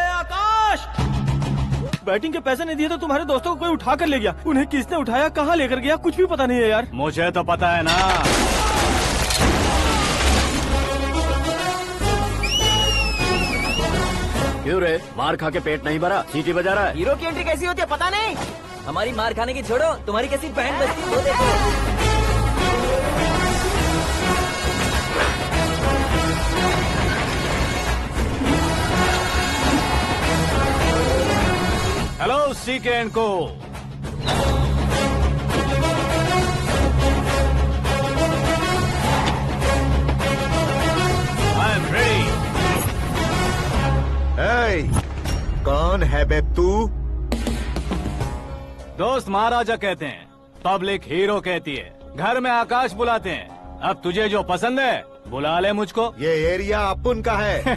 आकाश, batting के पैसे नहीं दिए तो तुम्हारे दोस्तों को कोई उठा कर ले गया। उन्हें किसने उठाया, कहाँ लेकर गया, कुछ भी पता नहीं है यार। मुझे तो पता है ना। क्यों रे, मार खा के पेट नहीं भरा, सीटी बजा रहा है? हीरो की एंट्री कैसी होती है पता नहीं। हमारी मार खाने की छोड़ो, तुम्हारी कैसी बैंड बजती है वो देखो। हेलो सीके एंड को। I am ready. कौन है बे तू? दोस्त महाराजा कहते हैं, पब्लिक हीरो कहती है, घर में आकाश बुलाते हैं। अब तुझे जो पसंद है बुला ले मुझको। ये एरिया अपुन का है।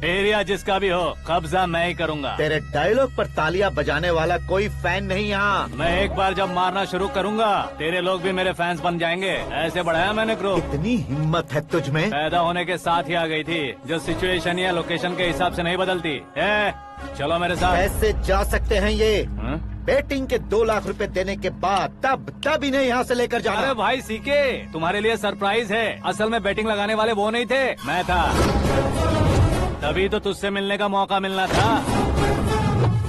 एरिया जिसका भी हो, कब्जा मैं ही करूंगा। तेरे डायलॉग पर तालियां बजाने वाला कोई फैन नहीं यहाँ। मैं एक बार जब मारना शुरू करूंगा, तेरे लोग भी मेरे फैंस बन जाएंगे। ऐसे बढ़ाया मैंने ग्रुप। इतनी हिम्मत है तुझ में? पैदा होने के साथ ही आ गई थी, जो सिचुएशन या लोकेशन के हिसाब से नहीं बदलती। चलो मेरे साथ। कैसे जा सकते हैं ये? हाँ? बेटिंग के 2 लाख रुपए देने के बाद तब इन्हें यहाँ से लेकर जाना। अरे भाई सीके, तुम्हारे लिए सरप्राइज है। असल में बैटिंग लगाने वाले वो नहीं थे, मैं था। तभी तो तुझसे मिलने का मौका मिलना था।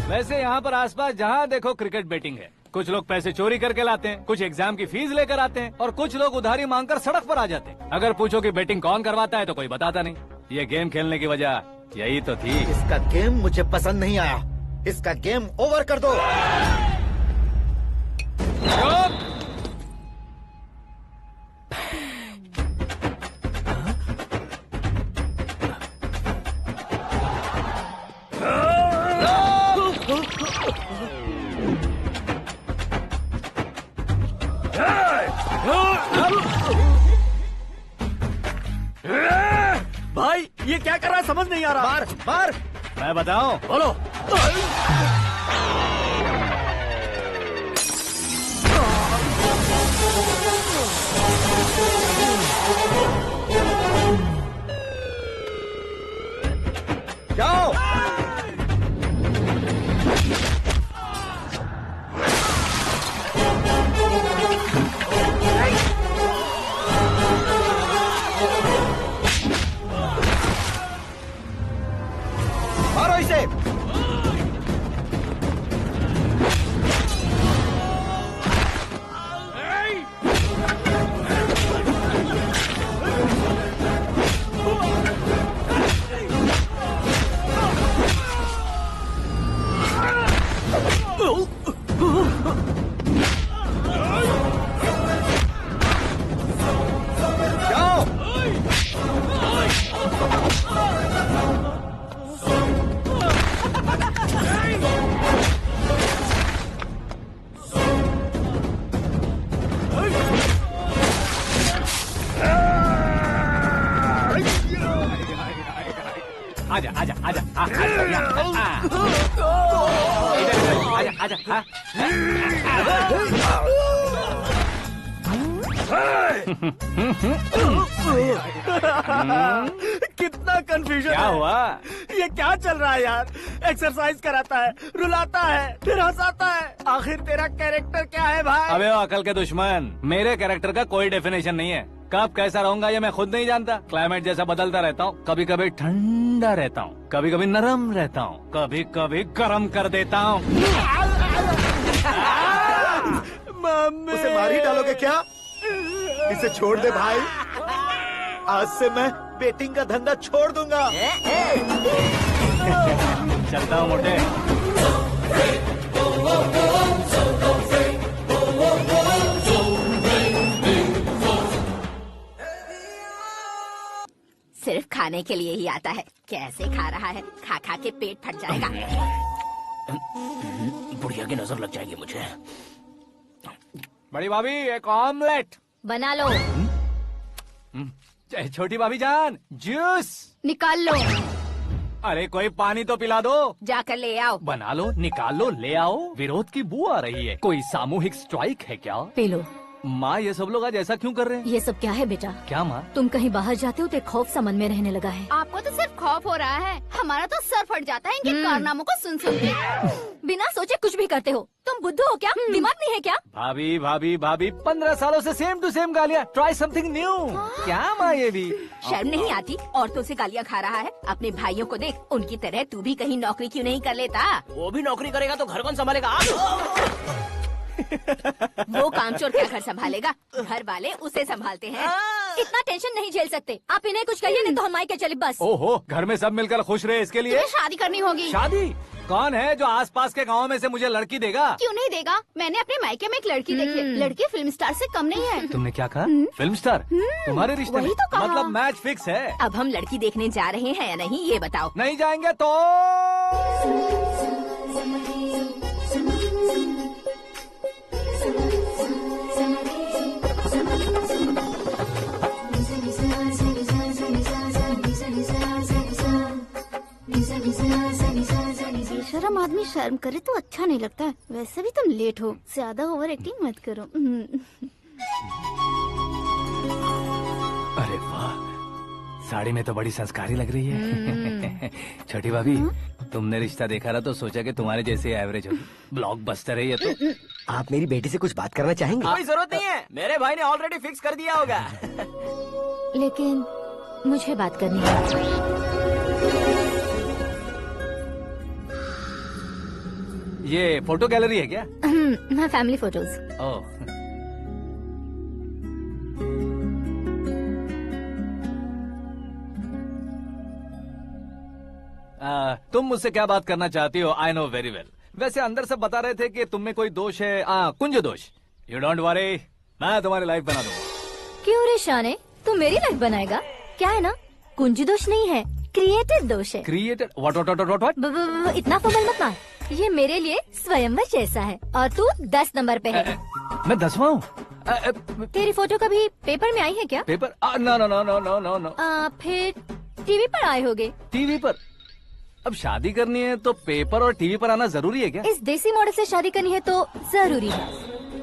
वैसे यहाँ पर आसपास जहाँ देखो क्रिकेट बैटिंग है। कुछ लोग पैसे चोरी करके लाते हैं, कुछ एग्जाम की फीस लेकर आते हैं, और कुछ लोग उधारी मांगकर सड़क पर आ जाते हैं। अगर पूछो कि बैटिंग कौन करवाता है तो कोई बताता नहीं। ये गेम खेलने की वजह यही तो थी। इसका गेम मुझे पसंद नहीं आया। इसका गेम ओवर कर दो। भाई ये क्या कर रहा है, समझ नहीं आ रहा। मार मार। मैं बताऊं? बोलो। जाओ। मारो इसे। आजा आजा आजा आजा आजा। कितना कंफ्यूजन क्या है। हुआ? ये क्या चल रहा है यार? एक्सरसाइज कराता है, रुलाता है, फिर हंसाता है। आखिर तेरा कैरेक्टर क्या है भाई? अबे ओ अकल के दुश्मन, मेरे कैरेक्टर का कोई डेफिनेशन नहीं है। कब कैसा रहूंगा ये मैं खुद नहीं जानता। क्लाइमेट जैसा बदलता रहता हूँ। कभी कभी ठंडा रहता हूँ, कभी कभी नरम रहता हूँ, कभी कभी गर्म कर देता हूँ। उसे मार ही डालोगे क्या? इसे छोड़ दे भाई। आज से मैं बेटिंग का धंधा छोड़ दूंगा। चलता हूँ मोटे। सिर्फ खाने के लिए ही आता है। कैसे खा रहा है, खा खा के पेट फट जाएगा। बुढ़िया की नजर लग जाएगी मुझे। बड़ी भाभी एक ऑमलेट बना लो। छोटी भाभी जान जूस निकाल लो। अरे कोई पानी तो पिला दो। जाकर ले आओ। बना लो, निकाल लो, ले आओ। विरोध की बू आ रही है। कोई सामूहिक स्ट्राइक है क्या? P low. माँ ये सब लोग आज ऐसा क्यों कर रहे हैं? ये सब क्या है बेटा? क्या माँ? तुम कहीं बाहर जाते हो तो एक खौफ सा मन में रहने लगा है। आपको तो सिर्फ खौफ हो रहा है, हमारा तो सर फट जाता है इनके कारनामों को सुन सुन के। बिना सोचे कुछ भी करते हो। तुम बुद्धू हो क्या? दिमाग नहीं है क्या? भाभी भाभी भाभी 15 सालों से सेम टू सेम गालियाँ। Try something new. क्या माँ ये भी? शर्म नहीं आती? औरतों से गालियाँ खा रहा है। अपने भाइयों को देख, उनकी तरह तू भी कहीं नौकरी क्यों नहीं कर लेता? वो भी नौकरी करेगा तो घर कौन संभालेगा? वो कामचोर क्या घर संभालेगा? घर वाले उसे संभालते हैं। इतना टेंशन नहीं झेल सकते। आप इन्हें कुछ कहिए नहीं तो हम मायके चले बस। ओहो, घर में सब मिलकर खुश रहे इसके लिए। तुम्हें शादी करनी होगी। शादी? कौन है जो आसपास के गाँव में से मुझे लड़की देगा? क्यों नहीं देगा? मैंने अपने मायके में एक लड़की देखी है। लड़की फिल्म स्टार से कम नहीं है। तुमने क्या कहा? Film star? तुम्हारे रिश्ते में? वही तो कहा। मतलब मैच फिक्स है? अब हम लड़की देखने जा रहे हैं या नहीं, ये बताओ। नहीं जाएंगे तो? बेशरम आदमी शर्म करे तो अच्छा नहीं लगता। वैसे भी तुम लेट हो, ज्यादा ओवर एक्टिंग मत करो। अरे वाह, साड़ी में तो बड़ी संस्कारी लग रही है। छोटी भाभी, तुमने रिश्ता देखा ना तो सोचा कि तुम्हारे जैसे एवरेज होगी। ब्लॉकबस्टर है ये तो। आप मेरी बेटी से कुछ बात करना चाहेंगे? कोई जरूरत नहीं है, मेरे भाई ने ऑलरेडी फिक्स कर दिया होगा। लेकिन मुझे बात करनी है। ये फोटो गैलरी है क्या? मैं फैमिली फोटोज। ओह, तुम मुझसे क्या बात करना चाहती हो? I know very well. वैसे अंदर से बता रहे थे कि तुम में कोई दोष है, कुंज दोष। यू डोंट वरी, मैं तुम्हारी लाइफ बना दूंगा। क्यों रे शाने, तू मेरी लाइफ बनाएगा? क्या है ना, कुंज दोष नहीं है, क्रिएटेड दोष है। क्रिएटेड? व्हाट? इतना फबल मत मार। ये मेरे लिए स्वयंवर जैसा है और तू 10 नंबर पे है। मैं 10वां हूँ? तेरी फोटो कभी पेपर में आई है क्या? Paper? No no no no no no no. फिर टीवी पर आए होगे। टीवी पर? अब शादी करनी है तो पेपर और टीवी पर आना जरूरी है क्या? इस देसी मॉडल से शादी करनी है तो जरूरी है।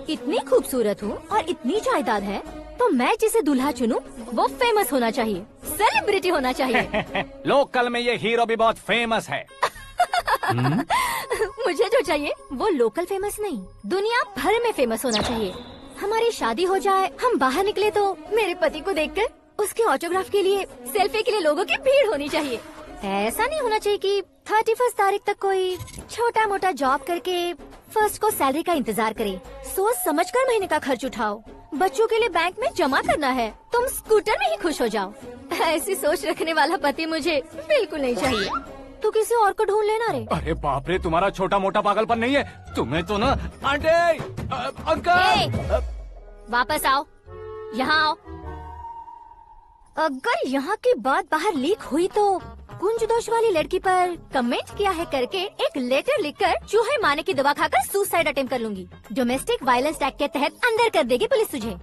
इतनी खूबसूरत हूँ और इतनी जायदाद है तो मैं जिसे दूल्हा चुनूं वो फेमस होना चाहिए, सेलिब्रिटी होना चाहिए। लोकल में ये हीरो भी बहुत फेमस है। मुझे जो चाहिए वो लोकल फेमस नहीं, दुनिया भर में फेमस होना चाहिए। हमारी शादी हो जाए, हम बाहर निकले तो मेरे पति को देखकर उसके ऑटोग्राफ के लिए, सेल्फी के लिए लोगों की भीड़ होनी चाहिए। ऐसा नहीं होना चाहिए कि 31 तारीख तक कोई छोटा मोटा जॉब करके फर्स्ट को सैलरी का इंतजार करे। सोच समझकर महीने का खर्च उठाओ। बच्चों के लिए बैंक में जमा करना है, तुम स्कूटर में ही खुश हो जाओ। ऐसी सोच रखने वाला पति मुझे बिल्कुल नहीं चाहिए। तू किसी और को ढूंढ लेना रे। अरे बाप रे, तुम्हारा छोटा मोटा पागलपन नहीं है? तुम्हें तो ना आंटी, अंकल। वापस आओ, यहाँ आओ। अगर यहाँ की बात बाहर लीक हुई तो कुंज दोष वाली लड़की पर कमेंट किया है करके एक लेटर लिखकर चूहे मारने की दवा खाकर सुसाइड अटेम्प्ट कर लूंगी। डोमेस्टिक वायलेंस एक्ट के तहत अंदर कर देगी पुलिस तुझे।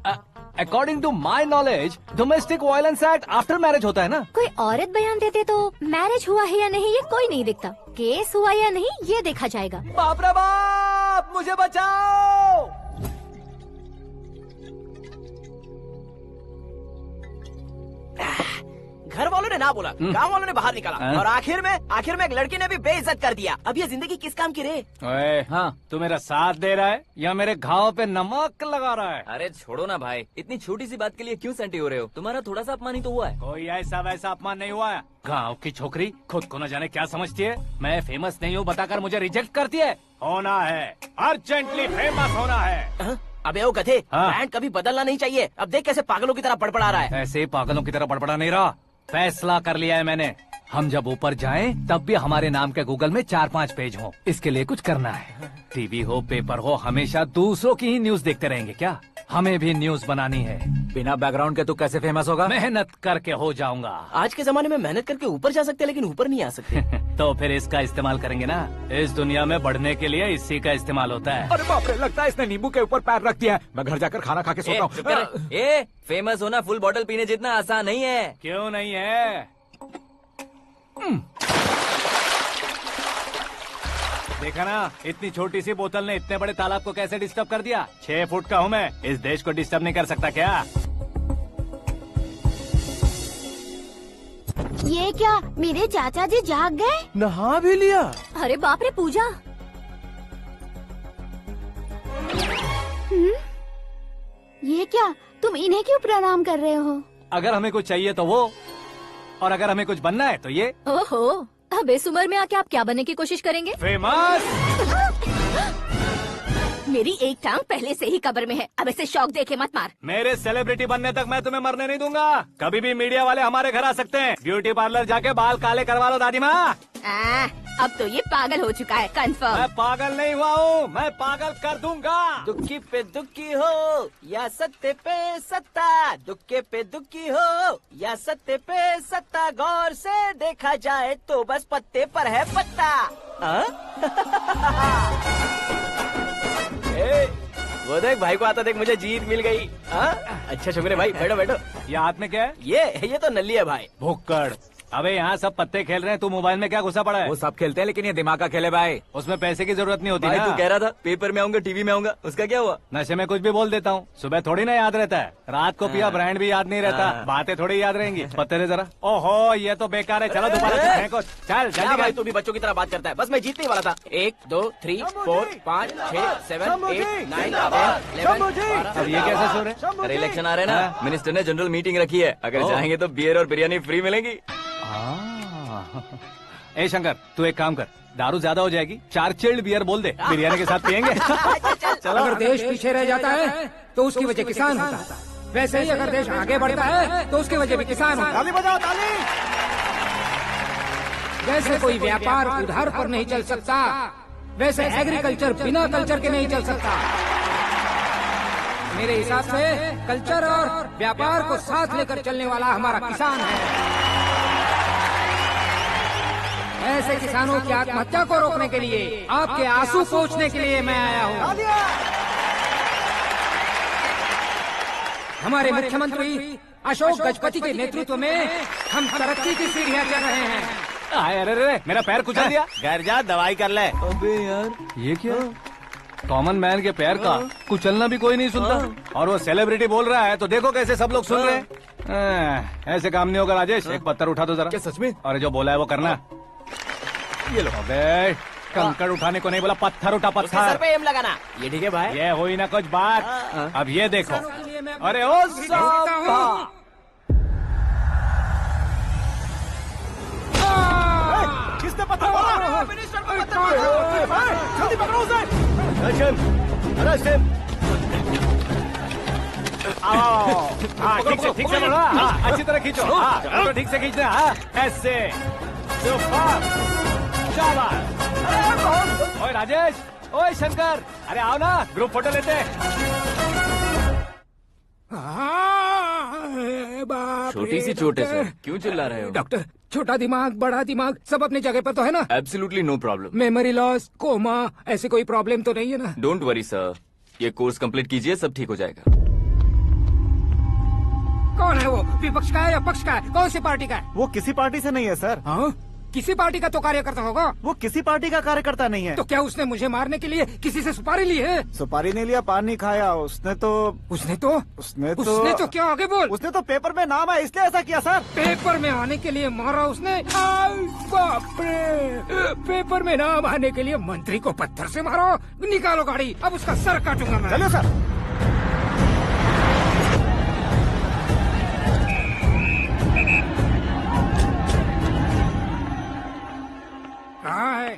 According to my knowledge domestic violence act after marriage होता है ना? कोई औरत बयान देते तो मैरिज हुआ है या नहीं ये कोई नहीं देखता, केस हुआ या नहीं ये देखा जाएगा। बाप रे बाप, मुझे बचाओ। घर वालों ने ना बोला, गांव वालों ने बाहर निकाला और आखिर में एक लड़की ने भी बेइज्जत कर दिया। अब ये जिंदगी किस काम की रे? ओए, हाँ, तू मेरा साथ दे रहा है या मेरे घाव पे नमक लगा रहा है? अरे छोड़ो ना भाई, इतनी छोटी सी बात के लिए क्यों सेंटी हो रहे हो? तुम्हारा थोड़ा सा अपमान ही तो हुआ है। कोई ऐसा वैसा अपमान नहीं हुआ है। गाँव की छोकरी खुद को न जाने क्या समझती है। मैं फेमस नहीं हूँ बताकर मुझे रिजेक्ट करती है। होना है, अर्जेंटली फेमस होना है। अबे ओ गधे, हाँ। ब्रांड कभी बदलना नहीं चाहिए। अब देख कैसे पागलों की तरह बड़बड़ा रहा है। ऐसे पागलों की तरह बड़बड़ा नहीं रहा, फैसला कर लिया है मैंने। हम जब ऊपर जाएं तब भी हमारे नाम के गूगल में 4-5 पेज हो। इसके लिए कुछ करना है। टीवी हो, पेपर हो, हमेशा दूसरों की ही न्यूज देखते रहेंगे क्या? हमें भी न्यूज बनानी है। बिना बैकग्राउंड के तू कैसे फेमस होगा? मेहनत करके हो जाऊंगा। आज के जमाने में मेहनत करके ऊपर जा सकते हैं लेकिन ऊपर नहीं आ सकते। तो फिर इसका इस्तेमाल करेंगे ना। इस दुनिया में बढ़ने के लिए इसी का इस्तेमाल होता है। अरे बाप रे, लगता है इसने नींबू के ऊपर पैर रख दिया है। मैं घर जाकर खाना खा के सोता हूँ। फेमस होना फुल बॉटल पीने जितना आसान नहीं है। क्यों नहीं है? देखा ना, इतनी छोटी सी बोतल ने इतने बड़े तालाब को कैसे डिस्टर्ब कर दिया। 6 फुट का हूँ मैं, इस देश को डिस्टर्ब नहीं कर सकता क्या? ये क्या, मेरे चाचा जी जाग गए? नहा भी लिया। अरे बाप रे पूजा। ये क्या, तुम इन्हें क्यों प्रणाम कर रहे हो? अगर हमें कुछ चाहिए तो वो, और अगर हमें कुछ बनना है तो ये। ओहो, अब इस उम्र में आके आप क्या बनने की कोशिश करेंगे? फेमस। मेरी एक टांग पहले से ही कब्र में है, अब इसे शौक देके मत मार। मेरे सेलिब्रिटी बनने तक मैं तुम्हें मरने नहीं दूंगा। कभी भी मीडिया वाले हमारे घर आ सकते हैं। ब्यूटी पार्लर जाके बाल काले करवा लो दादी माँ। अब तो ये पागल हो चुका है, कंफर्म। मैं पागल नहीं हुआ हूँ, मैं पागल कर दूंगा। दुखी पे दुखी हो या सत्य पे सत्ता, दुखे पे दुखी हो या सत्य पे सत्ता, गौर से देखा जाए तो बस पत्ते पर है पत्ता। वो देख भाई को आता देख, मुझे जीत मिल गई। अच्छा शुक्र भाई, बैठो बैठो। ये हाथ में क्या है? ये तो नल्ली है भाई। भुक्कड़। अबे यहाँ सब पत्ते खेल रहे हैं, तू मोबाइल में क्या घुसा पड़ा है? वो सब खेलते हैं लेकिन ये दिमाग का खेल है भाई। उसमें पैसे की जरूरत नहीं होती भाई ना। तू कह रहा था पेपर में आऊंगा, टीवी में आऊंगा, उसका क्या हुआ? नशे में कुछ भी बोल देता हूँ, सुबह थोड़ी ना याद रहता है। रात को पिया ब्रांड भी याद नहीं रहता, बातें थोड़ी याद रहेंगी। पत्ते दे जरा। ओहो ये तो बेकार है, चलो दोबारा से फेंको। चल क्या जल्दी भाई कर। तू भी बच्चों की तरह बात करता है। बस मैं जीतने ही वाला था। 1 2 3 4 5 6 7 8 9 10 11 अब ये कैसे सो रहे? अरे इलेक्शन आ रहे हैं ना, मिनिस्टर ने जनरल मीटिंग रखी है, अगर जाएंगे तो बियर और बिरयानी फ्री मिलेगी। ए शंकर, तू एक काम कर, दारू ज्यादा हो जाएगी, 4 चिल्ड बियर बोल दे, बिरयानी के साथ पियेंगे। चलो। अगर देश पीछे रह जाता है तो उसकी वजह किसान होता है, वैसे ही अगर देश आगे बढ़ता है तो उसकी वजह भी किसान होता है। ताली बजाओ, ताली। जैसे कोई व्यापार उधार पर नहीं चल सकता, वैसे एग्रीकल्चर बिना कल्चर के नहीं चल सकता। मेरे हिसाब से कल्चर और व्यापार को साथ लेकर चलने वाला हमारा किसान है। ऐसे किसानों की आत्महत्या को रोकने के लिए, आपके आंसू पोंछने के लिए मैं आया हूँ। हमारे मुख्यमंत्री अशोक गजपति के नेतृत्व में हम तरक्की की सीढ़ियाँ चढ़ रहे हैं। अरे अरे मेरा पैर कुचल दिया। घर जा, दवाई कर ले। अबे यार ये क्या? कॉमन मैन के पैर का कुचलना भी कोई नहीं सुनता, और वो सेलिब्रिटी बोल रहा है तो देखो कैसे सब लोग सुन रहे हैं। ऐसे काम नहीं होगा राजेश, एक पत्थर उठा दो जरा। क्या सच में? और जो बोला है वो करना। ये लो। अबे कंकड़ उठाने को नहीं बोला, पत्थर उठा, उसके सर पत्थर। पे एम लगाना। ये ठीक है भाई। ये हुई ना कुछ बात। अब ये देखो। अरे ओ साहब, किसने पत्थर मारा? जल्दी पकड़ो उसे। हाँ ठीक से बोलो, हाँ अच्छी तरह खींचो, हाँ तो ठीक से खींचना, हाँ ऐसे। ओए राजेश, ओए शंकर, अरे आओ ना, ग्रुप फोटो लेते हैं। छोटी सी चोट है सर, क्यों चिल्ला रहे हो? डॉक्टर, छोटा दिमाग बड़ा दिमाग सब अपनी जगह पर तो है ना? Absolutely no problem. Memory loss, coma, ऐसी कोई प्रॉब्लम तो नहीं है ना? डोंट वरी सर, ये कोर्स कंप्लीट कीजिए, सब ठीक हो जाएगा। कौन है वो? विपक्ष का है या पक्ष का है? कौन सी पार्टी का है? वो किसी पार्टी से नहीं है सर। हाँ? किसी पार्टी का तो कार्यकर्ता होगा। वो किसी पार्टी का कार्यकर्ता नहीं है। तो क्या उसने मुझे मारने के लिए किसी से सुपारी ली है? सुपारी नहीं लिया, पान नहीं खाया। उसने तो क्या आगे बोल? उसने तो पेपर में नाम है इसलिए ऐसा किया सर। पेपर में आने के लिए मारा उसने? बाप रे! पेपर में नाम आने के लिए मंत्री को पत्थर से मारो? निकालो गाड़ी, अब उसका सर काटूंगा मैं। चलो सर।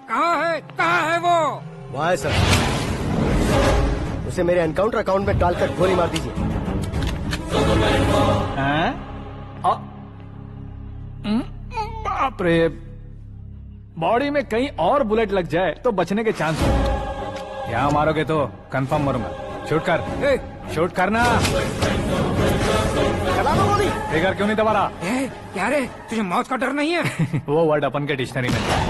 कहाँ है वो? वहाँ है सर, उसे मेरे एनकाउंटर अकाउंट में डालकर गोली मार दीजिए। बाप रे, बॉडी में कहीं और बुलेट लग जाए तो बचने के चांस हो। यहाँ मारोगे तो कंफर्म मरूंगा। शूट कर, शूट करना। चला दो गोली। फिगर क्यों नहीं दबा रहा? क्या रे, तुझे मौत का डर नहीं है? वो वर्ड अपन के डिक्शनरी में है।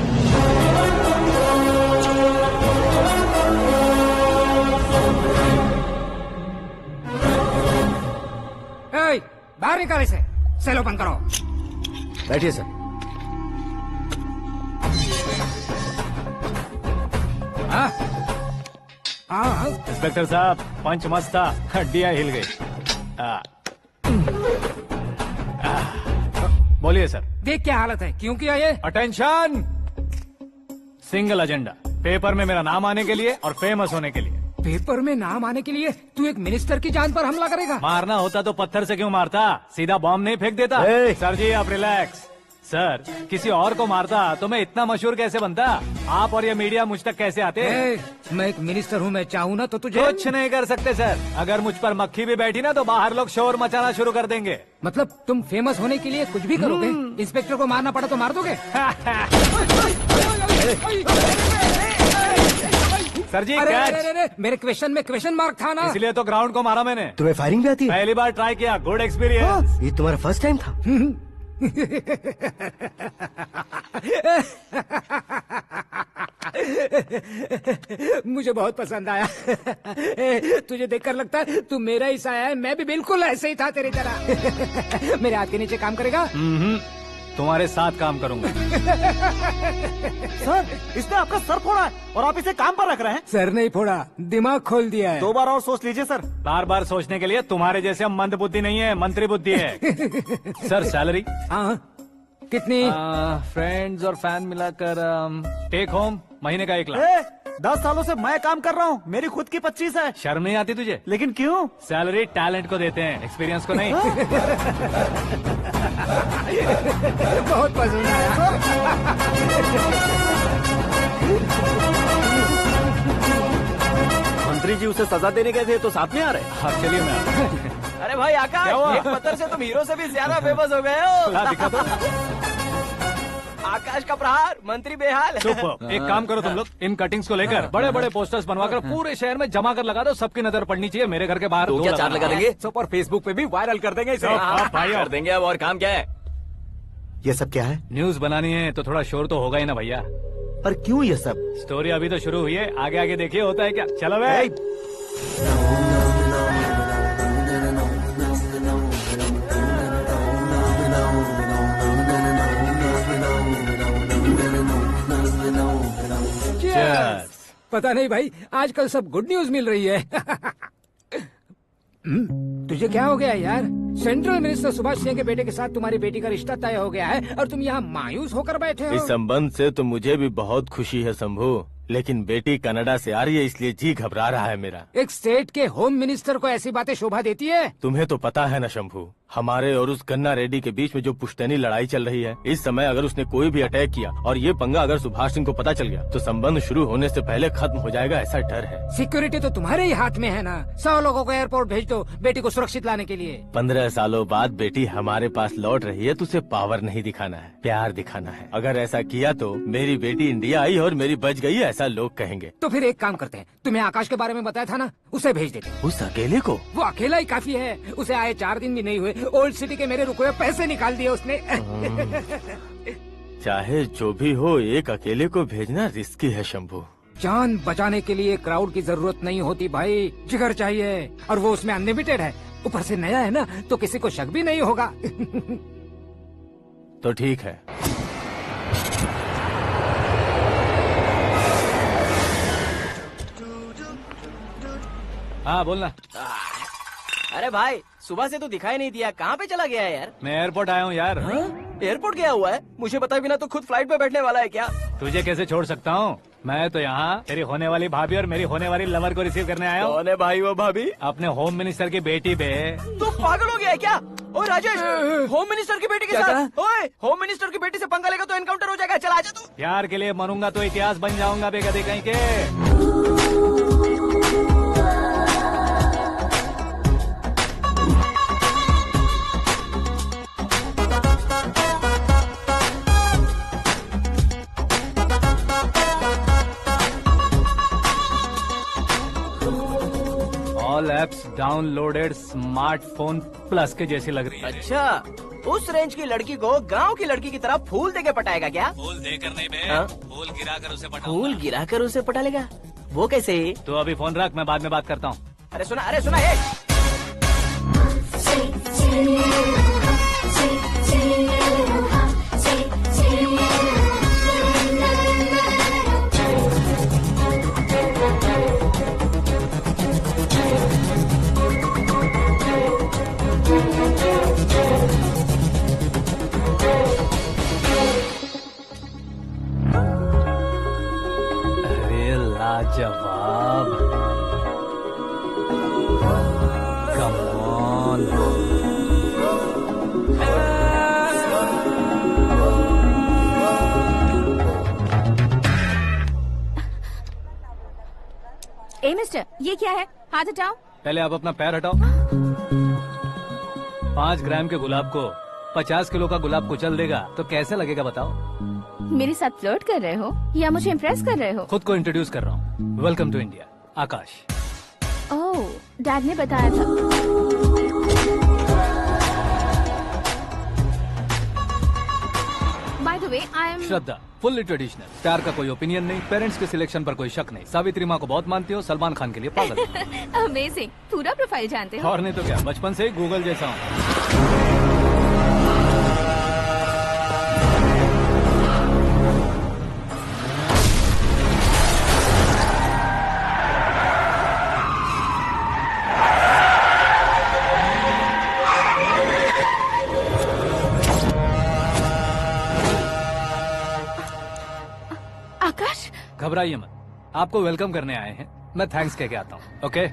बाहर निकाल इसे, सेल ओपन करो। बैठिए सर। हाँ हाँ इंस्पेक्टर साहब पंच मस्त था, हड्डियां हिल गई। बोलिए सर। देख क्या हालत है, क्यों किया ये? अटेंशन, सिंगल एजेंडा, पेपर में मेरा नाम आने के लिए और फेमस होने के लिए। पेपर में नाम आने के लिए तू एक मिनिस्टर की जान पर हमला करेगा? मारना होता तो पत्थर से क्यों मारता, सीधा बॉम्ब नहीं फेंक देता। सर जी आप रिलैक्स। सर किसी और को मारता तो मैं इतना मशहूर कैसे बनता, आप और ये मीडिया मुझ तक कैसे आते? मैं एक मिनिस्टर हूँ, मैं चाहूँ ना तो तुझे कुछ नहीं कर सकते सर। अगर मुझ पर मक्खी भी बैठी ना तो बाहर लोग शोर मचाना शुरू कर देंगे। मतलब तुम फेमस होने के लिए कुछ भी करोगे? इंस्पेक्टर को मारना पड़ा तो मार दोगे? सर जी अरे, कैच। अरे, अरे, मेरे क्वेश्चन में क्वेश्चन मार्क था ना, इसलिए तो ग्राउंड को मारा मैंने। तुम्हें फायरिंग भी आती है? पहली बार ट्राई किया, गुड एक्सपीरियंस। ये तुम्हारा फर्स्ट टाइम था? मुझे बहुत पसंद आया। तुझे देखकर लगता है तू मेरा ही साया है, मैं भी बिल्कुल ऐसे ही था तेरी तरह। मेरे हाथ के नीचे काम करेगा? तुम्हारे साथ काम करूंगा। सर इसने आपका सर फोड़ा है और आप इसे काम पर रख रहे हैं। सर नहीं फोड़ा, दिमाग खोल दिया है। 2 बार और सोच लीजिए सर। बार बार सोचने के लिए तुम्हारे जैसे हम मंद बुद्धि नहीं है, मंत्री बुद्धि है। सर सैलरी हाँ कितनी? फ्रेंड्स और फैन मिलाकर टेक होम महीने का 1 लाख। 10 सालों से मैं काम कर रहा हूँ, मेरी खुद की 25 है। शर्म नहीं आती तुझे? लेकिन क्यों? सैलरी टैलेंट को देते हैं, एक्सपीरियंस को नहीं। बहुत पसंद आया। मंत्री जी उसे सजा देने गए थे तो साथ में आ रहे। हाँ चलिए मैं। अरे भाई आकाश, क्या हुआ? एक पत्थर से तुम हीरो से भी ज्यादा फेमस हो गए हो। ला दिखा दो। आकाश का प्रहार, मंत्री बेहाल। सुपर। एक काम करो तुम लोग, इन कटिंग्स को लेकर बड़े बड़े पोस्टर्स बनवाकर पूरे शहर में जमा कर लगा दो, सबकी नजर पड़नी चाहिए। मेरे घर के बाहर तो क्या चार्ज लगा देंगे? और फेसबुक पे भी वायरल कर देंगे इसे। भाई कर देंगे। अब और काम क्या है? ये सब क्या है? न्यूज बनानी है तो थोड़ा शोर तो होगा ही ना भैया। पर क्यों ये सब? स्टोरी अभी तो शुरू हुई है, आगे आगे देखिए होता है क्या। चलो भाई। पता नहीं भाई, आजकल सब गुड न्यूज मिल रही है। तुझे क्या हो गया यार? सेंट्रल मिनिस्टर सुभाष सिंह के बेटे के साथ तुम्हारी बेटी का रिश्ता तय हो गया है और तुम यहाँ मायूस होकर बैठे हो। इस संबंध से तो मुझे भी बहुत खुशी है शंभू, लेकिन बेटी कनाडा से आ रही है इसलिए जी घबरा रहा है मेरा। एक स्टेट के होम मिनिस्टर को ऐसी बातें शोभा देती है? तुम्हें तो पता है ना शंभू, हमारे और उस गन्ना रेड्डी के बीच में जो पुश्तैनी लड़ाई चल रही है, इस समय अगर उसने कोई भी अटैक किया और ये पंगा अगर सुभाष सिंह को पता चल गया तो संबंध शुरू होने से पहले खत्म हो जाएगा, ऐसा डर है। सिक्योरिटी तो तुम्हारे ही हाथ में है ना। 100 लोगों को एयरपोर्ट भेज दो बेटी को सुरक्षित लाने के लिए। 15 सालों बाद बेटी हमारे पास लौट रही है तो उसे पावर नहीं दिखाना है, प्यार दिखाना है। अगर ऐसा किया तो मेरी बेटी इंडिया आई और मेरी बच गई, ऐसा लोग कहेंगे। तो फिर एक काम करते हैं, तुम्हें आकाश के बारे में बताया था ना, उसे भेज देते। उस अकेले को? वो अकेला ही काफी है, उसे आए 4 दिन भी नहीं हुए, ओल्ड सिटी के मेरे रुके हुए पैसे निकाल दिए उसने। चाहे जो भी हो, एक अकेले को भेजना रिस्की है शंभू। जान बचाने के लिए क्राउड की जरूरत नहीं होती भाई, जिगर चाहिए, और वो उसमें अनलिमिटेड है। ऊपर से नया है ना तो किसी को शक भी नहीं होगा। तो ठीक है। हाँ बोलना। अरे भाई सुबह से तो दिखाई नहीं दिया, कहाँ पे चला गया है यार? मैं एयरपोर्ट आया हूँ यार। एयरपोर्ट गया हुआ है? मुझे बताए बिना तो खुद फ्लाइट पे बैठने वाला है क्या? तुझे कैसे छोड़ सकता हूँ? मैं तो यहाँ तेरी होने वाली भाभी और मेरी होने वाली लवर को रिसीव करने आया हूँ। कौन है भाई वो भाभी? अपने होम मिनिस्टर की बेटी बे। तू पागल हो गया है क्या? ओए राजेश, होम मिनिस्टर की बेटी के साथ? ओए होम मिनिस्टर की बेटी से पंगा लेगा तो एनकाउंटर हो जाएगा, चल आजा तू। प्यार के लिए मरूंगा तो इतिहास बन जाऊंगा बेगधे कहीं के। All apps downloaded smartphone plus के जैसी लग रही है। अच्छा, उस रेंज की लड़की को गांव की लड़की की तरह फूल देके पटाएगा क्या? फूल देकर नहीं बे, हाँ? फूल गिराकर उसे पटा। फूल गिराकर उसे पटा लेगा? वो कैसे? तो अभी फोन रख, मैं बाद में बात करता हूँ। अरे सुना है। क्या है? हाथ हटाओ। पहले आप अपना पैर हटाओ। 5 ग्राम के गुलाब को 50 किलो का गुलाब कुचल देगा तो कैसे लगेगा बताओ? मेरे साथ फ्लर्ट कर रहे हो या मुझे इम्प्रेस कर रहे हो? खुद को इंट्रोड्यूस कर रहा हूँ। Welcome to India, Aakash. Oh, dad ने बताया था। By the way, I am Shraddha, fully traditional. प्यार का कोई ओपिनियन नहीं, पेरेंट्स के सिलेक्शन पर कोई शक नहीं। सावित्री माँ को बहुत मानती हो, सलमान खान के लिए पागल। अमेजिंग, पूरा प्रोफाइल जानते हो। और नहीं तो क्या, बचपन से ही गूगल जैसा हूँ। आकाश, घबराइए मत, आपको वेलकम करने आए हैं। मैं थैंक्स कह के आता हूँ। ओके?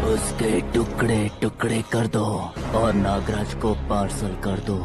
उसके टुकड़े टुकड़े कर दो और नागराज को पार्सल कर दो।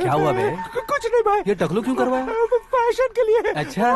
क्या हुआ बे? कुछ नहीं भाई। ये टकलू क्यों करवाया? फैशन के लिए। अच्छा।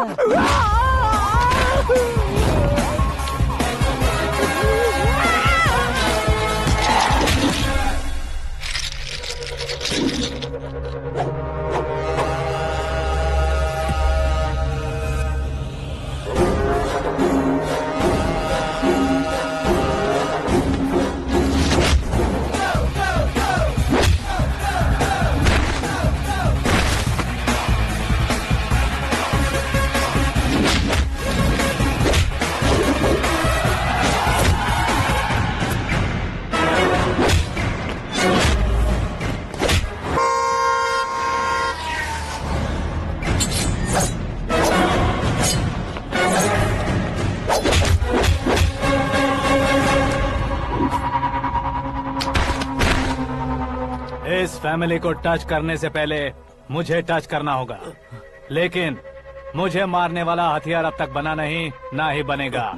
इस फैमिली को टच करने से पहले मुझे टच करना होगा, लेकिन मुझे मारने वाला हथियार अब तक बना नहीं, ना ही बनेगा।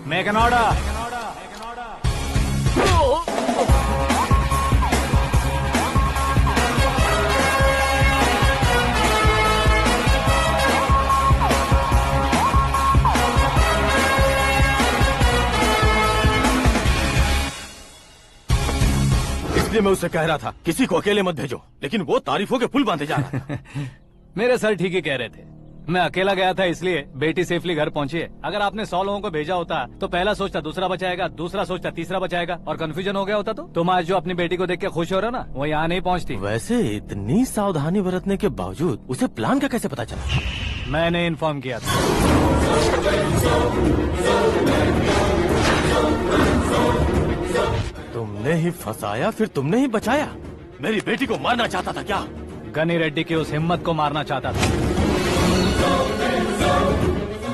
Make an order. इसलिए मैं उससे कह रहा था किसी को अकेले मत भेजो, लेकिन वो तारीफों के पुल बांधे जा रहा था। मेरे सर ठीक ही कह रहे थे। मैं अकेला गया था इसलिए बेटी सेफली घर पहुंची है। अगर आपने 100 लोगों को भेजा होता तो पहला सोचता दूसरा बचाएगा, दूसरा सोचता तीसरा बचाएगा, और कंफ्यूजन हो गया होता तो तुम आज जो अपनी बेटी को देख के खुश हो रहे हो ना, वो यहाँ नहीं पहुँचती। वैसे इतनी सावधानी बरतने के बावजूद उसे प्लान का कैसे पता चला? मैंने इन्फॉर्म किया था। तुमने ही फंसाया, फिर तुमने ही बचाया। मेरी बेटी को मारना चाहता था क्या? गनी रेड्डी की उस हिम्मत को मारना चाहता था।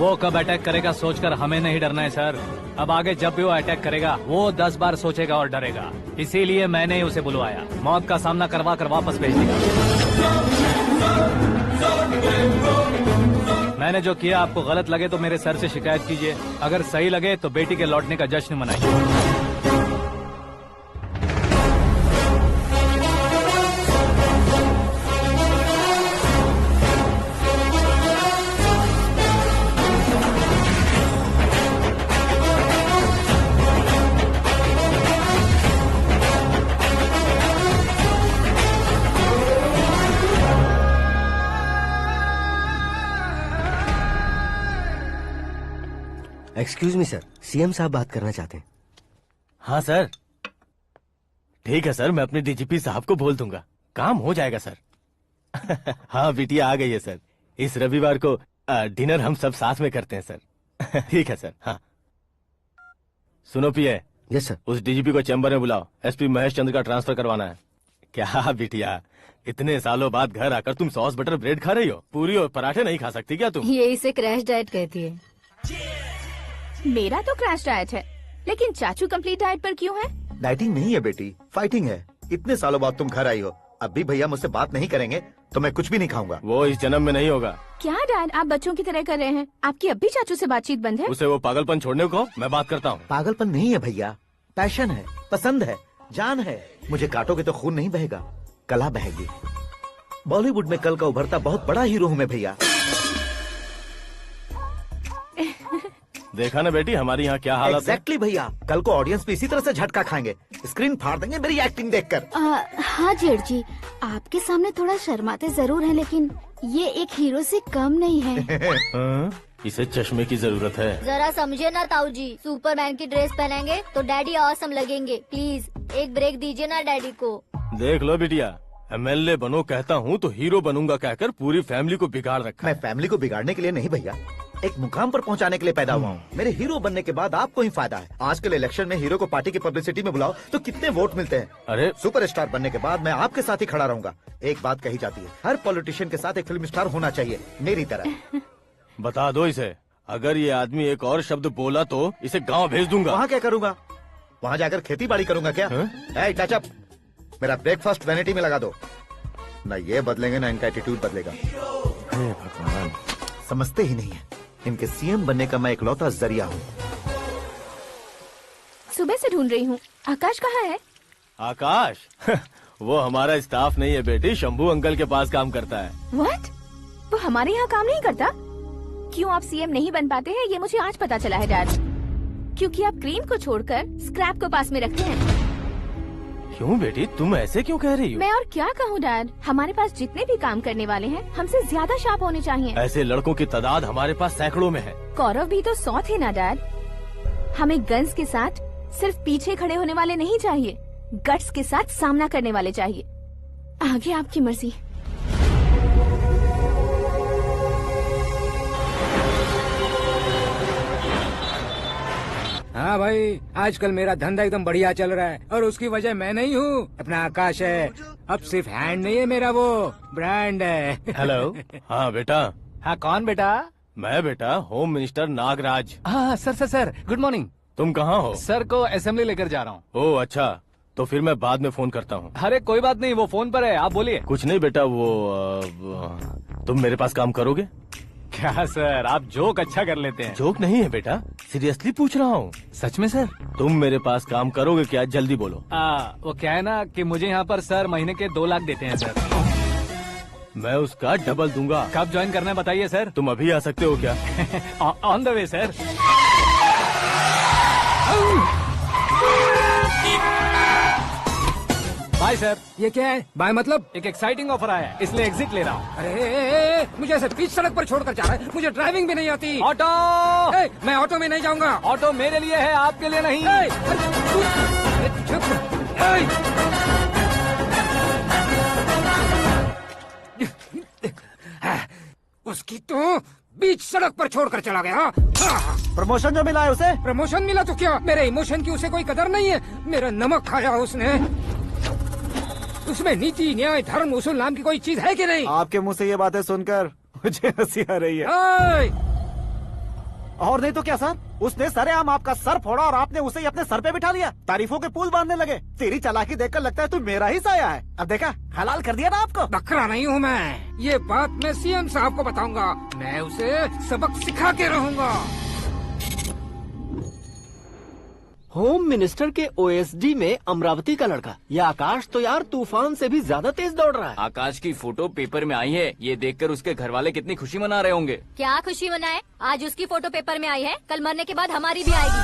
वो कब अटैक करेगा सोचकर हमें नहीं डरना है सर। अब आगे जब भी वो अटैक करेगा वो 10 बार सोचेगा और डरेगा। इसीलिए मैंने ही उसे बुलवाया। मौत का सामना करवा कर वापस भेज दिया। मैंने जो किया आपको गलत लगे तो मेरे सर से शिकायत कीजिए, अगर सही लगे तो बेटी के लौटने का जश्न मनाइए। एक्सक्यूज मी सर, सीएम साहब बात करना चाहते हैं। हाँ सर, ठीक है सर, मैं अपने डीजीपी साहब को बोल दूंगा, काम हो जाएगा सर। हाँ बिटिया आ गई है सर। इस रविवार को डिनर हम सब साथ में करते हैं सर। ठीक है सर। हाँ सुनो पिए। Yes sir. उस डीजीपी को चैम्बर में बुलाओ, एसपी महेश चंद्र का ट्रांसफर करवाना है। क्या बिटिया, इतने सालों बाद घर आकर तुम सॉस बटर ब्रेड खा रही हो? पूरी और पराठे नहीं खा सकती क्या तुम? ये इसे क्रैश डाइट कहती है। मेरा तो क्रैश डाइट है, लेकिन चाचू कंप्लीट डाइट पर क्यों है? डाइटिंग नहीं है बेटी, फाइटिंग है। इतने सालों बाद तुम घर आई हो, अब भी भैया मुझसे बात नहीं करेंगे तो मैं कुछ भी नहीं खाऊंगा। वो इस जन्म में नहीं होगा। क्या डैड, आप बच्चों की तरह कर रहे हैं? आपकी अब भी चाचू से बातचीत बंद है? उसे वो पागलपन छोड़ने को मैं बात करता हूँ। पागलपन नहीं है भैया, पैशन है, पसंद है, जान है। मुझे काटोगे तो खून नहीं बहेगा, कला बहेगी। बॉलीवुड में कल का उभरता बहुत बड़ा हीरो हूँ मैं भैया। देखा ना बेटी हमारी यहाँ क्या हालत है। एग्जैक्टली भैया, कल को ऑडियंस भी इसी तरह से झटका खाएंगे, स्क्रीन फाड़ देंगे मेरी एक्टिंग देखकर। हाँ जेठ जी, आपके सामने थोड़ा शर्माते जरूर हैं, लेकिन ये एक हीरो से कम नहीं है। इसे चश्मे की जरूरत है। जरा समझे ना ताऊ जी, सुपरमैन की ड्रेस पहनेंगे तो डैडी ऑसम लगेंगे। प्लीज एक ब्रेक दीजिए ना डैडी को। देख लो बिटिया, एमएलए बनो कहता हूँ तो हीरो बनूंगा कहकर पूरी फैमिली को बिगाड़ रखा। मैं फैमिली को बिगाड़ने के लिए नहीं भैया, एक मुकाम पर पहुंचाने के लिए पैदा हुआ हूँ। मेरे हीरो बनने के बाद आपको ही फायदा है। आजकल इलेक्शन में हीरो को पार्टी की पब्लिसिटी में बुलाओ तो कितने वोट मिलते हैं। अरे सुपरस्टार बनने के बाद मैं आपके साथ ही खड़ा रहूंगा। एक बात कही जाती है, हर पॉलिटिशियन के साथ एक फिल्म स्टार होना चाहिए, मेरी तरह। बता दो इसे, अगर ये आदमी एक और शब्द बोला तो इसे गाँव भेज दूंगा। वहाँ क्या करूँगा? वहाँ जाकर खेती बाड़ी करूँगा क्या? टच अप, मेरा ब्रेकफास्ट वैनिटी में लगा दो। न ये बदलेंगे न इनका एटीट्यूड बदलेगा। भगवान, समझते ही नहीं है, इनके सीएम बनने का मैं इकलौता जरिया हूँ। सुबह से ढूंढ रही हूँ, आकाश कहाँ है? आकाश? वो हमारा स्टाफ नहीं है बेटी, शंभू अंकल के पास काम करता है। व्हाट? वो हमारे यहाँ काम नहीं करता? क्यों आप सीएम नहीं बन पाते हैं ये मुझे आज पता चला है डैड। क्योंकि आप क्रीम को छोड़कर स्क्रैप को पास में रखते हैं। क्यों बेटी, तुम ऐसे क्यों कह रही हो? मैं और क्या कहूँ डैड, हमारे पास जितने भी काम करने वाले हैं हमसे ज्यादा शार्प होने चाहिए। ऐसे लड़कों की तादाद हमारे पास सैकड़ों में है। कौरव भी तो 100 थे ना डैड। हमें गन्स के साथ सिर्फ पीछे खड़े होने वाले नहीं चाहिए, गट्स के साथ सामना करने वाले चाहिए। आगे आपकी मर्जी। हाँ भाई, आजकल मेरा धंधा एकदम बढ़िया चल रहा है और उसकी वजह मैं नहीं हूँ, अपना आकाश है। अब सिर्फ हैंड नहीं है मेरा, वो ब्रांड है। हेलो। हाँ बेटा। हाँ कौन बेटा? मैं बेटा होम मिनिस्टर नागराज। हाँ सर गुड मॉर्निंग। तुम कहाँ हो? सर को असेंबली लेकर जा रहा हूँ। ओह अच्छा, तो फिर मैं बाद में फोन करता हूँ। अरे कोई बात नहीं, वो फोन पर है, आप बोलिए। कुछ नहीं बेटा, तुम मेरे पास काम करोगे? क्या सर, आप जोक अच्छा कर लेते हैं। जोक नहीं है बेटा, सीरियसली पूछ रहा हूँ। सच में सर? तुम मेरे पास काम करोगे क्या? जल्दी बोलो। वो क्या है ना कि मुझे यहाँ पर सर महीने के 2 लाख देते हैं सर। मैं उसका डबल दूंगा। कब ज्वाइन करना है बताइए सर। तुम अभी आ सकते हो क्या? On the way sir. Bye sir. ये क्या है? बाय मतलब? एक एक्साइटिंग ऑफर आया है, इसलिए एग्जिट ले रहा हूँ। अरे मुझे ऐसे बीच सड़क पर छोड़कर जा रहा है, मुझे ड्राइविंग भी नहीं आती। ऑटो! मैं ऑटो में नहीं जाऊंगा। ऑटो मेरे लिए है, आपके लिए नहीं। उसकी तो बीच सड़क पर छोड़कर चला गया। प्रमोशन जो मिला है उसे? प्रमोशन मिला तो क्या, मेरे इमोशन की उसे कोई कदर नहीं है। मेरा नमक खाया उसने। उसमें नीति, न्याय, धर्म, उसूल नाम की कोई चीज है कि नहीं? आपके मुंह से ये बातें सुनकर मुझे हंसी आ रही है। और नहीं तो क्या सर, उसने सरेआम आपका सर फोड़ा और आपने उसे ही अपने सर पे बिठा लिया। तारीफों के पुल बांधने लगे। तेरी चालाकी देखकर लगता है तू मेरा ही साया है। अब देखा, हलाल कर दिया ना आपको। बकरा नहीं हूँ मैं, ये बात मैं सीएम साहब को बताऊंगा। मैं उसे सबक सिखा के रहूंगा। होम मिनिस्टर के ओएसडी में अमरावती का लड़का, ये आकाश तो यार तूफान से भी ज्यादा तेज दौड़ रहा है। आकाश की फोटो पेपर में आई है, ये देखकर उसके घर वाले कितनी खुशी मना रहे होंगे। क्या खुशी मनाए? आज उसकी फोटो पेपर में आई है, कल मरने के बाद हमारी भी आएगी।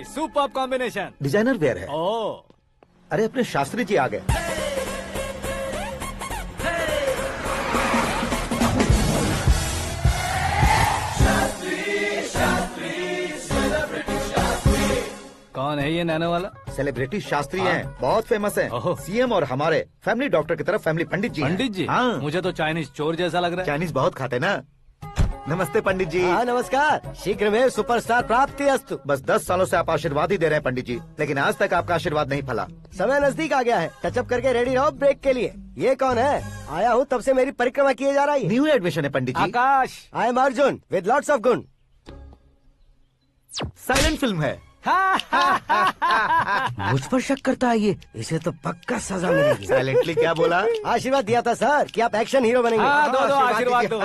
Super combination. डिजाइनर वेयर है। ओह, अरे अपने शास्त्री जी आ गए। कौन है ये नैनो वाला? सेलिब्रिटी शास्त्री हैं, बहुत फेमस हैं। सीएम और हमारे फैमिली डॉक्टर की तरफ फैमिली पंडित जी हैं। पंडित जी? हाँ। मुझे तो चाइनीज चोर जैसा लग रहा है। चाइनीज बहुत खाते ना। नमस्ते पंडित जी। हाँ नमस्कार, शीघ्र में सुपरस्टार प्राप्ति अस्तु। बस 10 सालों से आप आशीर्वाद ही दे रहे हैं पंडित जी, लेकिन आज तक आपका आशीर्वाद नहीं फला। समय नजदीक आ गया है, टचअप करके रेडी रहो ब्रेक के लिए। ये कौन है? आया हूँ तब से मेरी परिक्रमा किए जा रही है। न्यू एडमिशन है Pandit ji. Akash. I am Arjun with lots of गुण। साइलेंट फिल्म है। मुझ पर शक करता है ये, इसे तो पक्का सजा मिलेगी। साइलेंटली क्या बोला? आशीर्वाद दिया था सर कि आप एक्शन हीरो बनेंगे। हाँ, दो आशीर्वाद दो।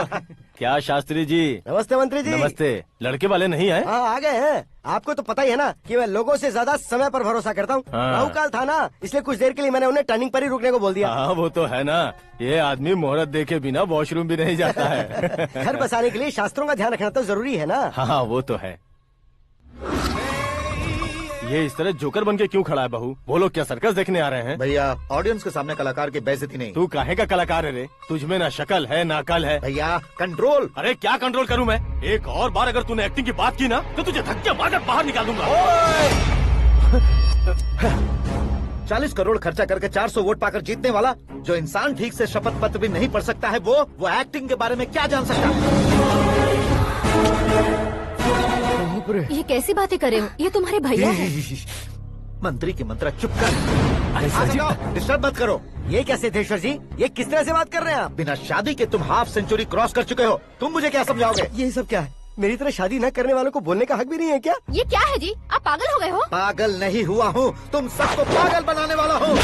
क्या शास्त्री जी? नमस्ते मंत्री जी। नमस्ते। लड़के वाले नहीं आए? हाँ आ गए हैं। आपको तो पता ही है ना कि मैं लोगों से ज्यादा समय पर भरोसा करता हूँ। हाँ। राहु काल था ना, इसलिए कुछ देर के लिए मैंने उन्हें टर्निंग पर ही रुकने को बोल दिया। हाँ वो तो है ना, ये आदमी मुहूर्त देखे बिना वॉशरूम भी नहीं जाता है। घर बसाने के लिए शास्त्रों का ध्यान रखना तो जरूरी है ना। हाँ वो तो है। ये इस तरह जोकर बन के क्यों खड़ा है बहू? वो लोग क्या सर्कस देखने आ रहे हैं? भैया ऑडियंस के सामने कलाकार की बेइज्जती नहीं। तू काहे का कलाकार है रे? तुझ में ना शक्ल है ना अकल है। भैया कंट्रोल। अरे क्या कंट्रोल करूं मैं? एक और बार अगर तूने एक्टिंग की बात की ना तो तुझे धक्के मारकर बाहर निकाल दूंगा। 40 करोड़ खर्चा करके 400 वोट पाकर जीतने वाला, जो इंसान ठीक से शपथ पत्र भी नहीं पढ़ सकता है, वो एक्टिंग के बारे में क्या जान सकता है? ये कैसी बातें कर रहे हो? ये तुम्हारे भैया हैं। मंत्री की मंत्रा चुप कर। डिस्टर्ब मत करो। ये क्या सिद्धेश्वर जी, ये किस तरह से बात कर रहे हैं आप? बिना शादी के तुम हाफ सेंचुरी क्रॉस कर चुके हो, तुम मुझे क्या समझाओगे? ये सब क्या है? मेरी तरह शादी न करने वालों को बोलने का हक भी नहीं है क्या? ये क्या है जी? आप पागल हो गए हो? पागल नहीं हुआ हूँ, तुम सबको पागल बनाने वाला हूँ।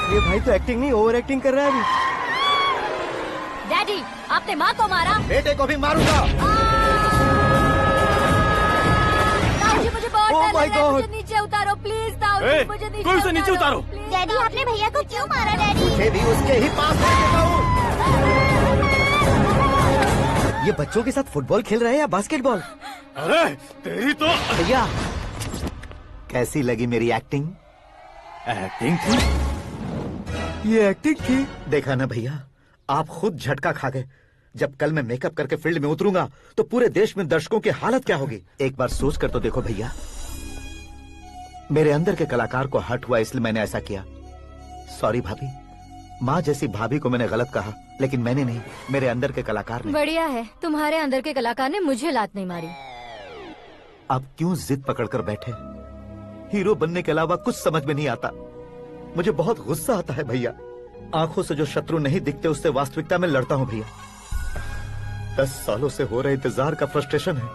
ये भाई तो एक्टिंग नहीं ओवर एक्टिंग कर रहा है अभी। डैडी, आपने माँ को मारा। बेटे को भी मारूंगा। ताऊ जी मुझे बहुत Oh डर my लग रहा है, God! मुझे नीचे उतारो प्लीज। ताऊ जी मुझे नीचे कोई उसे नीचे उतारो। डैडी आपने भैया को क्यों मारा? डैडी मुझे भी उसके ही पास ले देता हूँ। ये बच्चों के साथ फुटबॉल खेल रहे हैं या बास्केटबॉल? अरे तेरी तो भैया कैसी लगी मेरी एक्टिंग? एक्टिंग थी। ये एक्टिंग थी। देखा ना भैया, आप खुद झटका खा गए। जब कल मैं मेकअप करके फील्ड में उतरूंगा तो पूरे देश में दर्शकों की हालत क्या होगी? एक बार सोच कर तो देखो भैया। मेरे अंदर के कलाकार को हर्ट हुआ इसलिए मैंने ऐसा किया। सॉरी भाभी। माँ जैसी भाभी को मैंने गलत कहा, लेकिन मैंने नहीं, मेरे अंदर के कलाकार ने। बढ़िया है, तुम्हारे अंदर के कलाकार ने मुझे लात नहीं मारी। आप क्यों जिद पकड़कर बैठे? हीरो बनने के अलावा कुछ समझ में नहीं आता। मुझे बहुत गुस्सा आता है भैया। आंखों से जो शत्रु नहीं दिखते उससे वास्तविकता में लड़ता हूँ भैया। 10 सालों से हो रहे इंतजार का फ्रस्ट्रेशन है।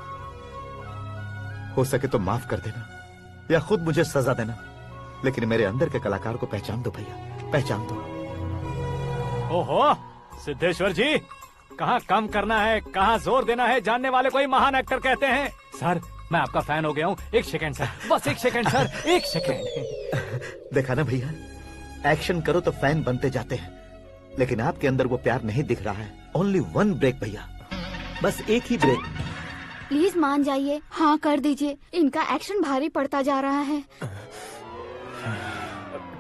हो सके तो माफ कर देना या खुद मुझे सजा देना, लेकिन मेरे अंदर के कलाकार को पहचान दो भैया, पहचान दो। ओहो सिद्धेश्वर जी, कहाँ कम करना है कहाँ जोर देना है जानने वाले को ही महान एक्टर कहते हैं। सर मैं आपका फैन हो गया हूँ। एक सेकंड सर, बस एक सेकंड सर, एक सेकंड। देखा ना भैया, एक्शन करो तो फैन बनते जाते हैं, लेकिन आपके अंदर वो प्यार नहीं दिख रहा है। ओनली 1 ब्रेक भैया, बस एक ही ब्रेक। प्लीज मान जाइए, हाँ कर दीजिए। इनका एक्शन भारी पड़ता जा रहा है।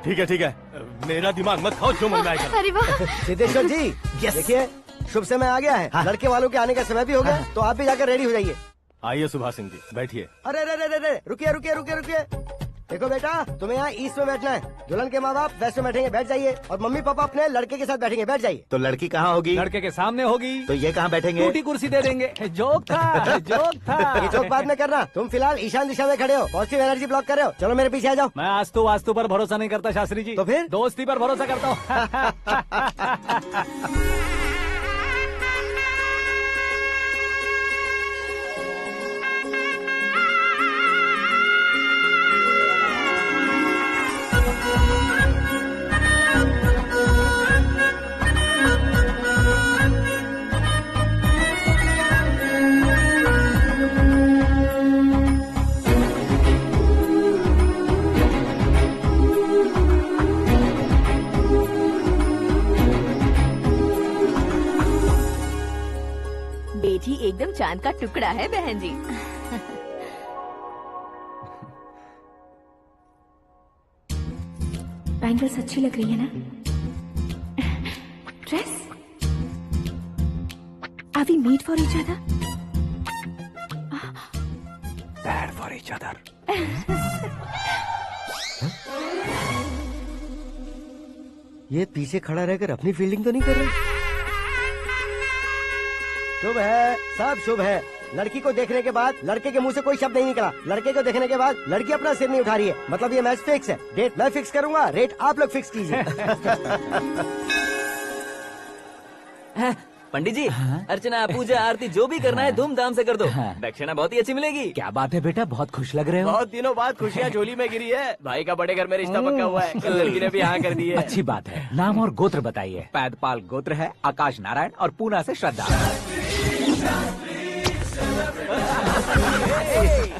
ठीक है, मेरा दिमाग मत खाओ, जो मंगाएगा। अरे वाह सिद्धेश्वर जी, देखिए शुभ समय आ गया है। लड़के वालों के आने का समय भी हो गया, तो आप भी जाकर रेडी हो जाइए। आइए सुभाष सिंह जी, बैठिए। अरे रुकिए रुकिए रुकिए रुकिए। देखो बेटा, तुम्हें यहाँ ईस्ट में बैठना है। दुल्हन के माँ बाप वेस्ट में बैठेंगे, बैठ जाइए। और मम्मी पापा अपने लड़के के साथ बैठेंगे, बैठ जाइए। तो लड़की कहाँ होगी? लड़के के सामने होगी। तो ये कहाँ बैठेंगे? टूटी कुर्सी दे देंगे। जोक था, जोक था। ये जोक बाद में करना। तुम फिलहाल ईशान दिशा में खड़े हो, पॉजिटिव एनर्जी ब्लॉक कर रहे हो। चलो मेरे पीछे आ जाओ। मैं वास्तु पर भरोसा नहीं करता शास्त्री जी। तो फिर? दोस्ती पर भरोसा करता हूँ। बेटी एकदम चांद का टुकड़ा है बहन जी। बैंगल्स अच्छी लग रही है ना? Dress? Are we made for each other? Bad for each other. ये पीछे खड़ा रहकर अपनी फील्डिंग तो नहीं कर रहा? शुभ है, सब शुभ है। लड़की को देखने के बाद लड़के के मुंह से कोई शब्द नहीं निकला। लड़के को देखने के बाद लड़की अपना सिर नहीं उठा रही है। मतलब ये मैच फिक्स है। डेट मैं फिक्स करूंगा, रेट आप लोग फिक्स कीजिए। पंडित जी, अर्चना, पूजा, आरती जो भी करना है धूमधाम से कर दो। दक्षिणा बहुत ही अच्छी मिलेगी। क्या बात है बेटा, बहुत खुश लग रहे हो। बहुत दिनों बाद खुशियाँ झोली में गिरी है। भाई का बड़े घर में रिश्ता पक्का हुआ है। कल लड़की ने भी हाँ कर दी है। अच्छी बात है। नाम और गोत्र बताइए। पैदपाल गोत्र है, आकाश नारायण, और पूना से श्रद्धा।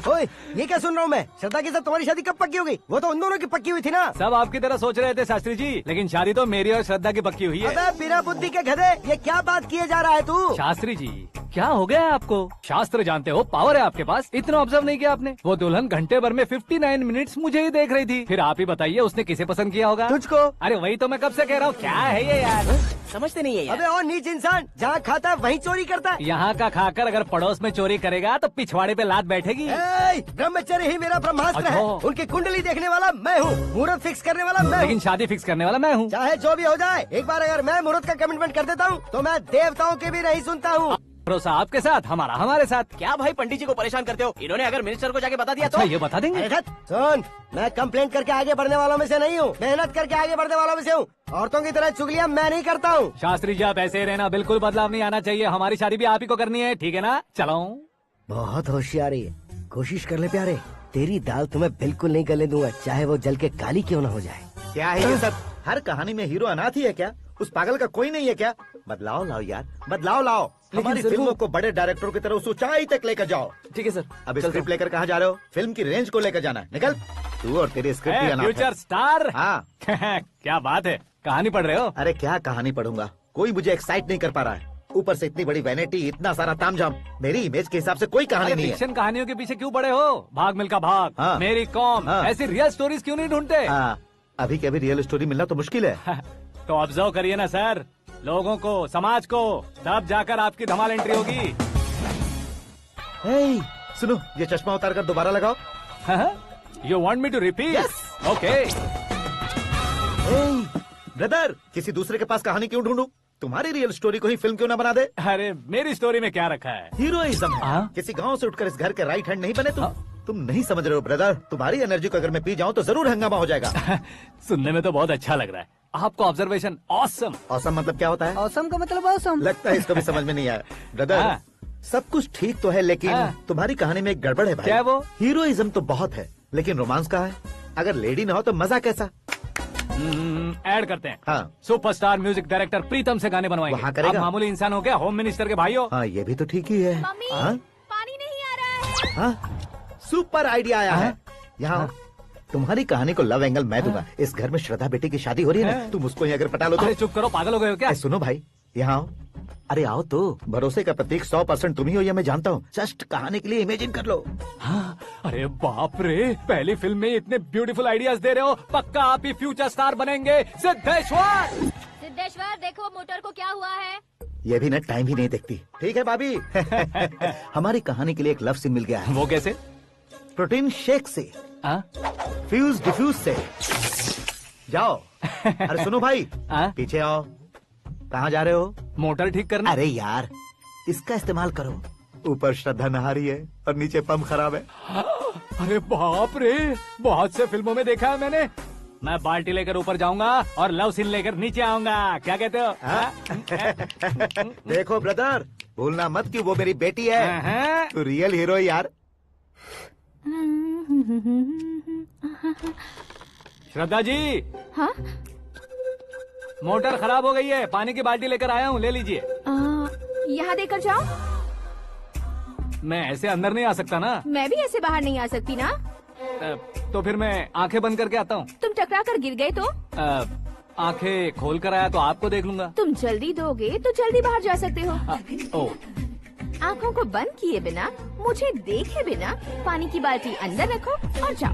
ओए, ये क्या सुन रहा हूँ मैं? श्रद्धा के साथ तुम्हारी शादी कब पक्की हो गई? वो तो उन दोनों की पक्की हुई थी ना। सब आपकी तरह सोच रहे थे शास्त्री जी, लेकिन शादी तो मेरी और श्रद्धा की पक्की हुई है। अबे बिना बुद्धि के गधे, ये क्या बात किए जा रहा है तू? शास्त्री जी, क्या हो गया है आपको? शास्त्र जानते हो, पावर है आपके पास। इतना ऑब्जर्व नहीं किया आपने? वो दुल्हन घंटे भर में 59 मिनट्स मुझे ही देख रही थी। फिर आप ही बताइए उसने किसे पसंद किया होगा? तुझको। अरे वही तो मैं कब से कह रहा हूँ। क्या है ये यार, समझते नहीं है यार। अबे और नीच इंसान, जहाँ खाता है वहीं चोरी करता है। यहाँ का खाकर अगर पड़ोस में चोरी करेगा तो पिछवाड़े पे लात बैठेगी। ब्रह्मचर्य ही मेरा ब्रह्मास्त्र है। अच्छा। उनकी कुंडली देखने वाला मैं हूँ, मुहूर्त फिक्स करने वाला मैं हूँ। लेकिन शादी फिक्स करने वाला मैं हूँ। चाहे जो भी हो जाए, एक बार अगर मैं मुहूर्त का कमिटमेंट कर देता हूँ तो मैं देवताओं के भी नहीं सुनता हूँ। भरोसा आपके साथ, हमारा हमारे साथ। क्या भाई पंडित जी को परेशान करते हो? इन्होंने अगर मिनिस्टर को जाके बता दिया अच्छा, तो ये बता देंगे। अरे सुन, मैं कंप्लेंट करके आगे बढ़ने वालों में से नहीं हूँ, मेहनत करके आगे बढ़ने वालों में से हूँ। औरतों की तरह चुगलियाँ मैं नहीं करता हूँ। शास्त्री जी, आप ऐसे ही रहना, बिल्कुल बदलाव नहीं आना चाहिए। हमारी शादी भी आप ही को करनी है, ठीक है ना? चलो। बहुत होशियारी है, कोशिश कर ले प्यारे। तेरी दाल तुम्हें बिल्कुल नहीं गलने दूंगा, चाहे वो जल के काली क्यों न हो जाए। क्या है ये सब? हर कहानी में हीरो अनाथ ही है क्या? उस पागल का कोई नहीं है क्या? बदलाव लाओ यार, बदलाव लाओ। हमारी फिल्मों को बड़े डायरेक्टरों की तरह उस ऊंचाई तक लेकर जाओ। ठीक है सर। अब स्क्रिप्ट लेकर कहाँ जा रहे हो? फिल्म की रेंज को लेकर जाना है। निकल तू और तेरी स्क्रिप्ट भी अनाथ है। Future star. हाँ। क्या बात है, कहानी पढ़ रहे हो? अरे क्या कहानी पढ़ूंगा, कोई मुझे एक्साइट नहीं कर पा रहा है। ऊपर से इतनी बड़ी वैनिटी, इतना सारा तामझाम। मेरी इमेज के हिसाब से कोई कहानी नहीं है। फिक्शन कहानियों के पीछे क्यों पड़े हो? भाग मिल्खा भाग, हाँ। मेरी कॉम, हाँ। ऐसी रियल स्टोरीज क्यों नहीं ढूंढते? हाँ, अभी के अभी रियल स्टोरी मिलना तो मुश्किल है। तो ऑब्जर्व करिए ना सर, लोगों को, समाज को, तब जाकर आपकी धमाल एंट्री होगी। सुनो, ये चश्मा उतार कर दोबारा लगाओ। You want me to repeat? Okay. Brother, किसी दूसरे के पास कहानी क्यों ढूंढूं? तुम्हारी रियल स्टोरी को ही फिल्म क्यों ना बना दे? अरे मेरी स्टोरी में क्या रखा है? हीरोइज्म है। किसी गांव से उठकर इस घर के राइट हैंड नहीं बने तुम। तुम नहीं समझ रहे हो ब्रदर, तुम्हारी एनर्जी को अगर मैं पी जाऊं तो जरूर हंगामा हो जाएगा। सुनने में तो बहुत अच्छा लग रहा है। आपको ऑब्जर्वेशन ऑसम। ऑसम मतलब क्या होता है? ऑसम का मतलब ऑसम। लगता है इसको भी समझ में नहीं आया। ब्रदर, सब कुछ ठीक तो है, लेकिन तुम्हारी कहानी में एक गड़बड़ है भाई। क्या वो? हीरोइज्म तो बहुत है, लेकिन रोमांस कहाँ है? अगर लेडी ना हो तो मजा कैसा? ऐड करते हैं। हाँ। सुपरस्टार म्यूजिक डायरेक्टर प्रीतम से गाने बनवाएंगे। वहाँ करेगा? आप मामूली इंसान हो क्या? होम मिनिस्टर के भाई हो। हाँ, ये भी तो ठीक ही है। मम्मी, हाँ? पानी नहीं आ रहा है। हाँ? सुपर आइडिया आया है। यहाँ तुम्हारी कहानी को लव एंगल मैं दूंगा। इस घर में श्रद्धा बेटी की शादी हो रही है ना, तुम उसको ही अगर पटा लो तो। अरे चुप करो, पागल हो गए हो क्या? सुनो भाई, यहाँ आओ। अरे आओ तो, भरोसे का प्रतीक 100% तुम ही हो, ये मैं जानता हूँ। जस्ट कहानी के लिए इमेजिन कर लो। हाँ, अरे बाप रे, पहली फिल्म में इतने ब्यूटीफुल आइडियाज दे रहे हो, पक्का आप ही फ्यूचर स्टार बनेंगे। सिद्धेश्वर, सिद्धेश्वर देखो मोटर को क्या हुआ है। ये भी ना टाइम ही नहीं देखती। ठीक है भाभी। हमारी कहानी के लिए एक लव सीन मिल गया है। वो कैसे? प्रोटीन शेक से फ्यूज डिफ्यूज से जाओ। अरे सुनो भाई, पीछे आओ। कहाँ जा रहे हो? मोटर ठीक करना। अरे यार, इसका इस्तेमाल करो। ऊपर श्रद्धा नहा रही है और नीचे पंप खराब है। अरे बाप रे, बहुत से फिल्मों में देखा है मैंने। मैं बाल्टी लेकर ऊपर जाऊंगा और लव सीन लेकर नीचे आऊंगा। क्या कहते हो? देखो ब्रदर, भूलना मत कि वो मेरी बेटी है। तू रियल हीरो है यार। श्रद्धा जी। हाँ? मोटर खराब हो गई है, पानी की बाल्टी लेकर आया हूँ, ले लीजिए। यहाँ देकर जाओ। मैं ऐसे अंदर नहीं आ सकता ना। मैं भी ऐसे बाहर नहीं आ सकती ना। तो फिर मैं आंखें बंद करके आता हूँ। तुम टकरा कर गिर गए तो? आंखें खोल कर आया तो आपको देख लूंगा। तुम जल्दी दोगे तो जल्दी बाहर जा सकते हो। आँखों को बंद किए बिना, मुझे देखे बिना पानी की बाल्टी अंदर रखो और जाओ।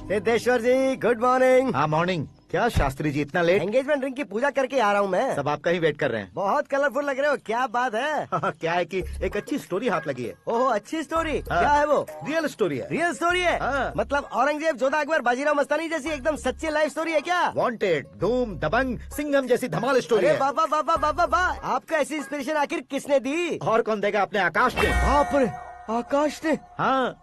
सिद्धेश्वर जी, गुड मॉर्निंग। हाँ मॉर्निंग। क्या शास्त्री जी इतना लेट? एंगेजमेंट रिंग की पूजा करके आ रहा हूँ मैं। सब आपका ही वेट कर रहे हैं। बहुत कलरफुल लग रहे हो, क्या बात है? क्या है कि एक अच्छी स्टोरी हाथ लगी है। ओह, अच्छी स्टोरी। क्या है वो? रियल स्टोरी है। रियल स्टोरी है? मतलब औरंगजेब, जोधा अकबर, बाजीराव मस्तानी जैसी एकदम सच्ची लाइफ स्टोरी है क्या? वांटेड, धूम, दबंग, सिंघम जैसी धमाल स्टोरी है। बाबा बाबा बाबा बा, आपको ऐसी इंस्पिरेशन आखिर किसने दी? और कौन देगा? अपने आकाश ने। बाप रे, आकाश ने? हाँ।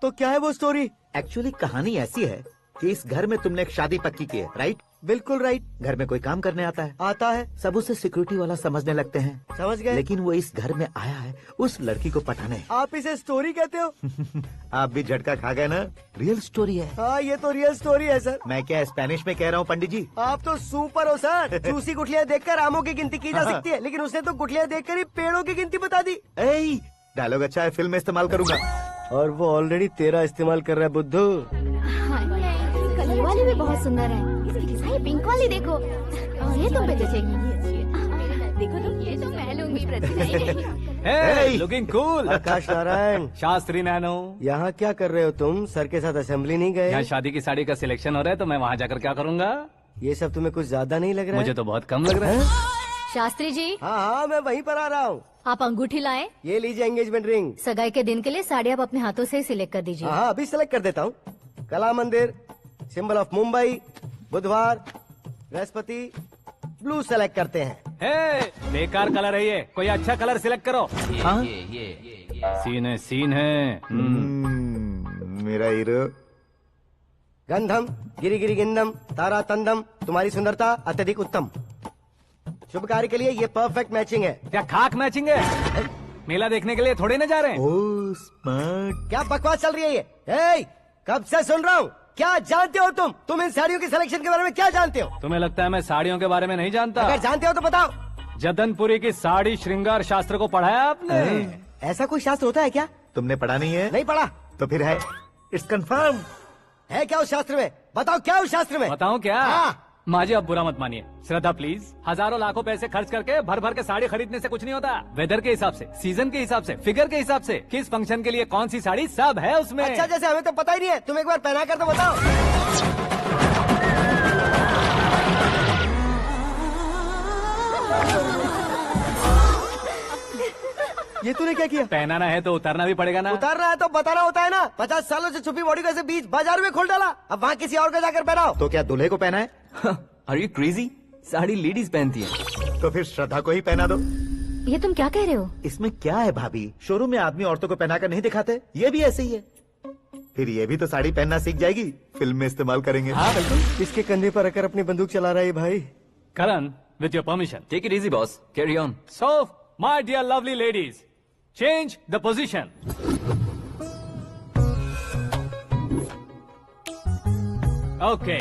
तो क्या है वो स्टोरी? एक्चुअली कहानी ऐसी है कि इस घर में तुमने एक शादी पक्की की है, राइट? बिल्कुल राइट। घर में कोई काम करने आता है? आता है। सब उसे सिक्योरिटी वाला समझने लगते हैं। समझ गए। लेकिन वो इस घर में आया है उस लड़की को पटाने। आप इसे स्टोरी कहते हो? आप भी झटका खा गए ना? रियल स्टोरी है। हाँ, ये तो रियल स्टोरी है सर। मैं क्या स्पेनिश में कह रहा हूँ पंडित जी? आप तो सुपर हो सर। चूसी गुठलियाँ देखकर आमों की गिनती की जा सकती है, लेकिन उसने तो गुठलियाँ देखकर ही पेड़ों की गिनती बता दी। डायलॉग अच्छा है, फिल्म में इस्तेमाल करूंगा। और वो ऑलरेडी तेरा इस्तेमाल कर रहा है बुद्धू। ये वाली भी बहुत सुंदर है। इसकी डिजाइन पिंक वाली देखो, और ये तुम पे जचेगी। देखो तो, ये तो मैं लूंगी। Looking cool. Aakash Narayan. Shastri Nano. यहाँ क्या कर रहे हो तुम? सर के साथ असेंबली नहीं गए? यहाँ शादी की साड़ी का सिलेक्शन हो रहा है, तो मैं वहाँ जाकर क्या करूँगा? ये सब तुम्हें कुछ ज्यादा नहीं लग रहा है? मुझे तो बहुत कम लग रहा है। शास्त्री जी। हाँ, मैं वहीं पर आ रहा हूँ। आप अंगूठी लाए। ये लीजिए एंगेजमेंट रिंग। सगाई के दिन के लिए साड़ी आप अपने हाथों से सिलेक्ट कर दीजिए। हाँ, अभी सिलेक्ट कर देता हूँ। कला मंदिर, सिंबल ऑफ मुंबई, बुधवार, बृहस्पति, ब्लू सेलेक्ट करते हैं। बेकार कलर है ये, कोई अच्छा कलर सिलेक्ट करो। सीन है। मेरा हीरो। गंधम, गिरी गिरी गिंदम, तारा तंदम, तुम्हारी सुंदरता अत्यधिक उत्तम। शुभ कार्य के लिए ये परफेक्ट मैचिंग है। क्या खाक मैचिंग है? मेला देखने के लिए थोड़े न जा रहे हैं। Oh smart. क्या बकवास चल रही है ये? कब से सुन रहा हूँ। क्या जानते हो तुम इन साड़ियों की सिलेक्शन के बारे में क्या जानते हो? तुम्हें लगता है मैं साड़ियों के बारे में नहीं जानता? अगर जानते हो तो बताओ। जदनपुरी की साड़ी श्रृंगार शास्त्र को पढ़ाया आपने? ऐसा कोई शास्त्र होता है क्या? तुमने पढ़ा नहीं है? नहीं पढ़ा। तो फिर है, इट्स कंफर्म। है क्या उस शास्त्र में? बताओ क्या उस शास्त्र में? बताऊं क्या? हाँ। माजी, अब बुरा मत मानिए। श्रद्धा प्लीज, हजारों लाखों पैसे खर्च करके भर भर के साड़ी खरीदने से कुछ नहीं होता। वेदर के हिसाब से, सीजन के हिसाब से, फिगर के हिसाब से, किस फंक्शन के लिए कौन सी साड़ी, सब है उसमें। अच्छा, जैसे हमें तो पता ही नहीं है। तुम एक बार पहना कर तो बताओ। ये तूने क्या किया? पहनाना है तो उतारना भी पड़ेगा ना। उतारना है तो बताना होता है ना। 50 सालों से छुपी बॉडी को ऐसे बीच बाजार में खोल डाला, अब वहाँ किसी और को जाकर पहनाओ। तो क्या दूल्हे को पहना है? Are you crazy? Sari ladies पहनती है। तो फिर श्रद्धा को ही पहना दो। ये तुम क्या कह रहे हो? इसमें क्या है भाभी? शोरूम में आदमी औरतों को पहनाकर नहीं दिखाते? ये भी ऐसे ही है। फिर ये भी तो साड़ी पहनना सीख जाएगी, फिल्म में इस्तेमाल करेंगे। हाँ बिल्कुल। इसके कंधे पर रखकर अपनी बंदूक चला रहा है भाई। Karan, with your permission. Take it easy boss, carry on. So my dear lovely ladies, change the position. Okay,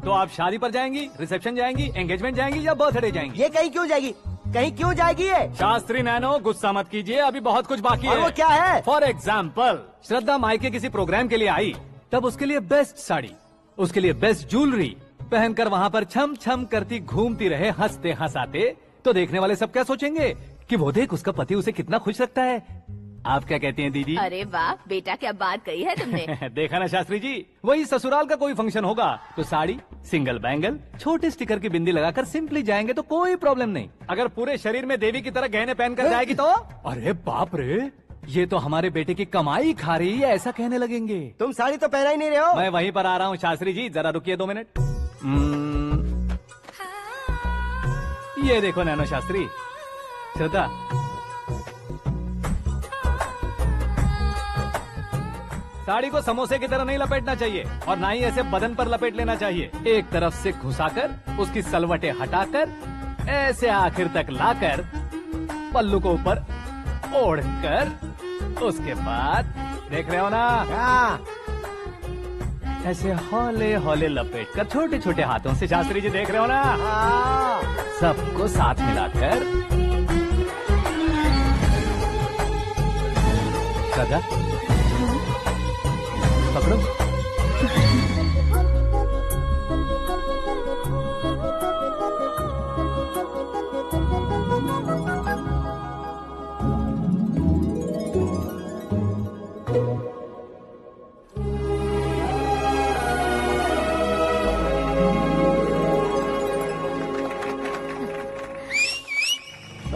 तो आप शादी पर जाएंगी, रिसेप्शन जाएंगी, एंगेजमेंट जाएंगी या बर्थडे जाएंगी? ये कहीं क्यों जाएगी? कहीं क्यों जाएगी ये? शास्त्री नैनो, गुस्सा मत कीजिए, अभी बहुत कुछ बाकी है। और वो क्या है? फॉर एग्जाम्पल, श्रद्धा मायके किसी प्रोग्राम के लिए आई, तब उसके लिए बेस्ट साड़ी, उसके लिए बेस्ट ज्वेलरी, पहनकर वहाँ पर छम छम करती घूमती रहे हंसते हंसाते, तो देखने वाले सब क्या सोचेंगे कि वो देख उसका पति उसे कितना खुश रखता है। आप क्या कहती हैं दीदी? अरे वाह बेटा, क्या बात कही है तुमने। देखा ना शास्त्री जी, वही ससुराल का कोई फंक्शन होगा तो साड़ी, सिंगल बैंगल, छोटे स्टिकर की बिंदी लगाकर सिंपली जाएंगे तो कोई प्रॉब्लम नहीं। अगर पूरे शरीर में देवी की तरह गहने पहन कर जाएगी तो अरे बाप रे, ये तो हमारे बेटे की कमाई खा रही है ऐसा कहने लगेंगे। तुम साड़ी तो पहना ही नहीं रहे हो। मैं वहीं पर आ रहा हूँ शास्त्री जी, जरा रुकिए 2 मिनट। ये देखो नैनो शास्त्री, श्रद्धा, साड़ी को समोसे की तरह नहीं लपेटना चाहिए और ना ही ऐसे बदन पर लपेट लेना चाहिए। एक तरफ से घुसाकर उसकी सलवटें हटाकर ऐसे आखिर तक लाकर पल्लू को ऊपर ओढ़कर उसके बाद देख रहे हो ना, ऐसे हौले हौले लपेट कर छोटे छोटे हाथों से, शास्त्री जी देख रहे हो ना, सबको साथ मिलाकर सदा पकड़ो।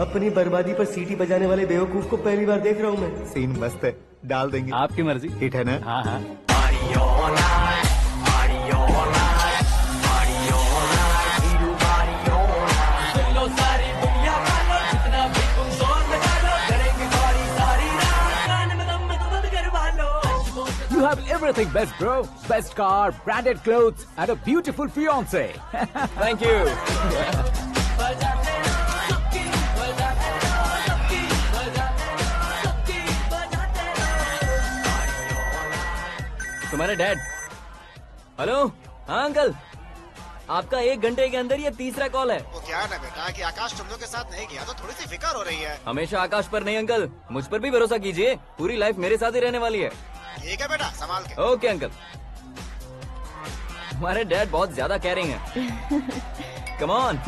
अपनी बर्बादी पर सीटी बजाने वाले बेवकूफ को पहली बार देख रहा हूँ मैं। सीन मस्त है, डाल देंगे। आपकी मर्जी। हिट है ना? हाँ हाँ। You have everything best, bro. Best car, branded clothes, and a beautiful fiance. Thank you. तुम्हारे डैड। हेलो, हाँ अंकल, आपका 1 घंटे के अंदर ये 3रा कॉल है। वो क्या है ना बेटा कि आकाश तुम लोग के साथ नहीं गया तो थोड़ी सी फिक्र हो रही है। हमेशा आकाश पर नहीं अंकल, मुझ पर भी भरोसा कीजिए, पूरी लाइफ मेरे साथ ही रहने वाली है। ठीक है बेटा, संभाल के। Okay uncle. हमारे डैड बहुत ज्यादा केयरिंग है। Come on.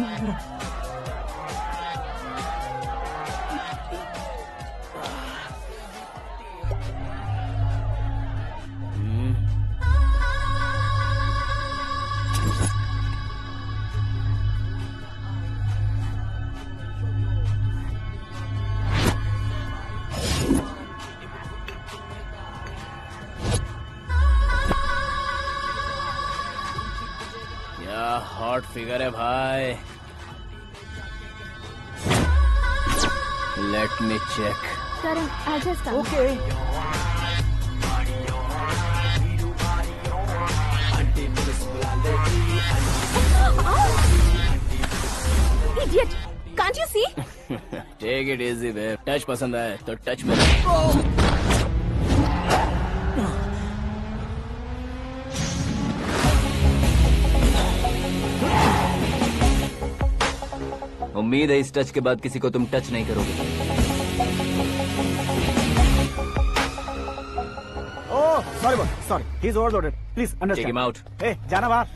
हॉट फिगर है भाई। Let me check. Karan, I'll just come. Okay. Idiot! Can't you see? Take it easy babe. Touch पसंद आए तो टच में। उम्मीद है इस टच के बाद किसी को तुम टच नहीं करोगे। Oh sorry, he is overloaded, please understand. Take him out. ए जाना बाहर।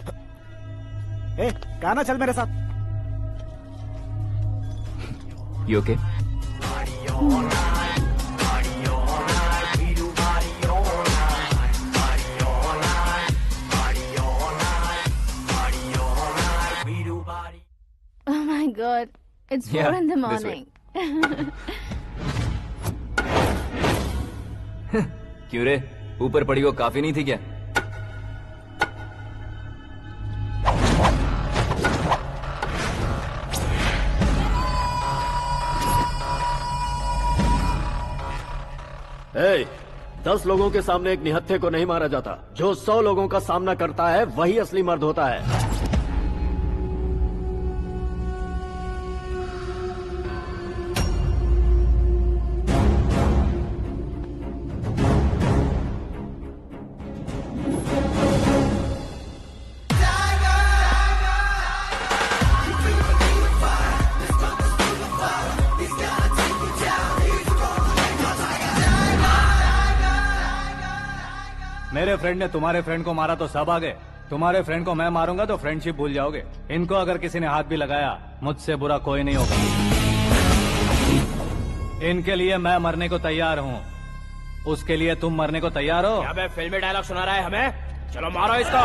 ए गाना चल मेरे साथ। You okay? Oh my God, it's 4 Yeah, in the this morning. क्यों रे, ऊपर पड़ी वो काफी नहीं थी क्या? ए, 10 लोगों के सामने एक निहत्थे को नहीं मारा जाता। जो 100 लोगों का सामना करता है वही असली मर्द होता है। मेरे फ्रेंड ने तुम्हारे फ्रेंड को मारा तो सब आ गए, तुम्हारे फ्रेंड को मैं मारूंगा तो फ्रेंडशिप भूल जाओगे। इनको अगर किसी ने हाथ भी लगाया, मुझसे बुरा कोई नहीं होगा। इनके लिए मैं मरने को तैयार हूँ, उसके लिए तुम मरने को तैयार हो? अबे फिल्मी डायलॉग सुना रहा है हमें? चलो मारो इसको।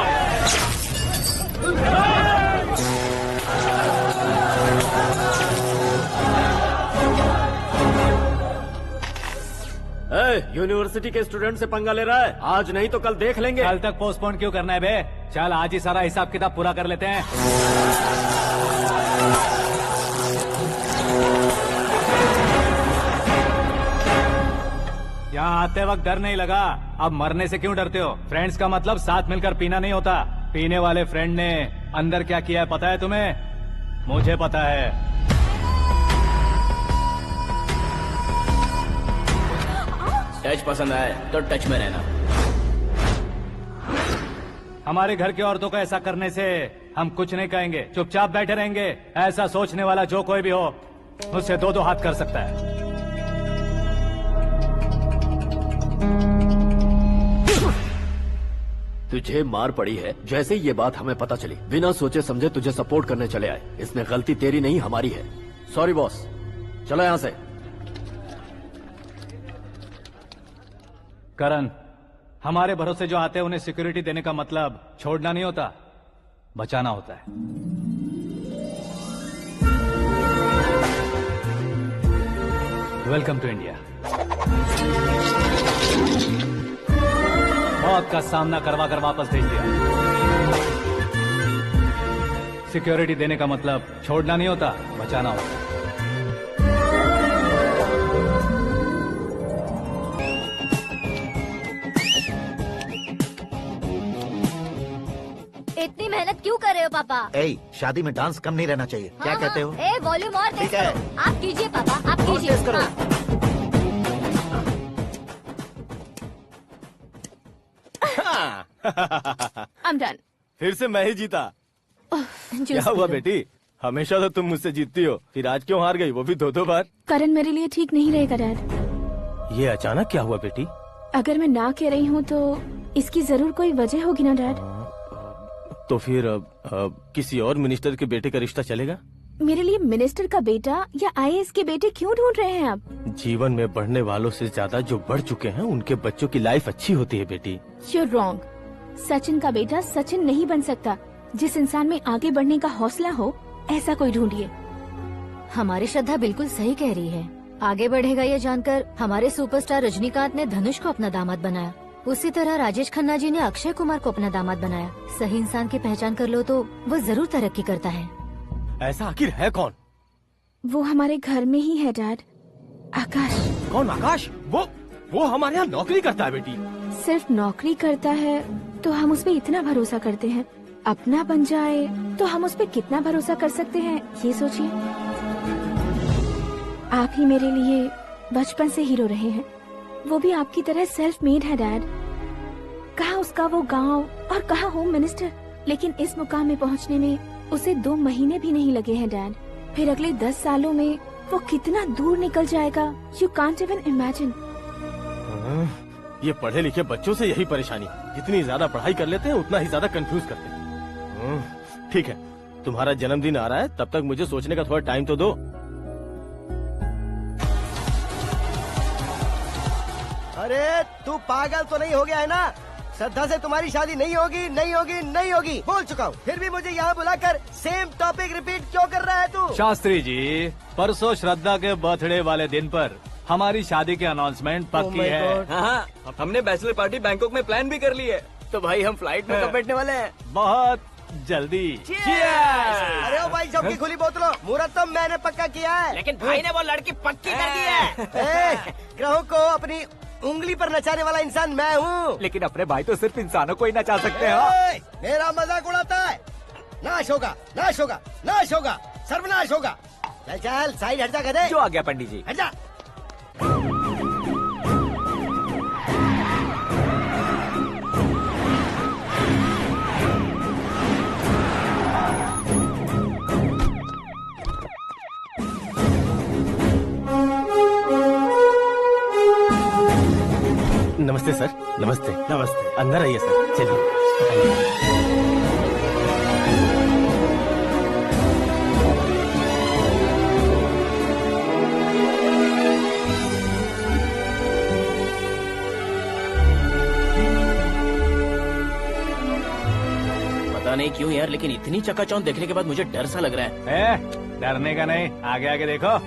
यूनिवर्सिटी के स्टूडेंट से पंगा ले रहा है, आज नहीं तो कल देख लेंगे। कल तक पोस्टपोन क्यों करना है बे? चल आज ही सारा हिसाब किताब पूरा कर लेते हैं। यहाँ आते वक्त डर नहीं लगा, अब मरने से क्यों डरते हो? फ्रेंड्स का मतलब साथ मिलकर पीना नहीं होता। पीने वाले फ्रेंड ने अंदर क्या किया है पता है तुम्हें? मुझे पता है। टच पसंद आए तो टच में रहना। हमारे घर की औरतों को ऐसा करने से हम कुछ नहीं कहेंगे, चुपचाप बैठे रहेंगे। ऐसा सोचने वाला जो कोई भी हो, उससे दो दो हाथ कर सकता है। तुझे मार पड़ी है जैसे ये बात हमें पता चली, बिना सोचे समझे तुझे सपोर्ट करने चले आए। इसमें गलती तेरी नहीं हमारी है। सॉरी बॉस, चलो यहाँ से। करण, हमारे भरोसे जो आते हैं उन्हें सिक्योरिटी देने का मतलब छोड़ना नहीं होता, बचाना होता है। Welcome to India. मौत का सामना करवा कर वापस भेज दिया। सिक्योरिटी देने का मतलब छोड़ना नहीं होता, बचाना होता है। इतनी मेहनत क्यों कर रहे हो पापा? शादी में डांस कम नहीं रहना चाहिए। क्या कहते हो? वॉल्यूम और तेज करो। आप कीजिए पापा, आप कीजिए। I'm done. फिर से मैं ही जीता। क्या हुआ बेटी? हमेशा तो तुम मुझसे जीतती हो, फिर आज क्यों हार गई, वो भी दो बार? करण मेरे लिए ठीक नहीं रहेगा डैड। ये अचानक क्या हुआ बेटी? अगर मैं ना कह रही हूँ तो इसकी जरूर कोई वजह होगी ना डैड। तो फिर किसी और मिनिस्टर के बेटे का रिश्ता चलेगा? मेरे लिए मिनिस्टर का बेटा या आईएएस के बेटे क्यों ढूंढ रहे हैं आप? जीवन में बढ़ने वालों से ज्यादा जो बढ़ चुके हैं उनके बच्चों की लाइफ अच्छी होती है बेटी। You're wrong. सचिन का बेटा सचिन नहीं बन सकता। जिस इंसान में आगे बढ़ने का हौसला हो, ऐसा कोई ढूंढिए। हमारी श्रद्धा बिल्कुल सही कह रही है। आगे बढ़ेगा ये जानकर हमारे सुपरस्टार रजनीकांत ने धनुष को अपना दामाद बनाया। उसी तरह राजेश खन्ना जी ने अक्षय कुमार को अपना दामाद बनाया। सही इंसान की पहचान कर लो तो वो जरूर तरक्की करता है। ऐसा आखिर है कौन? वो हमारे घर में ही है डैड, आकाश। कौन आकाश? वो हमारे यहाँ नौकरी करता है बेटी। सिर्फ नौकरी करता है तो हम उस पर इतना भरोसा करते हैं, अपना बन जाए तो हम उस पर कितना भरोसा कर सकते हैं, ये सोचिए। आप ही मेरे लिए बचपन से हीरो रहे हैं, वो भी आपकी तरह सेल्फ मेड है डैड। कहाँ उसका वो गांव और कहाँ होम मिनिस्टर, लेकिन इस मुकाम में पहुँचने में उसे 2 महीने भी नहीं लगे हैं डैड। फिर अगले 10 सालों में वो कितना दूर निकल जाएगा, यू कांट इवन इमेजिन। ये पढ़े लिखे बच्चों से यही परेशानी, जितनी ज्यादा पढ़ाई कर लेते हैं उतना ही ज्यादा कंफ्यूज करते हैं। ठीक है, तुम्हारा जन्मदिन आ रहा है, तब तक मुझे सोचने का थोड़ा टाइम तो दो। अरे तू पागल तो नहीं हो गया है ना? श्रद्धा से तुम्हारी शादी नहीं होगी, नहीं होगी, नहीं होगी, बोल चुका हूँ। फिर भी मुझे यहाँ बुलाकर सेम टॉपिक रिपीट क्यों कर रहा है तू? शास्त्री जी, परसों श्रद्धा के बर्थडे वाले दिन पर हमारी शादी की अनाउंसमेंट पक्की है। हाँ, हमने बैचलर पार्टी बैंकॉक में प्लान भी कर ली है। तो भाई हम फ्लाइट में कब बैठने वाले हैं? बहुत जल्दी। अरे ओ भाई, सबकी खुली बोतलों, मुहूर्त तो मैंने पक्का किया है। लेकिन भाई ने वो लड़की पक्की कर दी है। ग्रहों को अपनी उंगली पर नचाने वाला इंसान मैं हूँ। लेकिन अपने भाई तो सिर्फ इंसानों को ही नचा सकते हैं। मेरा मजाक उड़ाता है? नाश होगा, नाश होगा, नाश होगा, सर्वनाश होगा। चल चल साइड हट जा, गधे। जो आ गया पंडित जी। हट जा। नमस्ते सर। नमस्ते। नमस्ते। अंदर आइए सर, चलिए। पता नहीं क्यों यार, लेकिन इतनी चकाचौंध देखने के बाद मुझे डर सा लग रहा है। डरने का नहीं, आगे आगे देखो।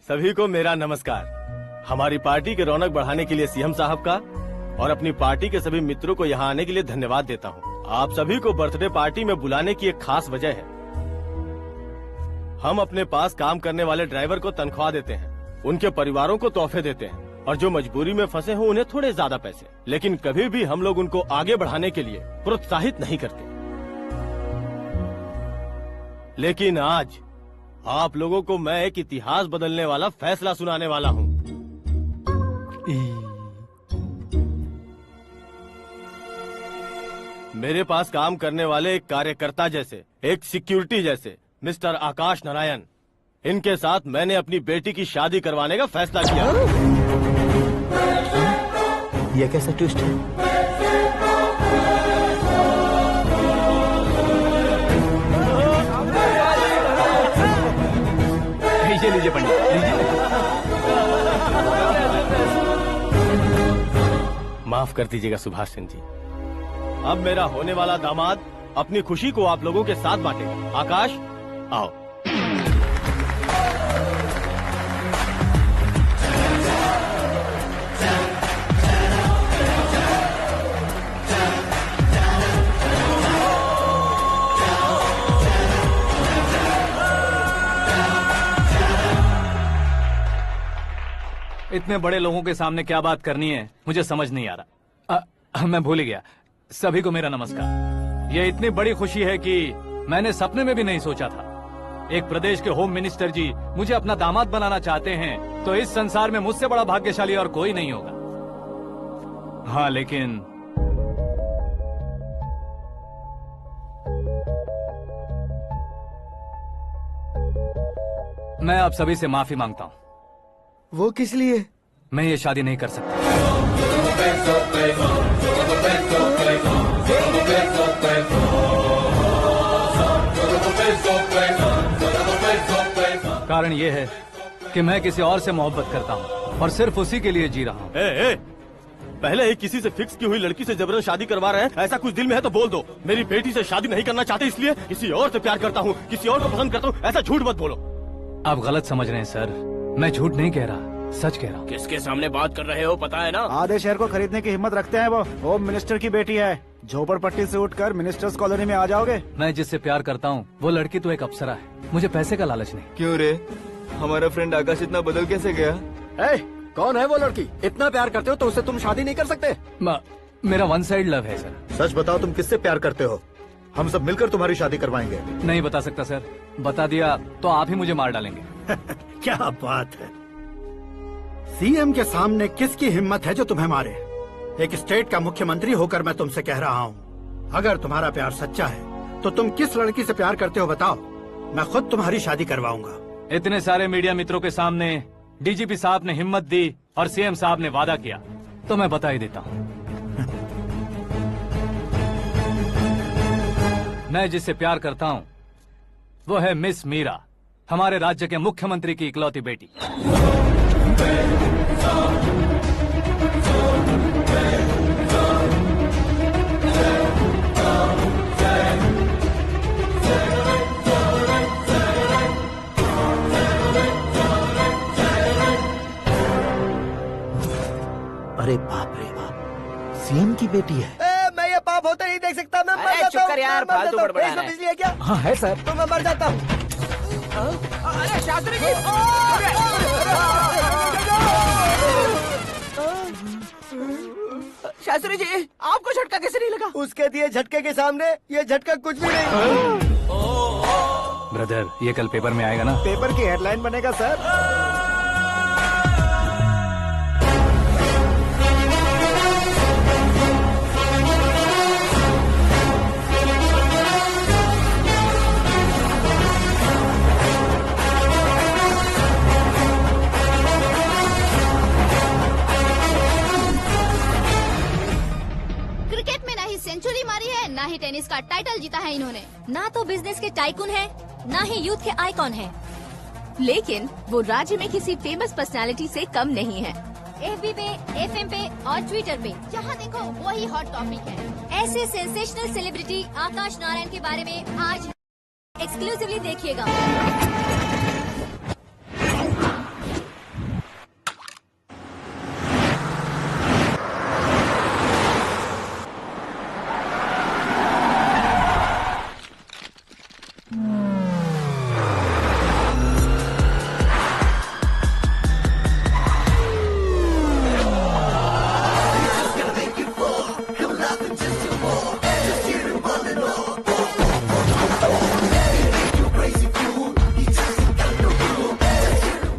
सभी को मेरा नमस्कार। हमारी पार्टी के रौनक बढ़ाने के लिए सीएम साहब का और अपनी पार्टी के सभी मित्रों को यहाँ आने के लिए धन्यवाद देता हूँ। आप सभी को बर्थडे पार्टी में बुलाने की एक खास वजह है। हम अपने पास काम करने वाले ड्राइवर को तनख्वाह देते हैं, उनके परिवारों को तोहफे देते हैं और जो मजबूरी में फंसे हो उन्हें थोड़े ज्यादा पैसे, लेकिन कभी भी हम लोग उनको आगे बढ़ाने के लिए प्रोत्साहित नहीं करते। लेकिन आज आप लोगों को मैं एक इतिहास बदलने वाला फैसला सुनाने वाला हूँ। मेरे पास काम करने वाले एक कार्यकर्ता जैसे, एक सिक्योरिटी जैसे मिस्टर आकाश नारायण, इनके साथ मैंने अपनी बेटी की शादी करवाने का फैसला किया। यह कैसा ट्विस्ट है? लीजिए पंडित, लीजिए। माफ कर दीजिएगा सुभाष सिंह जी। अब मेरा होने वाला दामाद अपनी खुशी को आप लोगों के साथ बांटेगा। आकाश, आओ। इतने बड़े लोगों के सामने क्या बात करनी है मुझे समझ नहीं आ रहा। मैं भूल ही गया। सभी को मेरा नमस्कार। ये इतनी बड़ी खुशी है कि मैंने सपने में भी नहीं सोचा था। एक प्रदेश के होम मिनिस्टर जी मुझे अपना दामाद बनाना चाहते हैं तो इस संसार में मुझसे बड़ा भाग्यशाली और कोई नहीं होगा। हाँ, लेकिन मैं आप सभी से माफी मांगता हूँ। वो किस लिए? मैं ये शादी नहीं कर सकता। कारण ये है कि मैं किसी और से मोहब्बत करता हूँ और सिर्फ उसी के लिए जी रहा हूँ। पहले ही किसी से फिक्स की हुई लड़की से जबरन शादी करवा रहे हैं। ऐसा कुछ दिल में है तो बोल दो। मेरी बेटी से शादी नहीं करना चाहते इसलिए किसी और से प्यार करता हूँ, किसी और को पसंद करता हूँ, ऐसा झूठ मत बोलो। आप गलत समझ रहे हैं सर, मैं झूठ नहीं कह रहा, सच कह रहा हूँ। किसके सामने बात कर रहे हो पता है ना? आधे शहर को खरीदने की हिम्मत रखते हैं वो। होम मिनिस्टर की बेटी है। झोपड़पट्टी से उठकर मिनिस्टर्स कॉलोनी में आ जाओगे। मैं जिससे प्यार करता हूँ वो लड़की तो एक अप्सरा है, मुझे पैसे का लालच नहीं। क्यों रे, हमारा फ्रेंड आकाश इतना बदल कैसे गया? कौन है वो लड़की? इतना प्यार करते हो तो उससे तुम शादी नहीं कर सकते? मेरा वन साइड लव है सर। सच बताओ, तुम किससे प्यार करते हो? हम सब मिलकर तुम्हारी शादी करवाएंगे। नहीं बता सकता सर, बता दिया तो आप ही मुझे मार डालेंगे। क्या बात है, सीएम के सामने किसकी हिम्मत है जो तुम्हें मारे? एक स्टेट का मुख्यमंत्री होकर मैं तुमसे कह रहा हूँ, अगर तुम्हारा प्यार सच्चा है तो तुम किस लड़की से प्यार करते हो बताओ, मैं खुद तुम्हारी शादी करवाऊंगा। इतने सारे मीडिया मित्रों के सामने डीजीपी साहब ने हिम्मत दी और सीएम साहब ने वादा किया तो मैं बता ही देता हूँ। मैं जिससे प्यार करता हूँ वो है मिस मीरा, हमारे राज्य के मुख्यमंत्री की इकलौती बेटी। अरे बाप रे बाप, सीएम की बेटी है। मैं ये पाप होते नहीं देख सकता। मैं मर जाता चुप कर यार, फालतू बड़बड़ा रहा है। बिजली है क्या? हाँ है सर। तो मैं मर जाता हूँ। अरे शास्त्री जी, शास्त्री जी आपको झटका कैसे नहीं लगा? उसके दिए झटके के सामने ये झटका कुछ भी नहीं। ब्रदर, ये कल पेपर में आएगा ना? पेपर की हेडलाइन बनेगा सर। टाइटल जीता है इन्होंने। ना तो बिजनेस के टाइकून है, ना ही यूथ के आइकॉन है। लेकिन वो राज्य में किसी फेमस पर्सनालिटी से कम नहीं है। FB पे, FM पे और ट्विटर पे जहाँ देखो वही हॉट टॉपिक है। ऐसे सेंसेशनल सेलिब्रिटी आकाश नारायण के बारे में आज एक्सक्लूसिवली देखिएगा।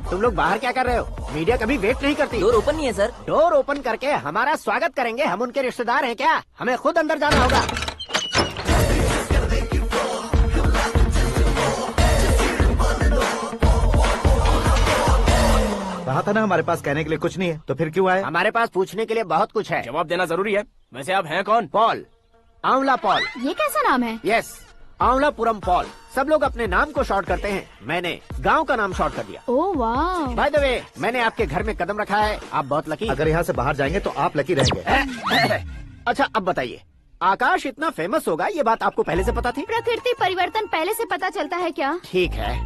तुम लोग बाहर क्या कर रहे हो? मीडिया कभी वेट नहीं करती। डोर ओपन नहीं है सर। डोर ओपन करके हमारा स्वागत करेंगे? हम उनके रिश्तेदार हैं क्या? हमें खुद अंदर जाना होगा। कहा था ना हमारे पास कहने के लिए कुछ नहीं है, तो फिर क्यों आए? हमारे पास पूछने के लिए बहुत कुछ है। जवाब देना जरूरी है। वैसे आप हैं कौन? पॉल, आंवला पॉल। ये कैसा नाम है? Yes, Anvalapuram Paul. सब लोग अपने नाम को शॉर्ट करते हैं, मैंने गांव का नाम शॉर्ट कर दिया। ओह वाह। बाय द वे, मैंने आपके घर में कदम रखा है, आप बहुत लकी। अगर यहाँ से बाहर जाएंगे तो आप लकी रहेंगे। अच्छा अब बताइए, आकाश इतना फेमस होगा ये बात आपको पहले से पता थी? प्रकृति परिवर्तन पहले से पता चलता है क्या? ठीक है,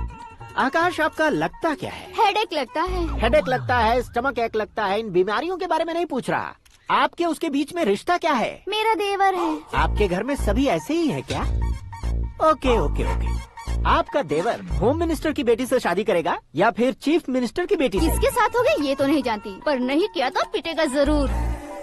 आकाश आपका लगता क्या है? हेडेक लगता है। हेडेक लगता है, स्टमक एक लगता है, इन बीमारियों के बारे में नहीं पूछ रहा। आपके उसके बीच में रिश्ता क्या है? मेरा देवर है। आपके घर में सभी ऐसे ही है क्या? Okay okay okay. आपका देवर होम मिनिस्टर की बेटी से शादी करेगा या फिर चीफ मिनिस्टर की बेटी से? किसके साथ होगा ये तो नहीं जानती, पर नहीं किया तो पिटेगा जरूर।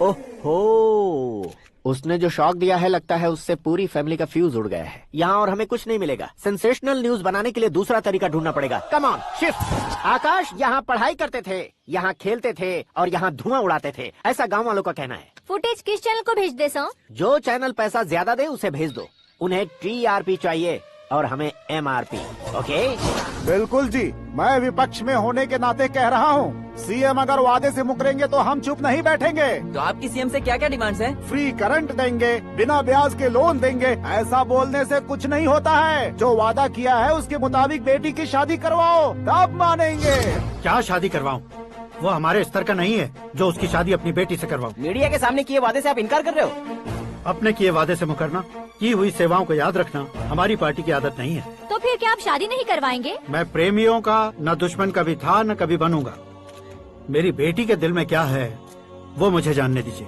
ओहो, उसने जो शॉक दिया है लगता है उससे पूरी फैमिली का फ्यूज उड़ गया है। यहाँ और हमें कुछ नहीं मिलेगा। सेंसेशनल न्यूज बनाने के लिए दूसरा तरीका ढूंढना पड़ेगा। Come on, shift. आकाश यहाँ पढ़ाई करते थे, यहाँ खेलते थे और यहाँ धुआं उड़ाते थे, ऐसा गाँव वालों का कहना है। फुटेज किस चैनल को भेज दे सो? जो चैनल पैसा ज्यादा दे उसे भेज दो। उन्हें TRP चाहिए और हमें MRP। ओके? बिल्कुल जी, मैं विपक्ष में होने के नाते कह रहा हूँ, सीएम अगर वादे से मुकरेंगे तो हम चुप नहीं बैठेंगे। तो आपकी सीएम से क्या क्या डिमांड्स हैं? फ्री करंट देंगे, बिना ब्याज के लोन देंगे। ऐसा बोलने से कुछ नहीं होता है। जो वादा किया है उसके मुताबिक बेटी की शादी करवाओ, तब मानेंगे। क्या शादी करवाऊं? वो हमारे स्तर का नहीं है जो उसकी शादी अपनी बेटी से करवाऊं। मीडिया के सामने किए वादे से आप इनकार कर रहे हो? अपने किए वादे से मुकरना, की हुई सेवाओं को याद रखना हमारी पार्टी की आदत नहीं है। तो फिर क्या आप शादी नहीं करवाएंगे? मैं प्रेमियों का न दुश्मन कभी था न कभी बनूंगा। मेरी बेटी के दिल में क्या है वो मुझे जानने दीजिए।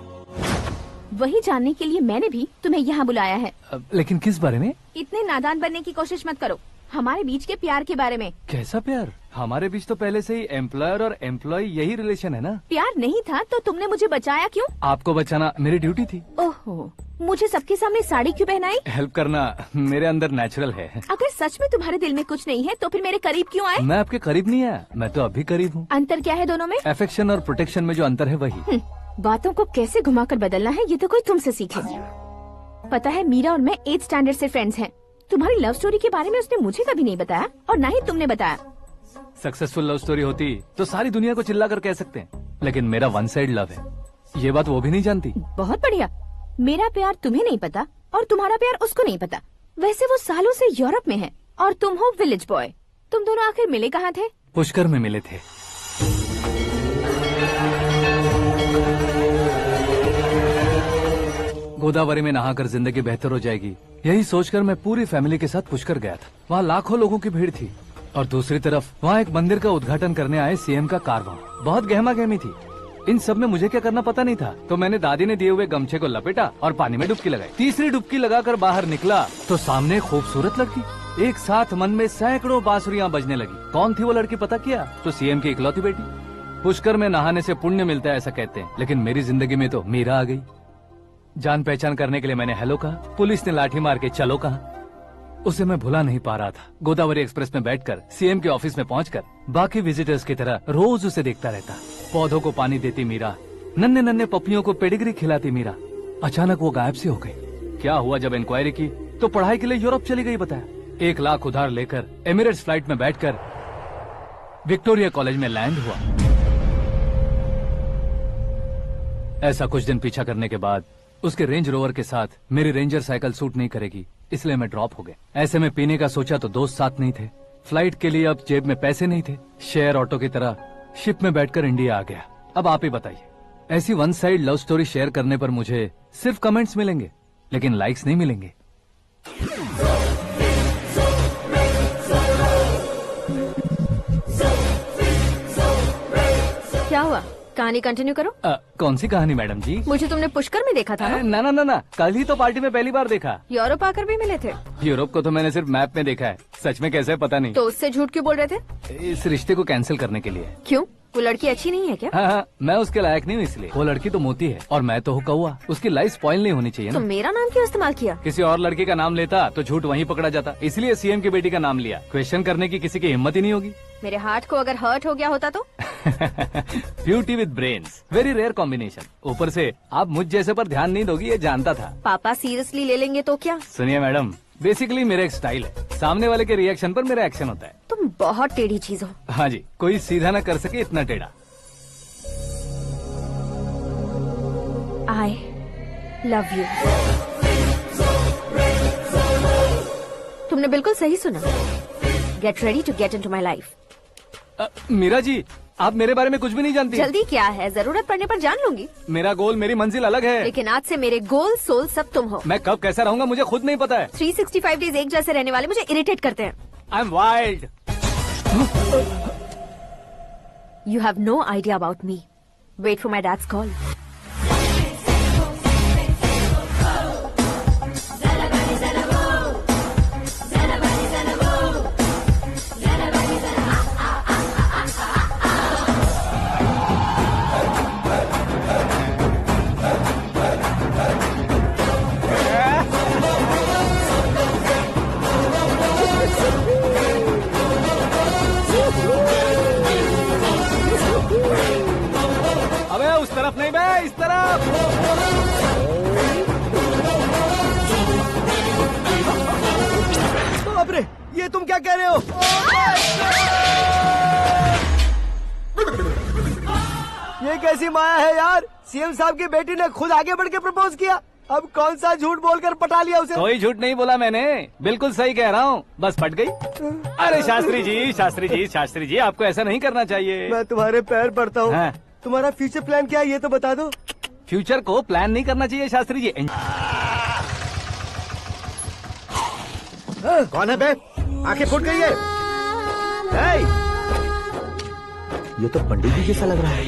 वही जानने के लिए मैंने भी तुम्हें यहाँ बुलाया है। लेकिन किस बारे में? इतने नादान बनने की कोशिश मत करो। हमारे बीच के प्यार के बारे में। कैसा प्यार? हमारे बीच तो पहले से ही एम्प्लॉयर और एम्प्लॉय यही रिलेशन है ना। प्यार नहीं था तो तुमने मुझे बचाया क्यों? आपको बचाना मेरी ड्यूटी थी। ओहो, मुझे सबके सामने साड़ी क्यों पहनाई? हेल्प करना मेरे अंदर नेचुरल है। अगर सच में तुम्हारे दिल में कुछ नहीं है तो फिर मेरे करीब क्यों आए? मैं आपके करीब नहीं आया, मैं तो अभी करीब हूँ। अंतर क्या है दोनों में? अफेक्शन और प्रोटेक्शन में जो अंतर है वही। बातों को कैसे घुमाकर बदलना है ये तो कोई तुमसे सीखे। पता है, मीरा और मैं 8th स्टैंडर्ड से फ्रेंड्स हैं। तुम्हारी लव स्टोरी के बारे में उसने मुझे कभी नहीं बताया और ना ही तुमने बताया। सक्सेसफुल लव स्टोरी होती तो सारी दुनिया को चिल्ला कर कह सकते हैं, लेकिन मेरा वन साइड लव है, ये बात वो भी नहीं जानती। बहुत बढ़िया। मेरा प्यार तुम्हें नहीं पता और तुम्हारा प्यार उसको नहीं पता। वैसे वो सालों से यूरोप में है और तुम हो विलेज बॉय। तुम दोनों आखिर मिले कहाँ थे? पुष्कर में मिले थे। गोदावरी में नहाकर जिंदगी बेहतर हो जाएगी, यही सोचकर मैं पूरी फैमिली के साथ पुष्कर गया था। वहाँ लाखों लोगों की भीड़ थी और दूसरी तरफ वहाँ एक मंदिर का उद्घाटन करने आए सीएम का कारवां। बहुत गहमा गहमी थी। इन सब में मुझे क्या करना पता नहीं था, तो मैंने दादी ने दिए हुए गमछे को लपेटा और पानी में डुबकी लगाई। तीसरी डुबकी लगाकर बाहर निकला तो सामने खूबसूरत लड़की। एक साथ मन में सैकड़ों बांसुरियां बजने लगी। कौन थी वो लड़की पता किया? तो सीएम की इकलौती बेटी। पुष्कर में नहाने से पुण्य मिलता है ऐसा कहते हैं, लेकिन मेरी जिंदगी में तो मीरा आ गई। जान पहचान करने के लिए मैंने हेलो कहा, पुलिस ने लाठी मार के चलो कहा। उसे मैं भुला नहीं पा रहा था। गोदावरी एक्सप्रेस में बैठकर सीएम के ऑफिस में पहुंचकर बाकी विजिटर्स की तरह रोज उसे देखता रहता। पौधों को पानी देती मीरा, नन्हे नन्हे पपियों को पेडिग्री खिलाती मीरा। अचानक वो गायब सी हो गई। क्या हुआ? जब इंक्वायरी की तो पढ़ाई के लिए यूरोप चली गई बताया। 1 लाख उधार लेकर एमिरेट्स फ्लाइट में बैठकर विक्टोरिया कॉलेज में लैंड हुआ। ऐसा कुछ दिन पीछा करने के बाद उसके रेंज रोवर के साथ मेरी रेंजर साइकिल सूट नहीं करेगी, इसलिए मैं ड्रॉप हो गया। ऐसे में पीने का सोचा तो दोस्त साथ नहीं थे, फ्लाइट के लिए अब जेब में पैसे नहीं थे, शेयर ऑटो की तरह शिप में बैठकर इंडिया आ गया। अब आप ही बताइए, ऐसी one side love story share करने पर मुझे सिर्फ कमेंट्स मिलेंगे लेकिन लाइक्स नहीं मिलेंगे। क्या हुआ, कहानी कंटिन्यू करो। कौन सी कहानी मैडम जी? मुझे तुमने पुष्कर में देखा था ना? ना ना ना ना, कल ही तो पार्टी में पहली बार देखा। यूरोप आकर भी मिले थे? यूरोप को तो मैंने सिर्फ मैप में देखा है, सच में कैसे पता नहीं। तो उससे झूठ क्यों बोल रहे थे? इस रिश्ते को कैंसिल करने के लिए। क्यों, वो लड़की अच्छी नहीं है क्या? हाँ, मैं उसके लायक नहीं हूँ इसलिए। वो लड़की तो मोती है और मैं तो हूँ कौवा, उसकी लाइफ स्पॉइल नहीं होनी चाहिए ना। तो मेरा नाम क्यों इस्तेमाल किया? किसी और लड़की का नाम लेता तो झूठ वहीं पकड़ा जाता, इसलिए सीएम की बेटी का नाम लिया। क्वेश्चन करने की किसी की हिम्मत ही नहीं होगी। मेरे हार्ट को अगर हर्ट हो गया होता तो? Beauty with brains, very rare combination. ऊपर से आप मुझ जैसे पर ध्यान नहीं दोगी ये जानता था। पापा सीरियसली ले लेंगे तो क्या? सुनिए मैडम, बेसिकली मेरा एक स्टाइल है, सामने वाले के रिएक्शन पर मेरा एक्शन होता है। तुम बहुत टेढ़ी चीज हो। हाँ जी, कोई सीधा न कर सके इतना टेढ़ा। I love you. तुमने बिल्कुल सही सुना। Get ready to get into my life. Meera ji, आप मेरे बारे में कुछ भी नहीं जानती। जल्दी क्या है, जरूरत पड़ने पर जान लूंगी। मेरा गोल, मेरी मंजिल अलग है। लेकिन आज से मेरे गोल सोल सब तुम हो। मैं कब कैसा रहूंगा मुझे खुद नहीं पता है। 365 डेज एक जैसे रहने वाले मुझे इरिटेट करते हैं। I'm wild. You have no idea about me. Wait for my dad's call. अबे उस तरफ नहीं बे, इस तरफ। बाप रे, ये तुम क्या कह रहे हो? ये कैसी माया है यार? सीएम साहब की बेटी ने खुद आगे बढ़ के प्रपोज किया, अब कौन सा झूठ बोलकर पटा लिया उसे? कोई झूठ नहीं बोला मैंने, बिल्कुल सही कह रहा हूँ, बस पट गई। अरे शास्त्री जी, शास्त्री जी, शास्त्री जी, आपको ऐसा नहीं करना चाहिए। मैं तुम्हारे पैर पड़ता हूँ। हाँ। तुम्हारा फ्यूचर प्लान क्या है ये तो बता दो। फ्यूचर को प्लान नहीं करना चाहिए शास्त्री जी। कौन है बे? आंखें फूट गई है। ये तो पंडित जी जैसा लग रहा है।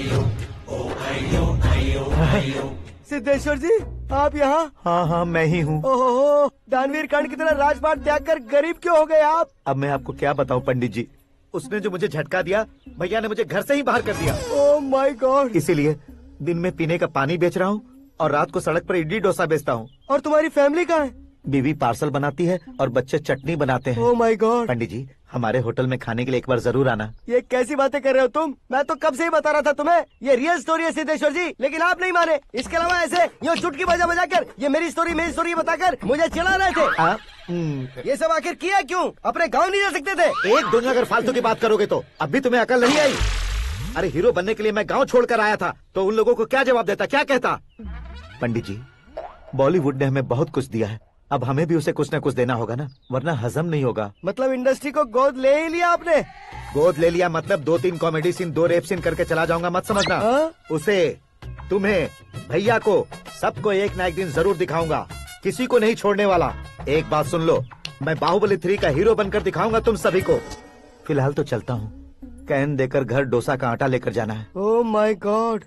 सिद्धेश्वर जी, आप यहाँ? हाँ हाँ, मैं ही हूँ। ओहो, दानवीर कर्ण की तरह राजपाट त्याग कर गरीब क्यों हो गए आप? अब मैं आपको क्या बताऊँ पंडित जी, उसने जो मुझे झटका दिया, भैया ने मुझे घर से ही बाहर कर दिया। Oh my God. इसीलिए दिन में पीने का पानी बेच रहा हूँ और रात को सड़क पर इडली डोसा बेचता हूँ। और तुम्हारी फैमिली कहाँ है? बीवी पार्सल बनाती है और बच्चे चटनी बनाते हैं। Oh my God. पंडित जी, हमारे होटल में खाने के लिए एक बार जरूर आना। ये कैसी बातें कर रहे हो तुम? मैं तो कब से ही बता रहा था तुम्हें, ये रियल स्टोरी है सिद्धेश्वर जी, लेकिन आप नहीं माने। इसके अलावा ऐसे ये चुटकी बजा बजा कर ये मेरी स्टोरी बताकर मुझे चिढ़ा रहे थे। ये सब आखिर किया क्यों? अपने गाँव नहीं जा सकते थे? एक दिन अगर फालतू की बात करोगे तो अब भी तुम्हें अकल नहीं आई। अरे हीरो बनने के लिए मैं गाँव छोड़कर आया था तो उन लोगों को क्या जवाब देता, क्या कहता? पंडित जी, बॉलीवुड ने हमें बहुत कुछ दिया है, अब हमें भी उसे कुछ न कुछ देना होगा ना, वरना हजम नहीं होगा। मतलब इंडस्ट्री को गोद ले ही लिया आपने? गोद ले लिया मतलब 2-3 कॉमेडी सीन, 2 रेप सीन करके चला जाऊंगा मत समझना। उसे, तुम्हें, भैया को, सबको एक ना एक दिन जरूर दिखाऊंगा, किसी को नहीं छोड़ने वाला। एक बात सुन लो, मैं बाहुबली 3 का हीरो बनकर दिखाऊंगा तुम सभी को। फिलहाल तो चलता हूँ, कैन देकर घर डोसा का आटा लेकर जाना है। Oh my God.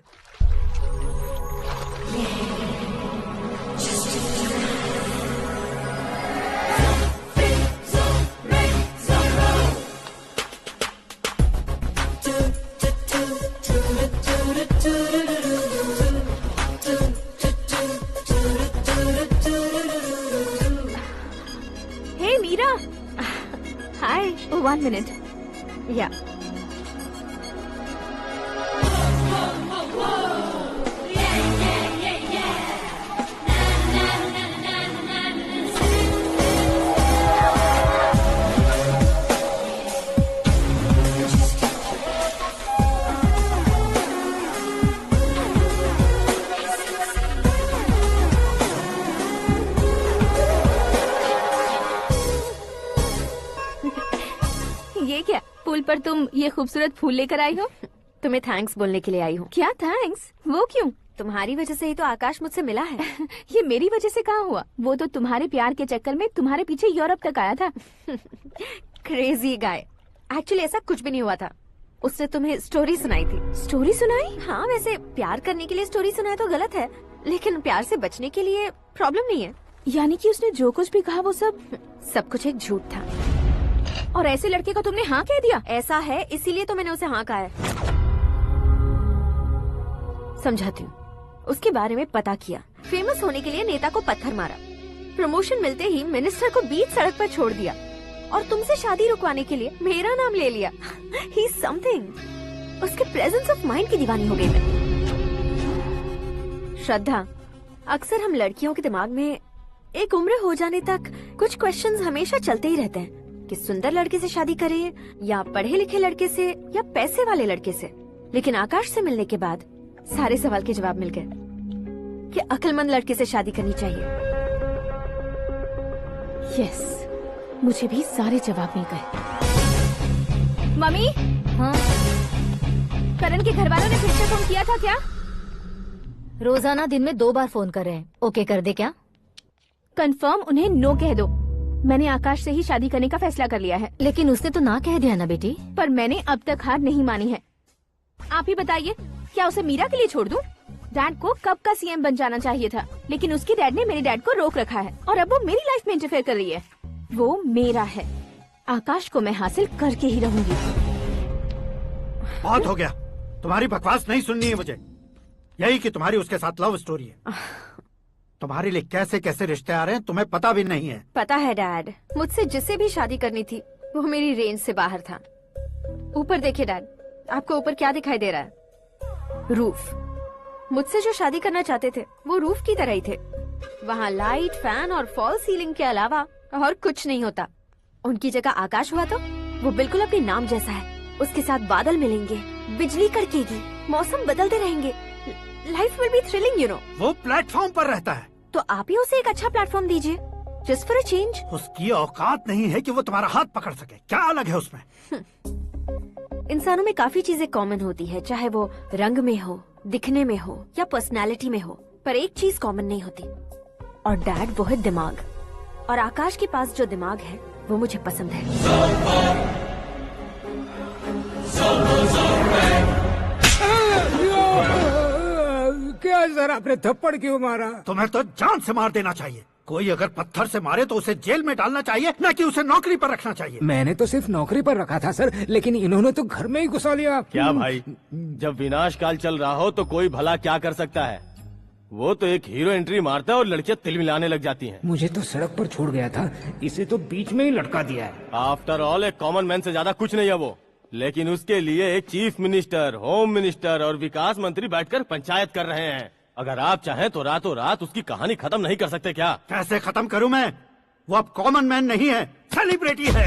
Hey Meera. Hi. Oh, 1 minute. Yeah. पुल पर तुम ये खूबसूरत फूल लेकर आई हो? तुम्हें थैंक्स बोलने के लिए आई हूँ। क्या थैंक्स? वो क्यों? तुम्हारी वजह से ही तो आकाश मुझसे मिला है। ये मेरी वजह से कहाँ हुआ? वो तो तुम्हारे प्यार के चक्कर में तुम्हारे पीछे यूरोप तक आया था। Crazy guy. एक्चुअली ऐसा कुछ भी नहीं हुआ था। उसने तुम्हें स्टोरी सुनाई थी। स्टोरी सुनाई? हाँ, वैसे प्यार करने के लिए स्टोरी सुनाए तो गलत है, लेकिन प्यार से बचने के लिए प्रॉब्लम नहीं है। यानी कि उसने जो कुछ भी कहा वो सब कुछ एक झूठ था। और ऐसे लड़के को तुमने हाँ कह दिया? ऐसा है, इसीलिए तो मैंने उसे हाँ कहा है। समझाती हूँ। उसके बारे में पता किया, फेमस होने के लिए नेता को पत्थर मारा, प्रमोशन मिलते ही मिनिस्टर को बीच सड़क पर छोड़ दिया, और तुमसे शादी रुकवाने के लिए मेरा नाम ले लिया। He is something. उसके प्रेजेंस ऑफ माइंड की दीवानी हो गई मैं। श्रद्धा, अक्सर हम लड़कियों के दिमाग में एक उम्र हो जाने तक कुछ क्वेश्चंस हमेशा चलते ही रहते हैं कि सुंदर लड़के से शादी करें या पढ़े लिखे लड़के से या पैसे वाले लड़के से। लेकिन आकाश से मिलने के बाद सारे सवाल के जवाब मिल गए कि अक्लमंद लड़के से शादी करनी चाहिए। यस, मुझे भी सारे जवाब मिल गए। मम्मी, हाँ? करण के घर वालों ने फिर से फोन किया था क्या? रोजाना दिन में 2 बार फोन कर रहे हैं। ओके कर दे क्या? कंफर्म उन्हें नो कह दो। मैंने आकाश से ही शादी करने का फैसला कर लिया है। लेकिन उसने तो ना कह दिया ना बेटी। पर मैंने अब तक हार नहीं मानी है। आप ही बताइए, क्या उसे मीरा के लिए छोड़ दूं? डैड को कब का सीएम बन जाना चाहिए था, लेकिन उसके डैड ने मेरे डैड को रोक रखा है और अब वो मेरी लाइफ में इंटरफेयर कर रही है। वो मेरा है, आकाश को मैं हासिल करके ही रहूंगी। बहुत हो गया, तुम्हारी बकवास नहीं सुननी है मुझे। यही कि तुम्हारी उसके साथ लव स्टोरी है। तुम्हारे लिए कैसे कैसे रिश्ते आ रहे हैं तुम्हें पता भी नहीं है। पता है डैड, मुझसे जिसे भी शादी करनी थी वो मेरी रेंज से बाहर था। ऊपर देखिए डैड, आपको ऊपर क्या दिखाई दे रहा है? रूफ। मुझसे जो शादी करना चाहते थे वो रूफ की तरह ही थे। वहाँ लाइट, फैन और फॉल सीलिंग के अलावा और कुछ नहीं होता। उनकी जगह आकाश हुआ तो वो बिल्कुल अपने नाम जैसा है। उसके साथ बादल मिलेंगे, बिजली कड़केगी, मौसम बदलते रहेंगे, life will be thrilling you know. वो प्लेटफॉर्म पर रहता है तो आप ही उसे एक अच्छा प्लेटफॉर्म दीजिए, जस्ट फॉर अ चेंज। उसकी औकात नहीं है कि वो तुम्हारा हाथ पकड़ सके। क्या अलग है उसमें? इंसानों में काफी चीजें कॉमन होती है, चाहे वो रंग में हो, दिखने में हो या पर्सनालिटी में हो, पर एक चीज कॉमन नहीं होती, और डैड वो है दिमाग। और आकाश के पास जो दिमाग है वो मुझे पसंद है। क्या सर, आपने थप्पड़ क्यों मारा? तुम्हें तो जान से मार देना चाहिए। कोई अगर पत्थर से मारे तो उसे जेल में डालना चाहिए, न कि उसे नौकरी पर रखना चाहिए। मैंने तो सिर्फ नौकरी पर रखा था सर, लेकिन इन्होंने तो घर में ही घुसा लिया। क्या भाई, जब विनाश काल चल रहा हो तो कोई भला क्या कर सकता है? वो तो एक हीरो एंट्री मारता है और लड़कियां तिल मिलाने लग जाती हैं। मुझे तो सड़क पर छोड़ गया था, इसे तो बीच में ही लटका दिया है। आफ्टर ऑल एक कॉमन मैन से ज्यादा कुछ नहीं है वो, लेकिन उसके लिए एक चीफ मिनिस्टर, होम मिनिस्टर और विकास मंत्री बैठकर पंचायत कर रहे हैं। अगर आप चाहें तो रातों रात उसकी कहानी खत्म नहीं कर सकते क्या? कैसे खत्म करूं मैं? वो अब कॉमन मैन नहीं है, सेलिब्रिटी है।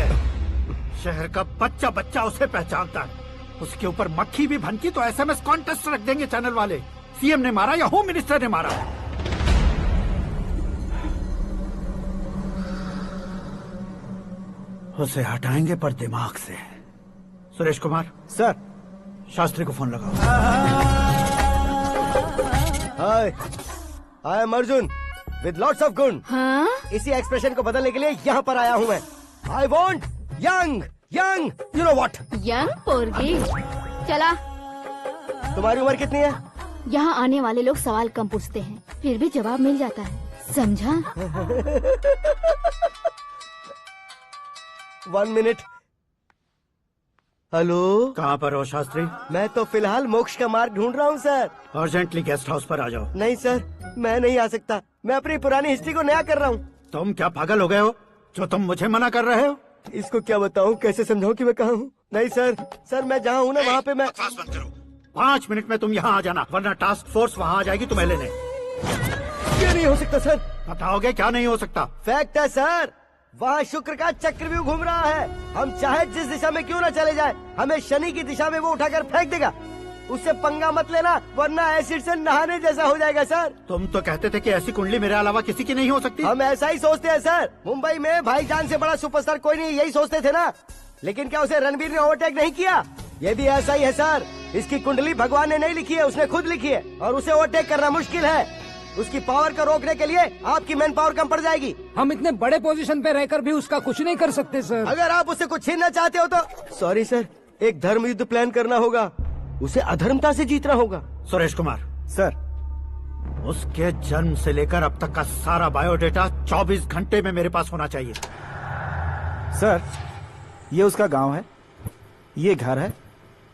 शहर का बच्चा बच्चा उसे पहचानता है। उसके ऊपर मक्खी भी भनकी तो एसएमएस कॉन्टेस्ट रख देंगे चैनल वाले। सीएम ने मारा या होम मिनिस्टर ने मारा। उसे हटाएंगे पर दिमाग से। सुरेश कुमार सर, शास्त्री को फोन लगाओ। Hi, I am Arjun with lots of गुण। हाँ? इसी एक्सप्रेशन को बदलने के लिए यहाँ पर आया हूँ मैं। I want young young, you know what? Young पोरगी। चला। तुम्हारी उम्र कितनी है? यहाँ आने वाले लोग सवाल कम पूछते हैं, फिर भी जवाब मिल जाता है, समझा? 1 मिनट। हेलो, कहाँ पर हो शास्त्री? मैं तो फिलहाल मोक्ष का मार्ग ढूंढ रहा हूँ सर। अर्जेंटली गेस्ट हाउस पर आ जाओ। नहीं सर, मैं नहीं आ सकता। मैं अपनी पुरानी हिस्ट्री को नया कर रहा हूँ। तुम क्या पागल हो गए हो जो तुम मुझे मना कर रहे हो? इसको क्या बताऊँ, कैसे समझाऊँ कि मैं कहाँ हूँ? नहीं सर, सर मैं जहाँ हूँ ना वहाँ पे मैं। 5 मिनट में तुम यहाँ आ जाना, वरना टास्क फोर्स वहाँ आ जाएगी तुम्हें लेने। क्या नहीं हो सकता सर? बताओगे क्या नहीं हो सकता? फैक्ट है सर, वहाँ शुक्र का चक्रव्यूह घूम रहा है। हम चाहे जिस दिशा में क्यों न चले जाए, हमें शनि की दिशा में वो उठाकर फेंक देगा। उससे पंगा मत लेना, वरना एसिड से नहाने जैसा हो जाएगा सर। तुम तो कहते थे कि ऐसी कुंडली मेरे अलावा किसी की नहीं हो सकती। हम ऐसा ही सोचते हैं सर। मुंबई में भाईजान से बड़ा सुपरस्टार कोई नहीं, यही सोचते थे ना। लेकिन क्या उसे रणवीर ने ओवरटेक नहीं किया? ये भी ऐसा ही है सर। इसकी कुंडली भगवान ने नहीं लिखी है, उसने खुद लिखी है और उसे ओवरटेक करना मुश्किल है। उसकी पावर को रोकने के लिए आपकी मैन पावर कम पड़ जाएगी। हम इतने बड़े पोजीशन पे रहकर भी उसका कुछ नहीं कर सकते सर। अगर आप उससे कुछ छीनना चाहते हो तो सॉरी सर, एक धर्म युद्ध प्लान करना होगा। उसे अधर्मता से जीतना होगा। सुरेश कुमार सर, उसके जन्म से लेकर अब तक का सारा बायोडेटा 24 घंटे में मेरे पास होना चाहिए। सर, ये उसका गांव है, ये घर है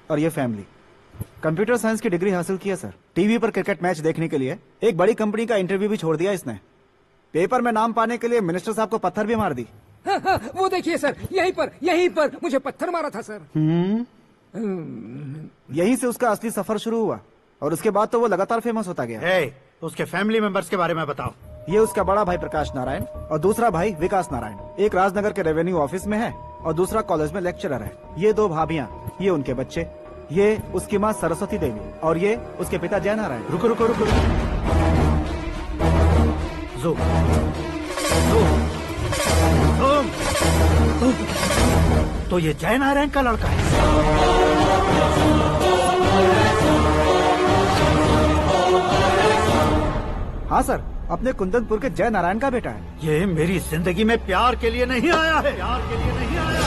और ये फैमिली। कंप्यूटर साइंस की डिग्री हासिल की है सर। टीवी पर क्रिकेट मैच देखने के लिए एक बड़ी कंपनी का इंटरव्यू भी छोड़ दिया इसने। पेपर में नाम पाने के लिए मिनिस्टर साहब को पत्थर भी मार दी। हाँ, वो देखिए सर, यहीं पर मुझे पत्थर मारा था सर। यहीं से उसका असली सफर शुरू हुआ और उसके बाद तो वो लगातार फेमस होता गया। उसके फैमिली मेंबर्स के बारे में बताओ। ये उसका बड़ा भाई प्रकाश नारायण और दूसरा भाई विकास नारायण। एक राजनगर के रेवेन्यू ऑफिस में है और दूसरा कॉलेज में लेक्चरर है। ये 2 भाभियाँ, ये उनके बच्चे, ये उसकी माँ सरस्वती देवी और ये उसके पिता जय नारायण। रुको रुको रुको, तो ये जय नारायण का लड़का है। हाँ सर, अपने कुंदनपुर के जय नारायण का बेटा है। ये मेरी जिंदगी में प्यार के लिए नहीं आया है, प्यार के लिए नहीं आया है।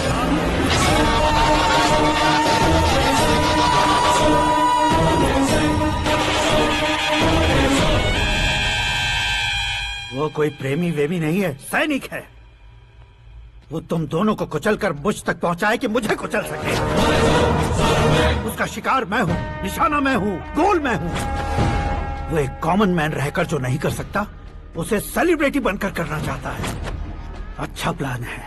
वो कोई प्रेमी वेमी नहीं है, सैनिक है। वो तुम दोनों को कुचलकर मुझ तक पहुंचाए कि मुझे कुचल सके। उसका शिकार मैं हूँ, निशाना मैं हूँ, गोल मैं हूँ। वो एक कॉमन मैन रहकर जो नहीं कर सकता, उसे सेलिब्रिटी बनकर करना चाहता है। अच्छा प्लान है।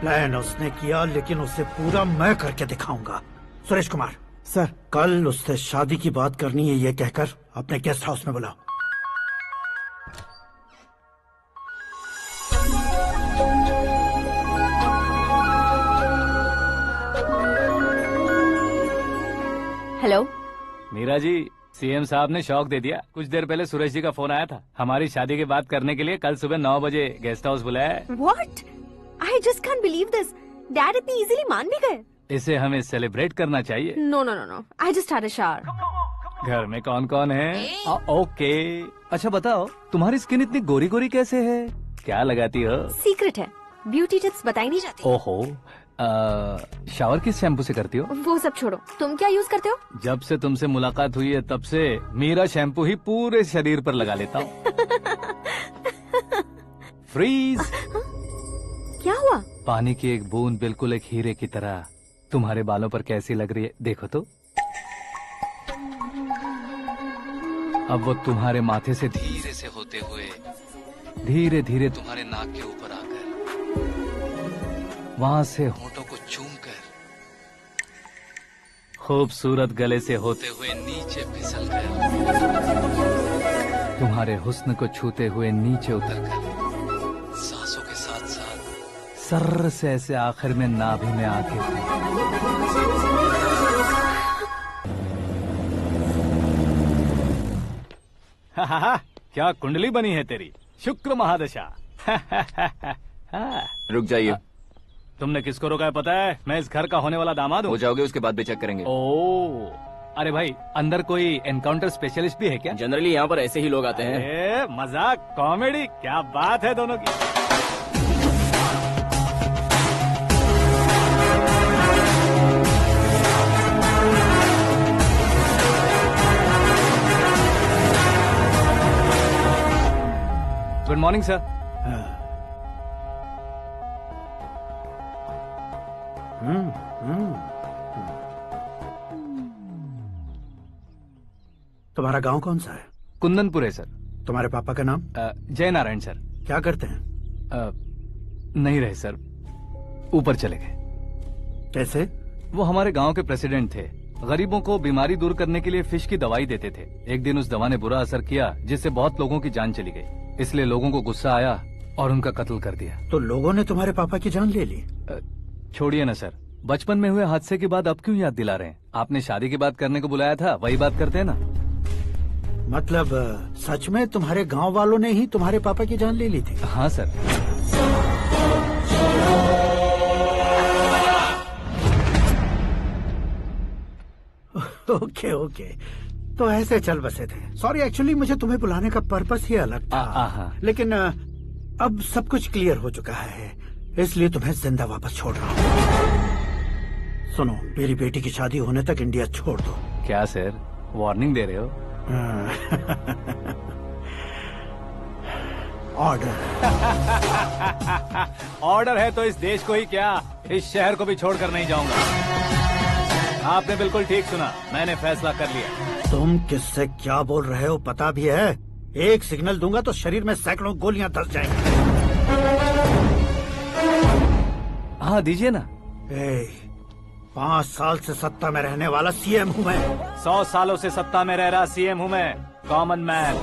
प्लान उसने किया, लेकिन उसे पूरा मैं करके दिखाऊंगा। सुरेश कुमार सर, कल उससे शादी की बात करनी है, ये कहकर अपने गेस्ट हाउस में बुलाओ। हेलो मीरा जी, सीएम साहब ने शौक दे दिया। कुछ देर पहले सुरेश जी का फोन आया था, हमारी शादी की बात करने के लिए कल सुबह 9 बजे गेस्ट हाउस बुलाया है। What? I just can't believe this. Dad इतनी इजीली मान भी गए। इसे हमें सेलिब्रेट करना चाहिए। No, no, no, no. I just had a shower. घर में कौन कौन है? ओके, अच्छा बताओ, तुम्हारी स्किन इतनी गोरी गोरी कैसे है? क्या लगाती हो? सीक्रेट है, ब्यूटी टिप्स बताई नहीं जाती। ओहो, शावर किस शैम्पू से करती हो? वो सब छोड़ो, तुम क्या यूज करते हो? जब से तुमसे मुलाकात हुई है तब से मेरा शैम्पू ही पूरे शरीर पर लगा लेता हूँ। फ्रीज। क्या हुआ? पानी की एक बूंद बिल्कुल एक हीरे की तरह तुम्हारे बालों पर कैसी लग रही है, देखो तो। अब वो तुम्हारे माथे से धीरे से होते हुए धीरे धीरे तुम्हारे नाक के ऊपर आकर वहां से होठों को चूमकर खूबसूरत गले से होते हुए नीचे फिसलकर तुम्हारे हुस्न को छूते हुए नीचे उतरकर सांसों के साथ साथ सर्र से ऐसे आखिर में नाभि में आके क्या कुंडली बनी है तेरी, शुक्र महादशा। रुक जाइए। तुमने किसको रोका है पता है? मैं इस घर का होने वाला दामाद हूँ। हो जाओगे उसके बाद भी चेक करेंगे। ओ, अरे भाई, अंदर कोई एनकाउंटर स्पेशलिस्ट भी है क्या? जनरली यहाँ पर ऐसे ही लोग आते हैं। मजाक, कॉमेडी, क्या बात है दोनों की। Good morning sir. तुम्हारा गांव कौन सा है? कुंदनपुर है सर। तुम्हारे पापा का नाम? जय नारायण सर। क्या करते हैं? नहीं रहे सर, ऊपर चले गए। कैसे? वो हमारे गांव के प्रेसिडेंट थे। गरीबों को बीमारी दूर करने के लिए फिश की दवाई देते थे। एक दिन उस दवा ने बुरा असर किया जिससे बहुत लोगों की जान चली गई। इसलिए लोगों को गुस्सा आया और उनका कत्ल कर दिया। तो लोगों ने तुम्हारे पापा की जान ले ली? छोड़िए ना सर, बचपन में हुए हादसे के बाद अब क्यों याद दिला रहे हैं? आपने शादी की बात करने को बुलाया था, वही बात करते हैं ना। मतलब सच में तुम्हारे गांव वालों ने ही तुम्हारे पापा की जान ले ली थी? हाँ सर। ओके ओके, तो ऐसे चल बसे थे। सॉरी, एक्चुअली मुझे तुम्हें बुलाने का पर्पस ही अलग था, लेकिन अब सब कुछ क्लियर हो चुका है, इसलिए तुम्हें जिंदा वापस छोड़ रहा हूँ। सुनो, मेरी बेटी की शादी होने तक इंडिया छोड़ दो। क्या सर, वार्निंग दे रहे हो? ऑर्डर। ऑर्डर है तो इस देश को ही क्या, इस शहर को भी छोड़कर नहीं जाऊंगा। आपने बिल्कुल ठीक सुना, मैंने फैसला कर लिया। तुम किससे क्या बोल रहे हो पता भी है? एक सिग्नल दूंगा तो शरीर में सैकड़ों गोलियां धस जाएंगी। हाँ दीजिए ना। 5 साल से सत्ता में रहने वाला सीएम हूँ मैं। 100 सालों से सत्ता में रह रहा सीएम हूँ मैं। Common man,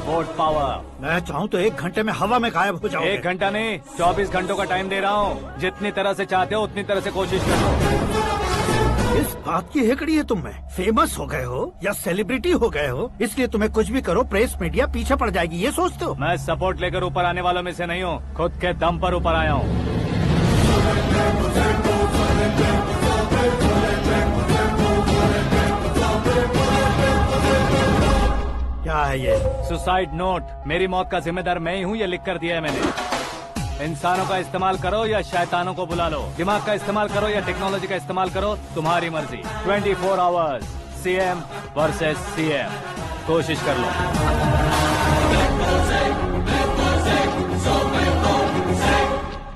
vote power. मैं चाहूँ तो 1 घंटे में हवा में गायब हो जाओ। 1 घंटा नहीं, 24 घंटों का टाइम दे रहा हूँ। जितनी तरह से चाहते हो उतनी तरह से कोशिश करो। इस बात की हेकड़ी है तुम में। फेमस हो गए हो या सेलिब्रिटी हो गए हो, इसलिए तुम्हें कुछ भी करो प्रेस मीडिया पीछे पड़ जाएगी, ये सोचते हो? मैं सपोर्ट लेकर ऊपर आने वालों में से नहीं हूँ, खुद के दम पर ऊपर आया हूँ। क्या है ये? Suicide note. मेरी मौत का जिम्मेदार मैं ही हूँ, ये लिख कर दिया है मैंने। इंसानों का इस्तेमाल करो या शैतानों को बुला लो, दिमाग का इस्तेमाल करो या टेक्नोलॉजी का इस्तेमाल करो, तुम्हारी मर्जी। 24 आवर्स, सीएम वर्सेस सीएम, कोशिश कर लो।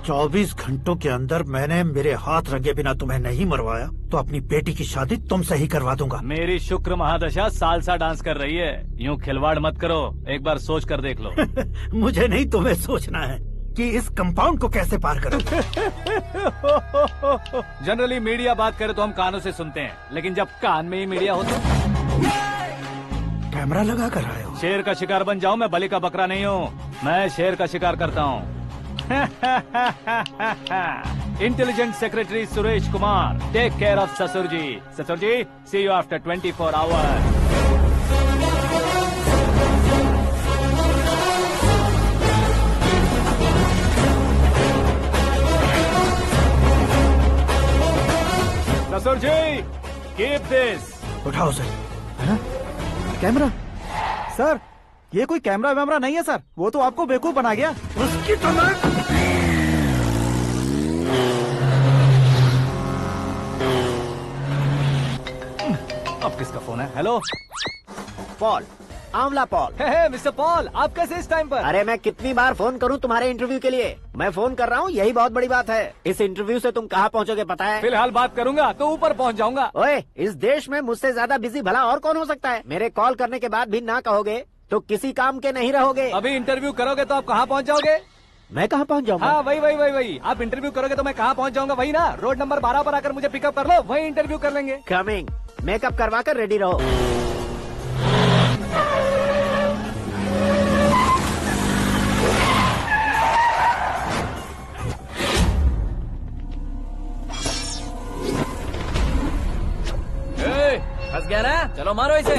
24 घंटों के अंदर मैंने मेरे हाथ रंगे बिना तुम्हें नहीं मरवाया तो अपनी बेटी की शादी तुमसे ही करवा दूंगा। मेरी शुक्र महादशा सालसा डांस कर रही है, यूँ खिलवाड़ मत करो, एक बार सोच कर देख लो। मुझे नहीं, तुम्हें सोचना है कि इस कंपाउंड को कैसे पार करूं। जनरली मीडिया बात करे तो हम कानों से सुनते हैं, लेकिन जब कान में ही मीडिया हो तो कैमरा लगा कर आए हो। शेर का शिकार बन जाऊं, मैं बलि का बकरा नहीं हूँ, मैं शेर का शिकार करता हूँ। Intelligent secretary Suresh Kumar, take care of ससुर जी। ससुर जी, सी यू आफ्टर 24 आवर्स। ससुर जी, कीप दिस। उठाओ सर। कैमरा? सर, ये कोई कैमरा वैमरा नहीं है सर, वो तो आपको बेवकूफ बना गया। उसकी तो अब किसका फोन है? हेलो पॉल, आंवला पॉल। मिस्टर पॉल, आप कैसे इस टाइम पर? अरे मैं कितनी बार फोन करूं तुम्हारे इंटरव्यू के लिए? मैं फोन कर रहा हूं, यही बहुत बड़ी बात है। इस इंटरव्यू से तुम कहां पहुंचोगे पता है? फिलहाल बात करूंगा तो ऊपर पहुंच जाऊंगा। ओए, इस देश में मुझसे ज्यादा बिजी भला और कौन हो सकता है? मेरे कॉल करने के बाद भी ना कहोगे तो किसी काम के नहीं रहोगे। अभी इंटरव्यू करोगे तो आप कहाँ पहुँच जाओगे? मैं कहाँ पहुँच जाऊंगा? हाँ, वही। आप इंटरव्यू करोगे तो मैं कहाँ पहुँच जाऊंगा? वही ना, रोड नंबर 12 पर आकर मुझे पिकअप कर लो, वही इंटरव्यू कर लेंगे। कमिंग। मेकअप करवा कर रेडी रहो। फंस गया ना, चलो मारो इसे।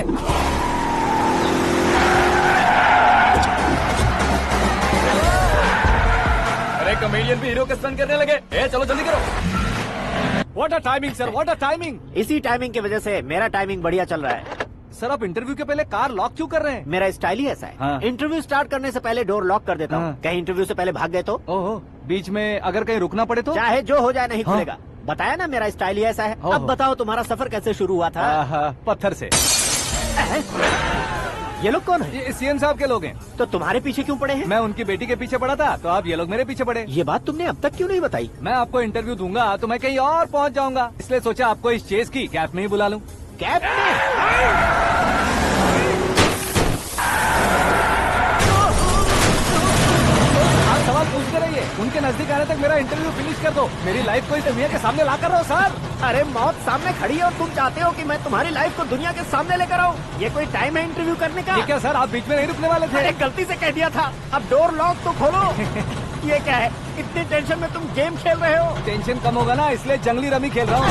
अरे कॉमेडियन भी हीरो के स्टंट करने लगे। चलो जल्दी करो। What a timing sir, what a timing. इसी टाइमिंग की वजह से मेरा टाइमिंग बढ़िया चल रहा है। सर, आप इंटरव्यू के पहले कार लॉक क्यों कर रहे हैं? मेरा स्टाइल ही ऐसा है। हाँ। इंटरव्यू स्टार्ट करने से पहले डोर लॉक कर देता हूँ। कहीं इंटरव्यू से पहले भाग गए तो? ओहो, बीच में अगर कहीं रुकना पड़े तो? चाहे जो हो जाए नहीं खुलेगा। बताया ना, मेरा स्टाइल ही ऐसा है। अब बताओ तुम्हारा सफर कैसे शुरू हुआ था? पत्थर से। ये लोग कौन है? ये सीएम साहब के लोग हैं। तो तुम्हारे पीछे क्यों पड़े हैं? मैं उनकी बेटी के पीछे पड़ा था, तो आप ये लोग मेरे पीछे पड़े। ये बात तुमने अब तक क्यों नहीं बताई? मैं आपको इंटरव्यू दूंगा तो मैं कहीं और पहुंच जाऊंगा, इसलिए सोचा आपको इस चेस की कैप में ही बुला लूं। कैप में? सवाल पूछते रहिए, उनके नजदीक आने तक मेरा इंटरव्यू फिनिश कर दो। मेरी लाइफ को इस दुनिया के सामने ला कर रहो सर। अरे मौत सामने खड़ी है और तुम चाहते हो कि मैं तुम्हारी लाइफ को दुनिया के सामने लेकर आऊं? ये कोई टाइम है इंटरव्यू करने का? ठीक है सर, आप बीच में नहीं रुकने वाले थे। अरे गलती से कह दिया था, अब डोर लॉक तो खोलो। ये क्या है, इतनी टेंशन में तुम गेम खेल रहे हो? टेंशन कम होगा ना, इसलिए जंगली रमी खेल रहा हूँ।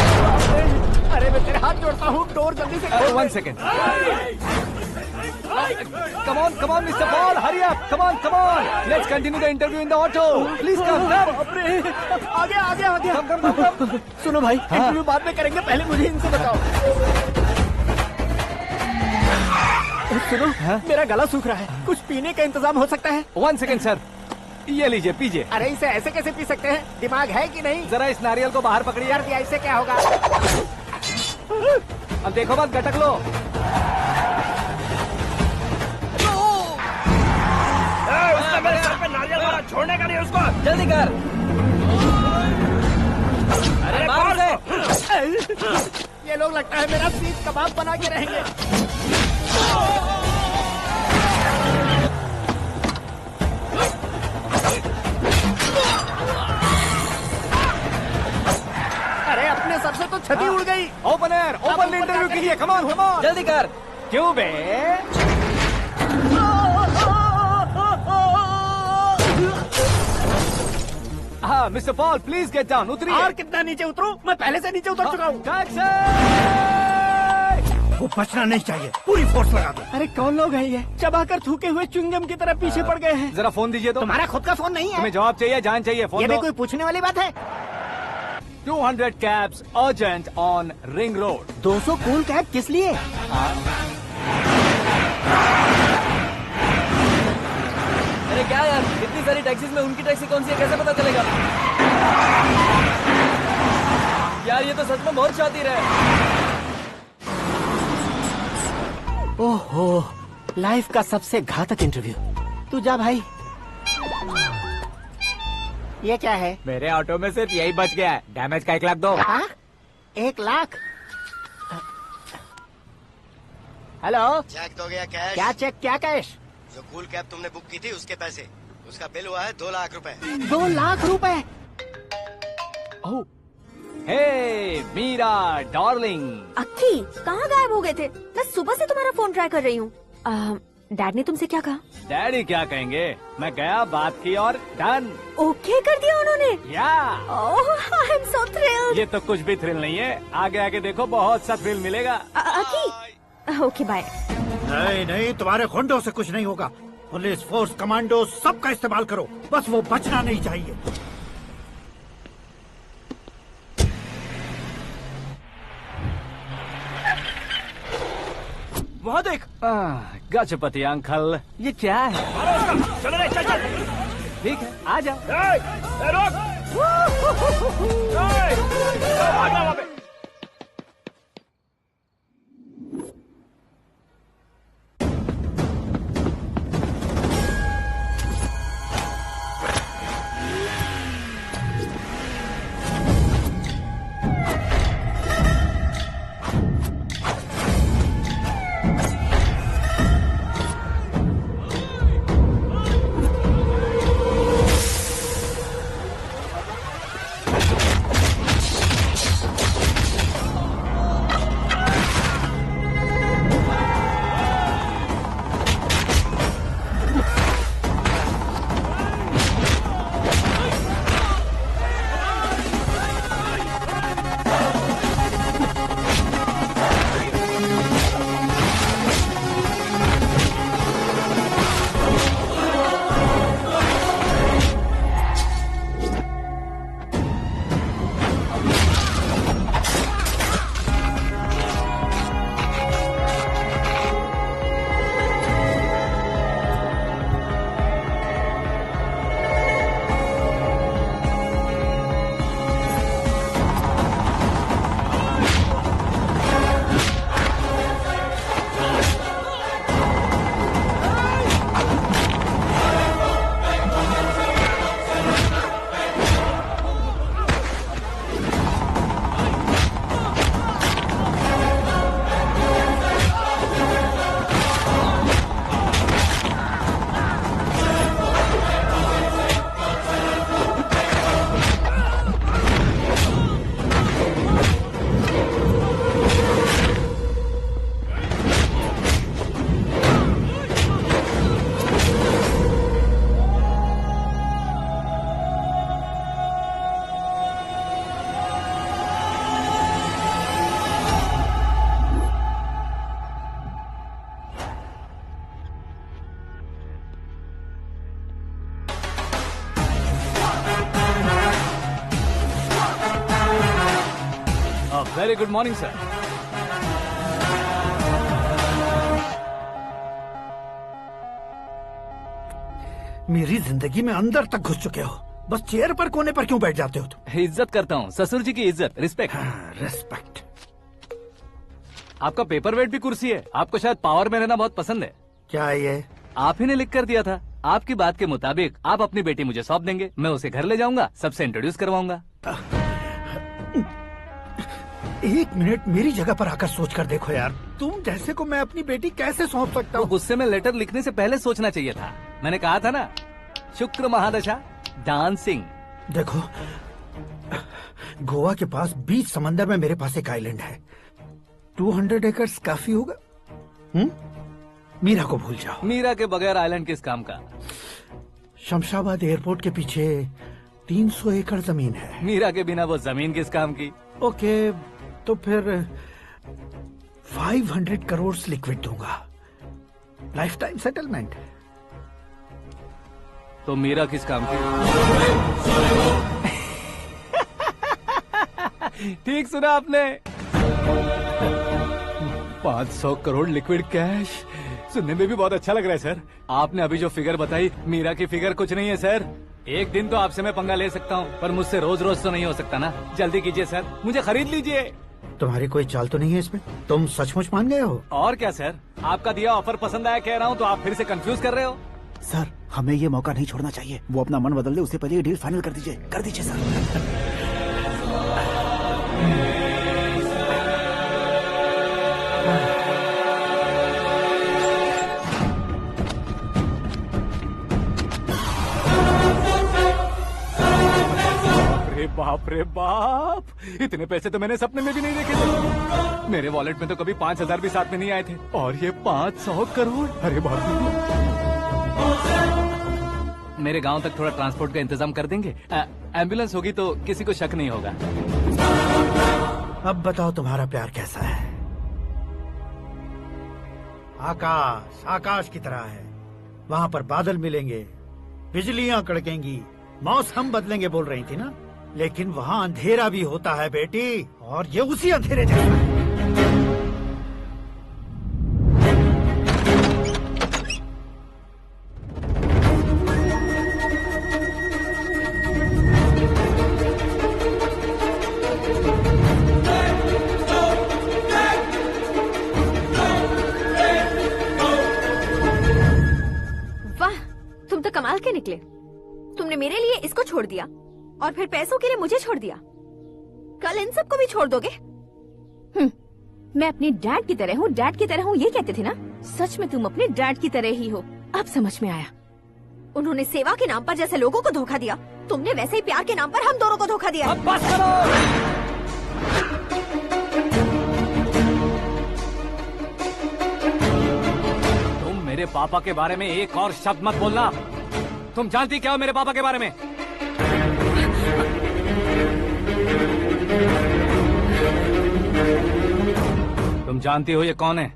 अरे मैं तेरे हाथ जोड़ता हूँ, डोर जल्दी से खोलो। 1 second. Come on, Mr. Paul, hurry up. Come on. Let's continue the interview in the auto. Please come. आगे Come. सुनो भाई, इंटरव्यू बाद में करेंगे, पहले मुझे इनसे बताओ। सुनो, मेरा गला सूख रहा है, कुछ पीने का इंतजाम हो सकता है? 1 सेकेंड सर, ये लीजिए पीजिए। अरे इसे ऐसे कैसे पी सकते हैं? दिमाग है कि नहीं? जरा इस नारियल को बाहर पकड़िए। कर दिया, इससे क्या होगा? अब देखो मत, गटक लो। उसने मेरे सर पे नारियल मारा, छोड़ने का नहीं उसको। जल्दी कर। अरे मार उसे। ये लोग लगता है मेरा सीख कबाब बना के रहेंगे। अरे अपने सबसे तो छती उड़ गई। ओपन एयर, ओपन इंटरव्यू के लिए, कम ऑन कम ऑन। जल्दी कर। क्यों बे? हाँ mister Paul, please get down, उतरिए। और कितना नीचे उतरूं? मैं पहले से नीचे उतर चुका हूँ। वो बचना नहीं चाहिए, पूरी फोर्स लगा दो। अरे कौन लोग हैं ये? चबाकर थूके हुए च्युइंगम की तरह पीछे पड़ गए हैं। जरा फोन दीजिए तो। तुम्हारा खुद का फोन नहीं है? तुम्हें जवाब चाहिए, जान चाहिए, फोन ये दो। भी कोई पूछने वाली बात है? 200 cabs urgent on Ring Road। 200 cool cab किस लिए? अरे क्या यार, इतनी सारी टैक्सीज में उनकी टैक्सी कौन सी है, कैसे पता चलेगा? यार ये तो सच में बहुत शातिर है। ओहो, लाइफ का सबसे घातक इंटरव्यू। तू जा भाई। ये क्या है? मेरे ऑटो में सिर्फ यही बच गया है, डैमेज का 1 लाख दो। 1 लाख? हेलो, चेक तो गया कैश। क्या चेक, क्या कैश? जो कूल कैब तुमने बुक की थी उसके पैसे, उसका बिल हुआ है 2 लाख रुपए। 2 लाख रुपए? हे मीरा डार्लिंग। अक्की, कहाँ गायब हो गए थे? मैं सुबह से तुम्हारा फोन ट्राई कर रही हूँ। डैड ने तुमसे क्या कहा? डैडी क्या कहेंगे, मैं गया, बात की और डन। ओके कर दिया उन्होंने? या। ओह, आई एम सो थ्रिल्ड। ये तो कुछ भी थ्रिल नहीं है, आगे आगे देखो बहुत सा थ्रिल मिलेगा। अक्की, ओके बाय। नहीं नहीं, तुम्हारे गुंडों से कुछ नहीं होगा। पुलिस फोर्स, कमांडो, सबका इस्तेमाल करो, बस वो बचना नहीं चाहिए। वहाँ देख। गजपति अंकल, ये क्या है? चलो रे, चल चल। ठीक है, आ जा। रोक। भाग वहाँ पे। Very good morning sir. मेरी जिंदगी में अंदर तक घुस चुके हो, बस चेयर पर कोने पर क्यों बैठ जाते हो तुम? इज्जत करता हूँ, ससुर जी की इज्जत, रिस्पेक्ट। रिस्पेक्ट। आपका पेपर वेट भी कुर्सी है। आपको शायद पावर में रहना बहुत पसंद है। क्या ये? आप ही ने लिख कर दिया था। आपकी बात के मुताबिक आप अपनी बेटी मुझे सौंप देंगे, मैं उसे घर ले जाऊंगा, सबसे इंट्रोड्यूस करवाऊंगा। 1 मिनट मेरी जगह पर आकर सोच कर देखो यार, तुम जैसे को मैं अपनी बेटी कैसे सौंप सकता हूँ? गुस्से में लेटर लिखने से पहले सोचना चाहिए था। मैंने कहा था ना, शुक्र महादशा डांसिंग। देखो, गोवा के पास बीच समंदर में मेरे पास एक आइलैंड है, 200 एकर्स काफी होगा। मीरा को भूल जाओ। मीरा के बगैर आइलैंड किस काम का? शमशाबाद एयरपोर्ट के पीछे 300 एकड़ जमीन है। मीरा के बिना वो जमीन किस काम की? ओके, तो फिर 500 करोड़ लिक्विड दूंगा, लाइफ टाइम सेटलमेंट। तो मीरा किस काम की? ठीक सुना आपने, 500 करोड़ लिक्विड कैश। सुनने में भी बहुत अच्छा लग रहा है सर। आपने अभी जो फिगर बताई, मीरा की फिगर कुछ नहीं है सर। एक दिन तो आपसे मैं पंगा ले सकता हूँ, पर मुझसे रोज रोज तो नहीं हो सकता ना। जल्दी कीजिए सर, मुझे खरीद लीजिए। तुम्हारी कोई चाल तो नहीं है इसमें? तुम सचमुच मान गए हो? और क्या सर, आपका दिया ऑफर पसंद आया कह रहा हूँ, तो आप फिर से कंफ्यूज कर रहे हो। सर, हमें ये मौका नहीं छोड़ना चाहिए। वो अपना मन बदल दे, उससे पहले ये डील फाइनल कर दीजिए। कर दीजिए सर। बाप रे बाप, इतने पैसे तो मैंने सपने में भी नहीं देखे थे। मेरे वॉलेट में तो कभी 5,000 भी साथ में नहीं आए थे, और ये 500 करोड़। अरे बाप रे। मेरे गांव तक थोड़ा ट्रांसपोर्ट का इंतजाम कर देंगे? एम्बुलेंस होगी तो किसी को शक नहीं होगा। अब बताओ तुम्हारा प्यार कैसा है? आकाश आकाश की तरह है, वहाँ पर बादल मिलेंगे, बिजलियाँ कड़केंगी, मौसम बदलेंगे बोल रही थी ना, लेकिन वहाँ अंधेरा भी होता है बेटी, और ये उसी अंधेरे जैसा है। वाह, तुम तो कमाल के निकले। तुमने मेरे लिए इसको छोड़ दिया और फिर पैसों के लिए मुझे छोड़ दिया। कल इन सबको भी छोड़ दोगे? मैं अपने डैड की तरह हूँ, डैड की तरह हूँ, ये कहते थे ना। सच में तुम अपने डैड की तरह ही हो। अब समझ में आया। उन्होंने सेवा के नाम पर जैसे लोगों को धोखा दिया, तुमने वैसे ही प्यार के नाम पर हम दोनों को धोखा दिया। अब बस करो। तुम मेरे पापा के बारे में एक और शब्द मत बोलना। तुम जानती क्या हो मेरे पापा के बारे में? तुम जानती हो ये कौन है?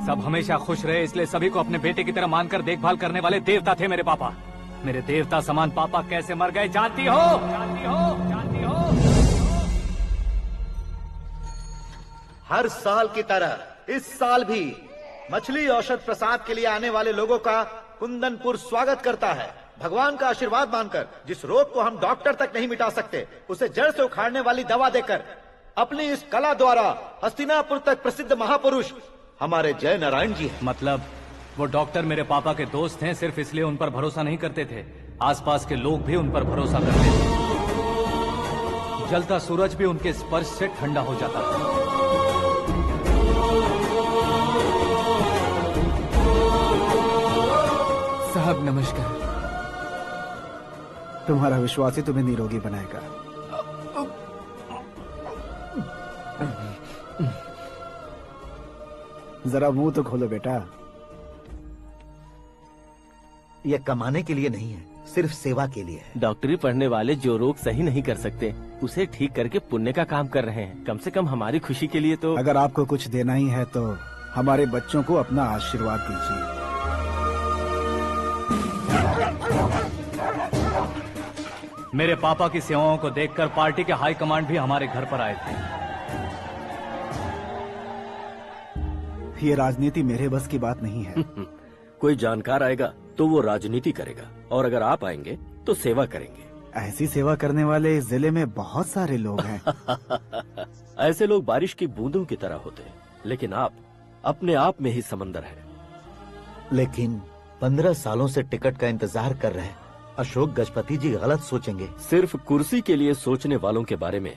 सब हमेशा खुश रहे, इसलिए सभी को अपने बेटे की तरह मानकर देखभाल करने वाले देवता थे मेरे पापा। मेरे देवता समान पापा कैसे मर गए जानती हो? जानती हो? जानती हो? हर साल की तरह इस साल भी मछली औषध प्रसाद के लिए आने वाले लोगों का कुंदनपुर स्वागत करता है। भगवान का आशीर्वाद मानकर जिस रोग को हम डॉक्टर तक नहीं मिटा सकते, उसे जड़ से उखाड़ने वाली दवा देकर अपनी इस कला द्वारा हस्तिनापुर तक प्रसिद्ध महापुरुष हमारे जय नारायण जी हैं। मतलब वो डॉक्टर मेरे पापा के दोस्त हैं, सिर्फ इसलिए उन पर भरोसा नहीं करते थे, आसपास के लोग भी उन पर भरोसा करते थे। जलता सूरज भी उनके स्पर्श से ठंडा हो जाता था। साहब नमस्कार। तुम्हारा विश्वास ही तुम्हें निरोगी बनाएगा। जरा मुंह तो खोलो बेटा। यह कमाने के लिए नहीं है, सिर्फ सेवा के लिए है। डॉक्टरी पढ़ने वाले जो रोग सही नहीं कर सकते, उसे ठीक करके पुण्य का काम कर रहे हैं। कम से कम हमारी खुशी के लिए तो। अगर आपको कुछ देना ही है तो हमारे बच्चों को अपना आशीर्वाद दीजिए। मेरे पापा की सेवाओं को देखकर पार्टी के हाई कमांड भी हमारे घर पर आए थे। ये राजनीति मेरे बस की बात नहीं है। कोई जानकार आएगा तो वो राजनीति करेगा, और अगर आप आएंगे तो सेवा करेंगे। ऐसी सेवा करने वाले इस जिले में बहुत सारे लोग हैं। ऐसे लोग बारिश की बूंदों की तरह होते हैं, लेकिन आप अपने आप में ही समंदर हैं। लेकिन 15 सालों से टिकट का इंतजार कर रहे अशोक गजपति जी गलत सोचेंगे। सिर्फ कुर्सी के लिए सोचने वालों के बारे में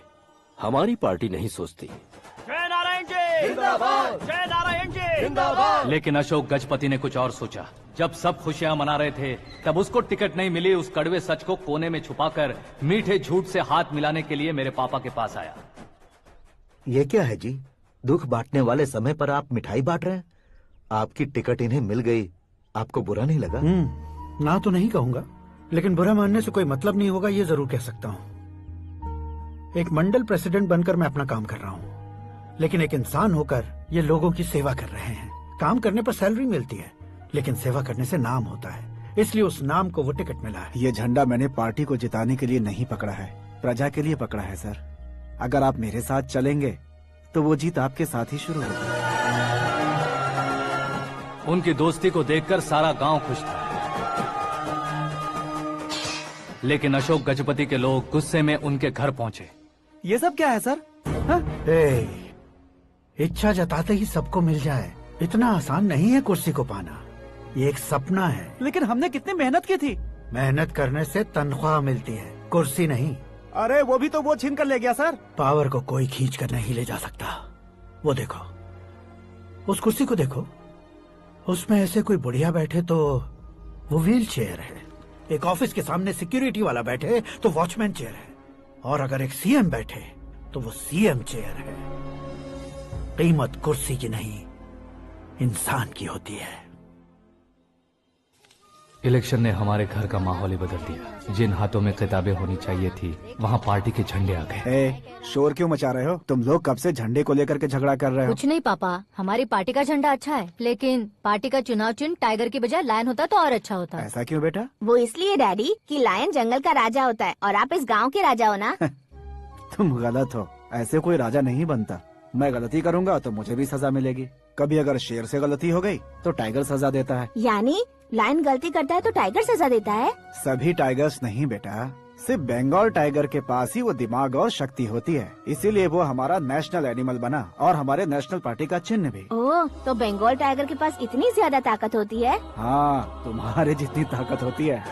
हमारी पार्टी नहीं सोचती। जय नारायण जी जिंदाबाद, जय नारायण जी जिंदाबाद। लेकिन अशोक गजपति ने कुछ और सोचा। जब सब खुशियां मना रहे थे तब उसको टिकट नहीं मिली। उस कड़वे सच को कोने में छुपाकर मीठे झूठ से हाथ मिलाने के लिए मेरे पापा के पास आया। ये क्या है जी? दुख बांटने वाले समय पर आप मिठाई बांट रहे हैं। आपकी टिकट इन्हें मिल गई, आपको बुरा नहीं लगा? ना तो नहीं कहूंगा, लेकिन बुरा मानने से कोई मतलब नहीं होगा, ये जरूर कह सकता हूँ। एक मंडल प्रेसिडेंट बनकर मैं अपना काम कर रहा हूँ, लेकिन एक इंसान होकर ये लोगों की सेवा कर रहे हैं। काम करने पर सैलरी मिलती है, लेकिन सेवा करने से नाम होता है, इसलिए उस नाम को वो टिकट मिला है। ये झंडा मैंने पार्टी को जिताने के लिए नहीं पकड़ा है, प्रजा के लिए पकड़ा है सर। अगर आप मेरे साथ चलेंगे तो वो जीत आपके साथ ही शुरू होगी। उनकी दोस्ती को देखकर सारा गांव खुश था, लेकिन अशोक गजपति के लोग गुस्से में उनके घर पहुंचे। ये सब क्या है सर? इच्छा जताते ही सबको मिल जाए, इतना आसान नहीं है कुर्सी को पाना। ये एक सपना है। लेकिन हमने कितनी मेहनत की थी। मेहनत करने से तनख्वाह मिलती है, कुर्सी नहीं। अरे वो भी तो वो छीन कर ले गया सर। पावर को कोई खींच कर नहीं ले जा सकता। वो देखो, उस कुर्सी को देखो, उसमें ऐसे कोई बुढ़िया बैठे तो वो व्हील चेयर है। एक ऑफिस के सामने सिक्योरिटी वाला बैठे तो वॉचमैन चेयर है, और अगर एक सीएम बैठे तो वो सीएम चेयर है। कीमत कुर्सी की नहीं, इंसान की होती है। इलेक्शन ने हमारे घर का माहौल ही बदल दिया। जिन हाथों में किताबें होनी चाहिए थी, वहाँ पार्टी के झंडे आ गए। शोर क्यों मचा रहे हो? तुम लोग कब से झंडे को लेकर के झगड़ा कर रहे हो? कुछ नहीं पापा, हमारी पार्टी का झंडा अच्छा है, लेकिन पार्टी का चुनाव चिन्ह टाइगर की बजाय लायन होता तो और अच्छा होता। ऐसा क्यों बेटा? वो इसलिए डैडी कि लायन जंगल का राजा होता है और आप इस गांव के राजा हो ना। तुम गलत हो, ऐसे कोई राजा नहीं बनता। मैं गलती करूंगा तो मुझे भी सजा मिलेगी। कभी अगर शेर से गलती हो गई तो टाइगर सजा देता है। यानी लायन गलती करता है तो टाइगर सजा देता है? सभी टाइगर्स नहीं बेटा, सिर्फ बंगाल टाइगर के पास ही वो दिमाग और शक्ति होती है, इसीलिए वो हमारा नेशनल एनिमल बना और हमारे नेशनल पार्टी का चिन्ह भी। ओह, तो बंगाल टाइगर के पास इतनी ज्यादा ताकत होती है? हाँ, तुम्हारे जितनी ताकत होती है।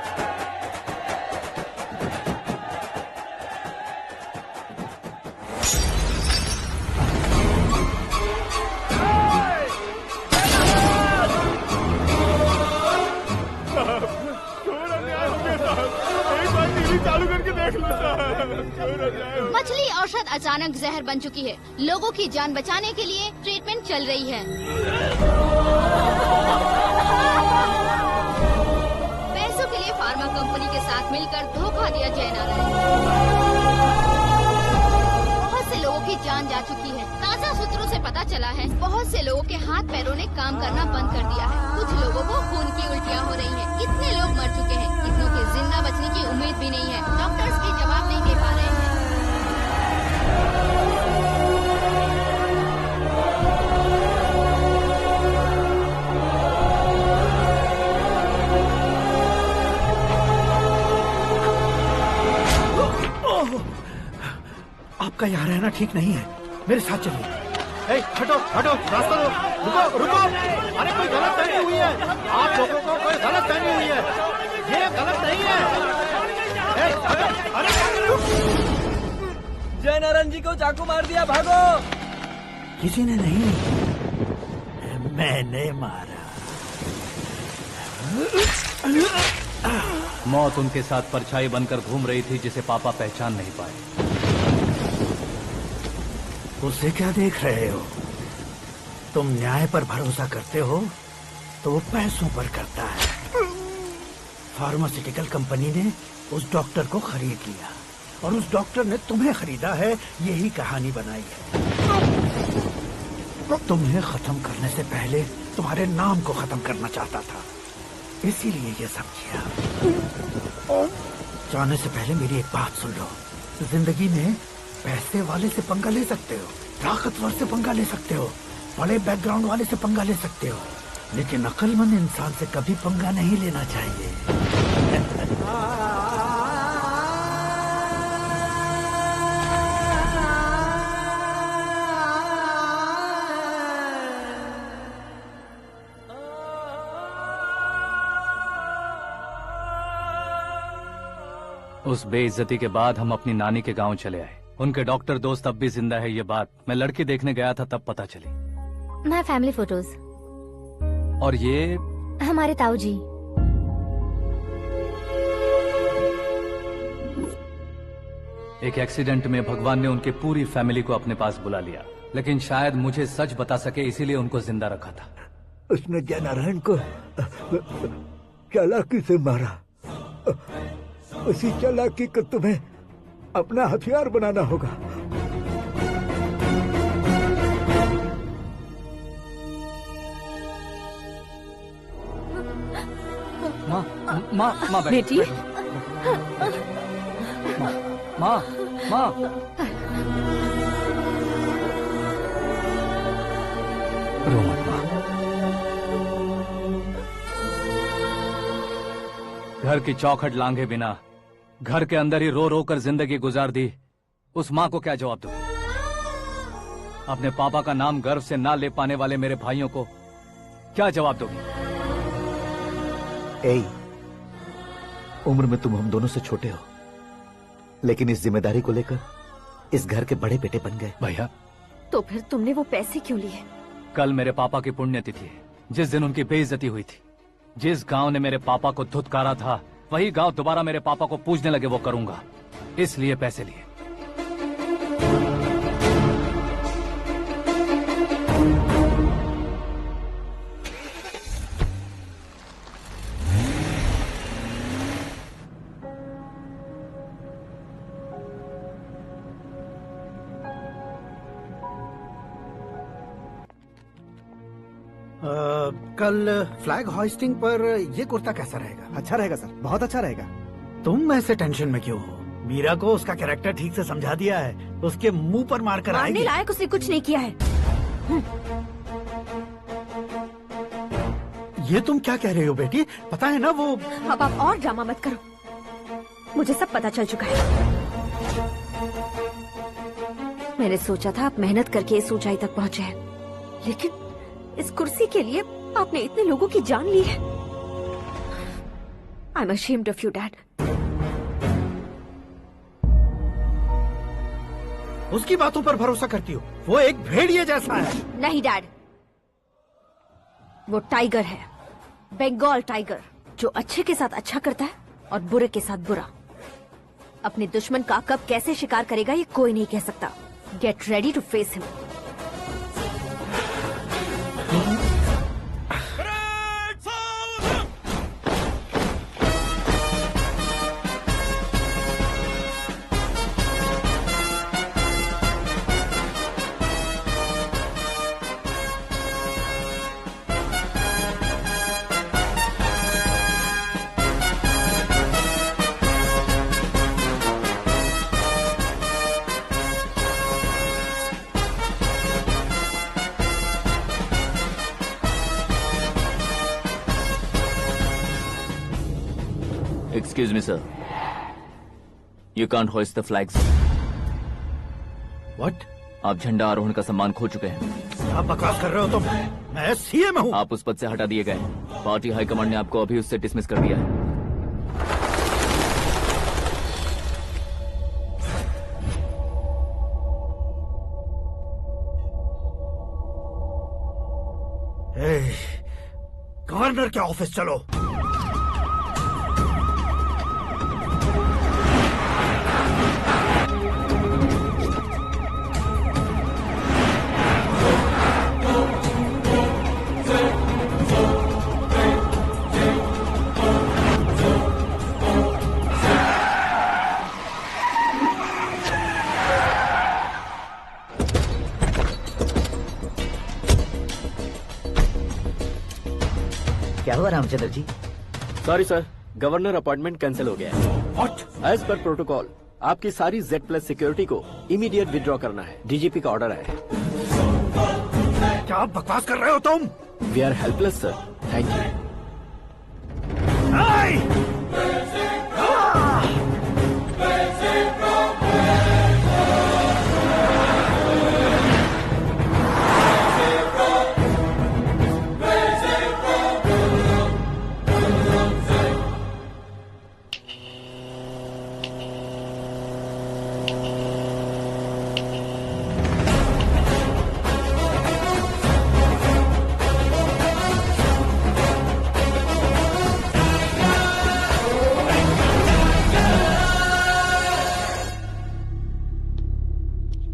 मछली औषध अचानक जहर बन चुकी है। लोगों की जान बचाने के लिए ट्रीटमेंट चल रही है। पैसों के लिए फार्मा कंपनी के साथ मिलकर धोखा दिया जय नारायण। बहुत से लोगों की जान जा चुकी है। ताज़ा सूत्रों से पता चला है बहुत से लोगों के हाथ पैरों ने काम करना बंद कर दिया है। कुछ लोगों को खून की उल्टियाँ हो रही हैं। कितने लोग मर चुके हैं, कितनों के जिंदा बचने की उम्मीद भी नहीं है। डॉक्टर्स के जवाब नहीं दे पा रहे हैं। आपका यहाँ रहना ठीक नहीं है, मेरे साथ चलिए। हटो हटो, रास्ता दो। रुको रुको, अरे कोई गलत फहमी हुई है। आप लोगों को कोई गलत फहमी हुई है, ये गलत नहीं है। जय नारायण जी को चाकू मार दिया, भागो। किसी ने नहीं, मैंने मारा। मौत उनके साथ परछाई बनकर घूम रही थी, जिसे पापा पहचान नहीं पाए। उसे क्या देख रहे हो? तुम न्याय पर भरोसा करते हो तो वो पैसों पर करता है। फार्मास्यूटिकल कंपनी ने उस डॉक्टर को खरीद लिया और उस डॉक्टर ने तुम्हें खरीदा है, यही कहानी बनाई है। तुम्हें खत्म करने से पहले तुम्हारे नाम को खत्म करना चाहता था, इसीलिए ये सब किया। जाने से पहले मेरी एक बात सुन लो। जिंदगी में पैसे वाले से पंगा ले सकते हो, ताकतवर से पंगा ले सकते हो, बड़े बैकग्राउंड वाले से पंगा ले सकते हो, लेकिन अक्लमंद इंसान से कभी पंगा नहीं लेना चाहिए। उस बेइज्जती के बाद हम अपनी नानी के गांव चले आए। उनके डॉक्टर दोस्त अब भी जिंदा है, ये बात मैं लड़की देखने गया था तब पता चली। My family photos. और ये हमारे ताऊ जी। एक एक्सीडेंट में भगवान ने उनकी पूरी फैमिली को अपने पास बुला लिया, लेकिन शायद मुझे सच बता सके इसीलिए उनको जिंदा रखा था। उसने जयनारायण को चालाकी से मारा। उसी चालाकी को तुम्हें अपना हथियार बनाना होगा। माँ बेटी। माँ रो मत माँ। घर की चौखट लांघे बिना घर के अंदर ही रो रो कर जिंदगी गुजार दी उस माँ को क्या जवाब दूं? अपने पापा का नाम गर्व से ना ले पाने वाले मेरे भाइयों को क्या जवाब दोगी? उम्र में तुम हम दोनों से छोटे हो, लेकिन इस जिम्मेदारी को लेकर इस घर के बड़े बेटे बन गए। भैया, तो फिर तुमने वो पैसे क्यों लिए? कल मेरे पापा की पुण्यतिथि है, जिस दिन उनकी बेइज्जती हुई थी। जिस गांव ने मेरे पापा को धुतकारा था, वही गांव दोबारा मेरे पापा को पूजने लगे वो करूंगा, इसलिए पैसे लिए। कल फ्लैग होइस्टिंग पर ये कुर्ता कैसा रहेगा? अच्छा रहेगा सर, बहुत अच्छा रहेगा। तुम ऐसे टेंशन में क्यों हो? मीरा को उसका कैरेक्टर ठीक से समझा दिया है, उसके मुंह पर मारकर आएगी। मारने लायक उसने कुछ नहीं किया है। ये तुम क्या कह रहे हो बेटी? पता है ना वो। अब आप और ड्रामा मत करो, मुझे सब पता चल चुका है। मैंने सोचा था आप मेहनत करके इस ऊंचाई तक पहुंचे हैं, लेकिन इस कुर्सी के लिए आपने इतने लोगों की जान ली है। I am ashamed of you dad. उसकी बातों पर भरोसा करती हो? वो एक भेड़िए जैसा है। नहीं डैड, वो टाइगर है, बंगाल टाइगर, जो अच्छे के साथ अच्छा करता है और बुरे के साथ बुरा। अपने दुश्मन का कब कैसे शिकार करेगा ये कोई नहीं कह सकता। Get ready to face him. Excuse me, sir. You can't hoist the flags. What? आप झंडा आरोहण का सम्मान खो चुके हैं। आप बकवास कर रहे हो तुम? मैं सीएम हूँ। आप उस पद से हटा दिए गए। पार्टी हाईकमांड ने आपको अभी उससे डिसमिस कर दिया है। गवर्नर के ऑफिस चलो। क्या हुआ Ramchandra ji? Sorry sir, governor appointment cancel हो गया है। What? एज पर प्रोटोकॉल आपकी सारी Z+ सिक्योरिटी को इमीडिएट विड्रॉ करना है। डीजीपी का ऑर्डर है। क्या बकवास कर रहे हो तुम? We are helpless sir, thank you.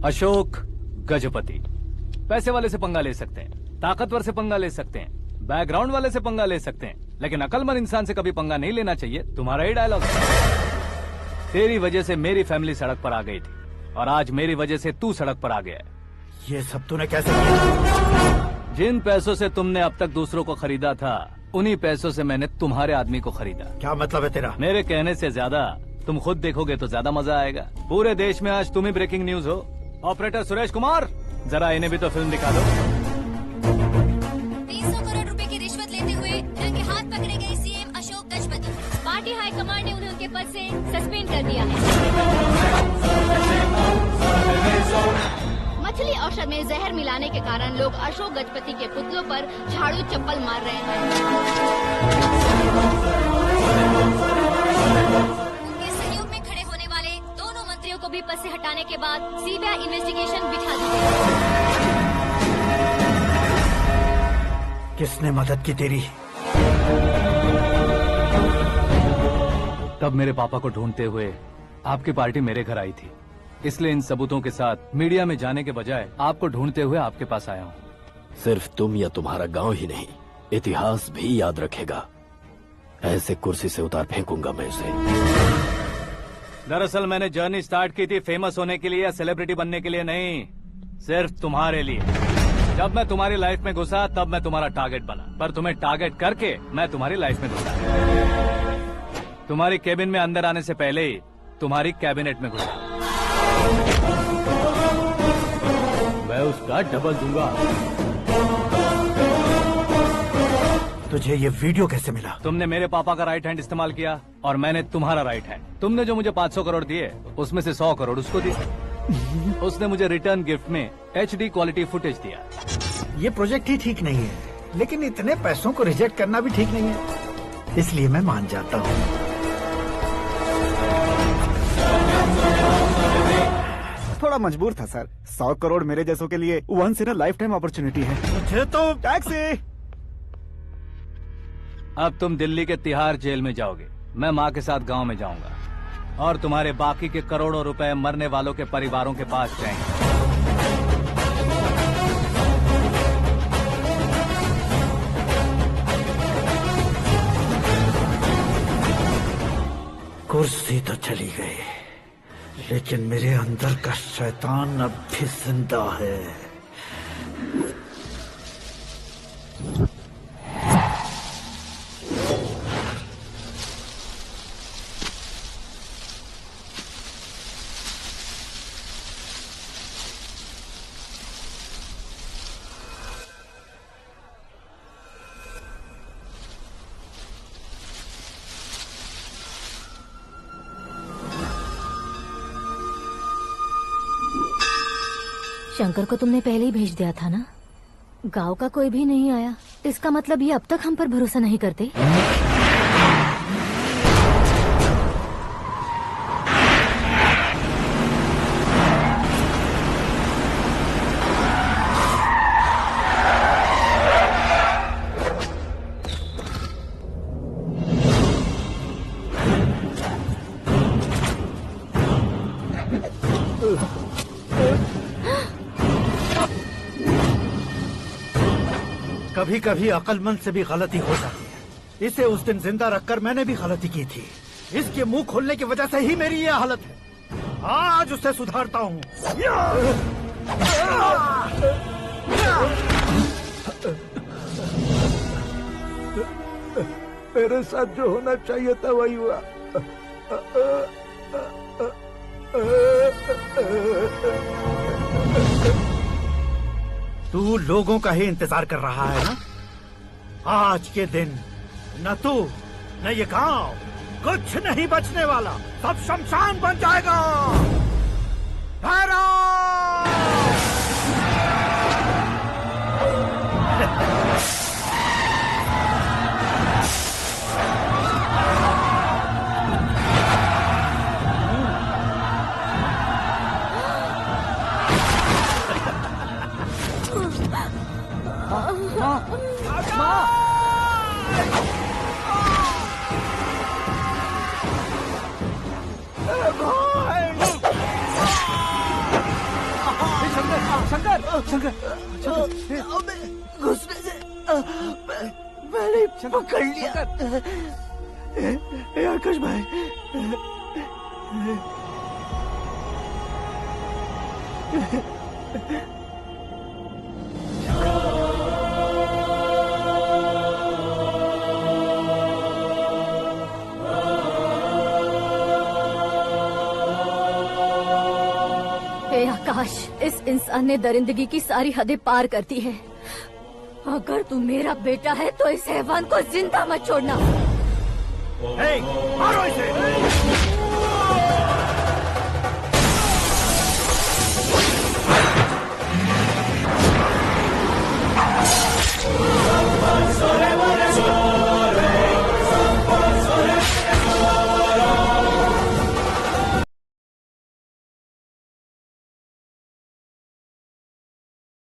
Ashok Gajapati पैसे वाले से पंगा ले सकते हैं, ताकतवर से पंगा ले सकते हैं, बैकग्राउंड वाले से पंगा ले सकते हैं, लेकिन अकलमंद इंसान से कभी पंगा नहीं लेना चाहिए। तुम्हारा ही डायलॉग। तेरी वजह से मेरी फैमिली सड़क पर आ गई थी और आज मेरी वजह से तू सड़क पर आ गया है। ये सब तूने कैसे किया? जिन पैसों से तुमने अब तक दूसरों को खरीदा था, उन्हीं पैसों से मैंने तुम्हारे आदमी को खरीदा। क्या मतलब है तेरा? मेरे कहने से ज्यादा तुम खुद देखोगे तो ज्यादा मजा आएगा। पूरे देश में आज तुम ही ब्रेकिंग न्यूज हो। ऑपरेटर सुरेश कुमार, जरा इन्हें भी तो फिल्म दिखा दो। 300 करोड़ रुपए की रिश्वत लेते हुए रंगे हाथ पकड़े गए CM Ashok Gajapati. Party high command ने उन्हें उनके पद से सस्पेंड कर दिया है। मछली औषध में जहर मिलाने के कारण लोग अशोक गजपति के पुतलों पर झाड़ू चप्पल मार रहे हैं। उनके सहयोग में खड़े होने वाले दोनों मंत्रियों को भी पद से हटाने के बाद सीबीआई इन्वेस्टिगेशन बिठा दी गई। किसने मदद की तेरी? तब मेरे पापा को ढूंढते हुए आपकी पार्टी मेरे घर आई थी, इसलिए इन सबूतों के साथ मीडिया में जाने के बजाय आपको ढूंढते हुए आपके पास आया हूँ। सिर्फ तुम या तुम्हारा गांव ही नहीं, इतिहास भी याद रखेगा। ऐसे कुर्सी से उतार फेंकूंगा मैं उसे। दरअसल मैंने जर्नी स्टार्ट की थी फेमस होने के लिए या सेलिब्रिटी बनने के लिए नहीं, सिर्फ तुम्हारे लिए। जब मैं तुम्हारी लाइफ में घुसा तब मैं तुम्हारा टारगेट बना, पर तुम्हें टारगेट करके मैं तुम्हारी लाइफ में घुसा। तुम्हारी केबिन में अंदर आने से पहले ही तुम्हारी कैबिनेट में घुसा। मैं उसका डबल दूंगा। तुझे ये वीडियो कैसे मिला? तुमने मेरे पापा का राइट हैंड इस्तेमाल किया और मैंने तुम्हारा राइट हैंड। तुमने जो मुझे 500 करोड़ दिए उसमें से 100 करोड़ उसको दिए। उसने मुझे रिटर्न गिफ्ट में HD क्वालिटी फुटेज दिया। ये प्रोजेक्ट ही ठीक नहीं है, लेकिन इतने पैसों को रिजेक्ट करना भी ठीक नहीं है, इसलिए मैं मान जाता हूँ। थोड़ा मजबूर था सर। 100 करोड़ मेरे जैसों के लिए once in a lifetime opportunity है। मुझे तो टैक्सी। अब तुम दिल्ली के तिहाड़ जेल में जाओगे, मैं माँ के साथ गांव में जाऊंगा और तुम्हारे बाकी के करोड़ों रुपए मरने वालों के परिवारों के पास जाएंगे। कुर्सी तो चली गई, लेकिन मेरे अंदर का शैतान अब भी जिंदा है। शंकर को तुमने पहले ही भेज दिया था ना? गांव का कोई भी नहीं आया, इसका मतलब ये अब तक हम पर भरोसा नहीं करते। कभी कभी अक्लमंद से भी गलती हो जाती है। इसे उस दिन जिंदा रखकर मैंने भी गलती की थी। इसके मुंह खोलने की वजह से ही मेरी ये हालत है। आज उसे सुधारता हूँ। मेरे साथ जो होना चाहिए था वही हुआ। तू लोगों का ही इंतजार कर रहा है ना? आज के दिन न तू न ये गांव कुछ नहीं बचने वाला, सब शमशान बन जाएगा। शंकर घुसने से मैंने पकड़ लिया। आकाश भाई, आकाश, इस इंसान ने दरिंदगी की सारी हदें पार कर दी है। अगर तू मेरा बेटा है तो इस हैवान को जिंदा मत छोड़ना। मारो इसे।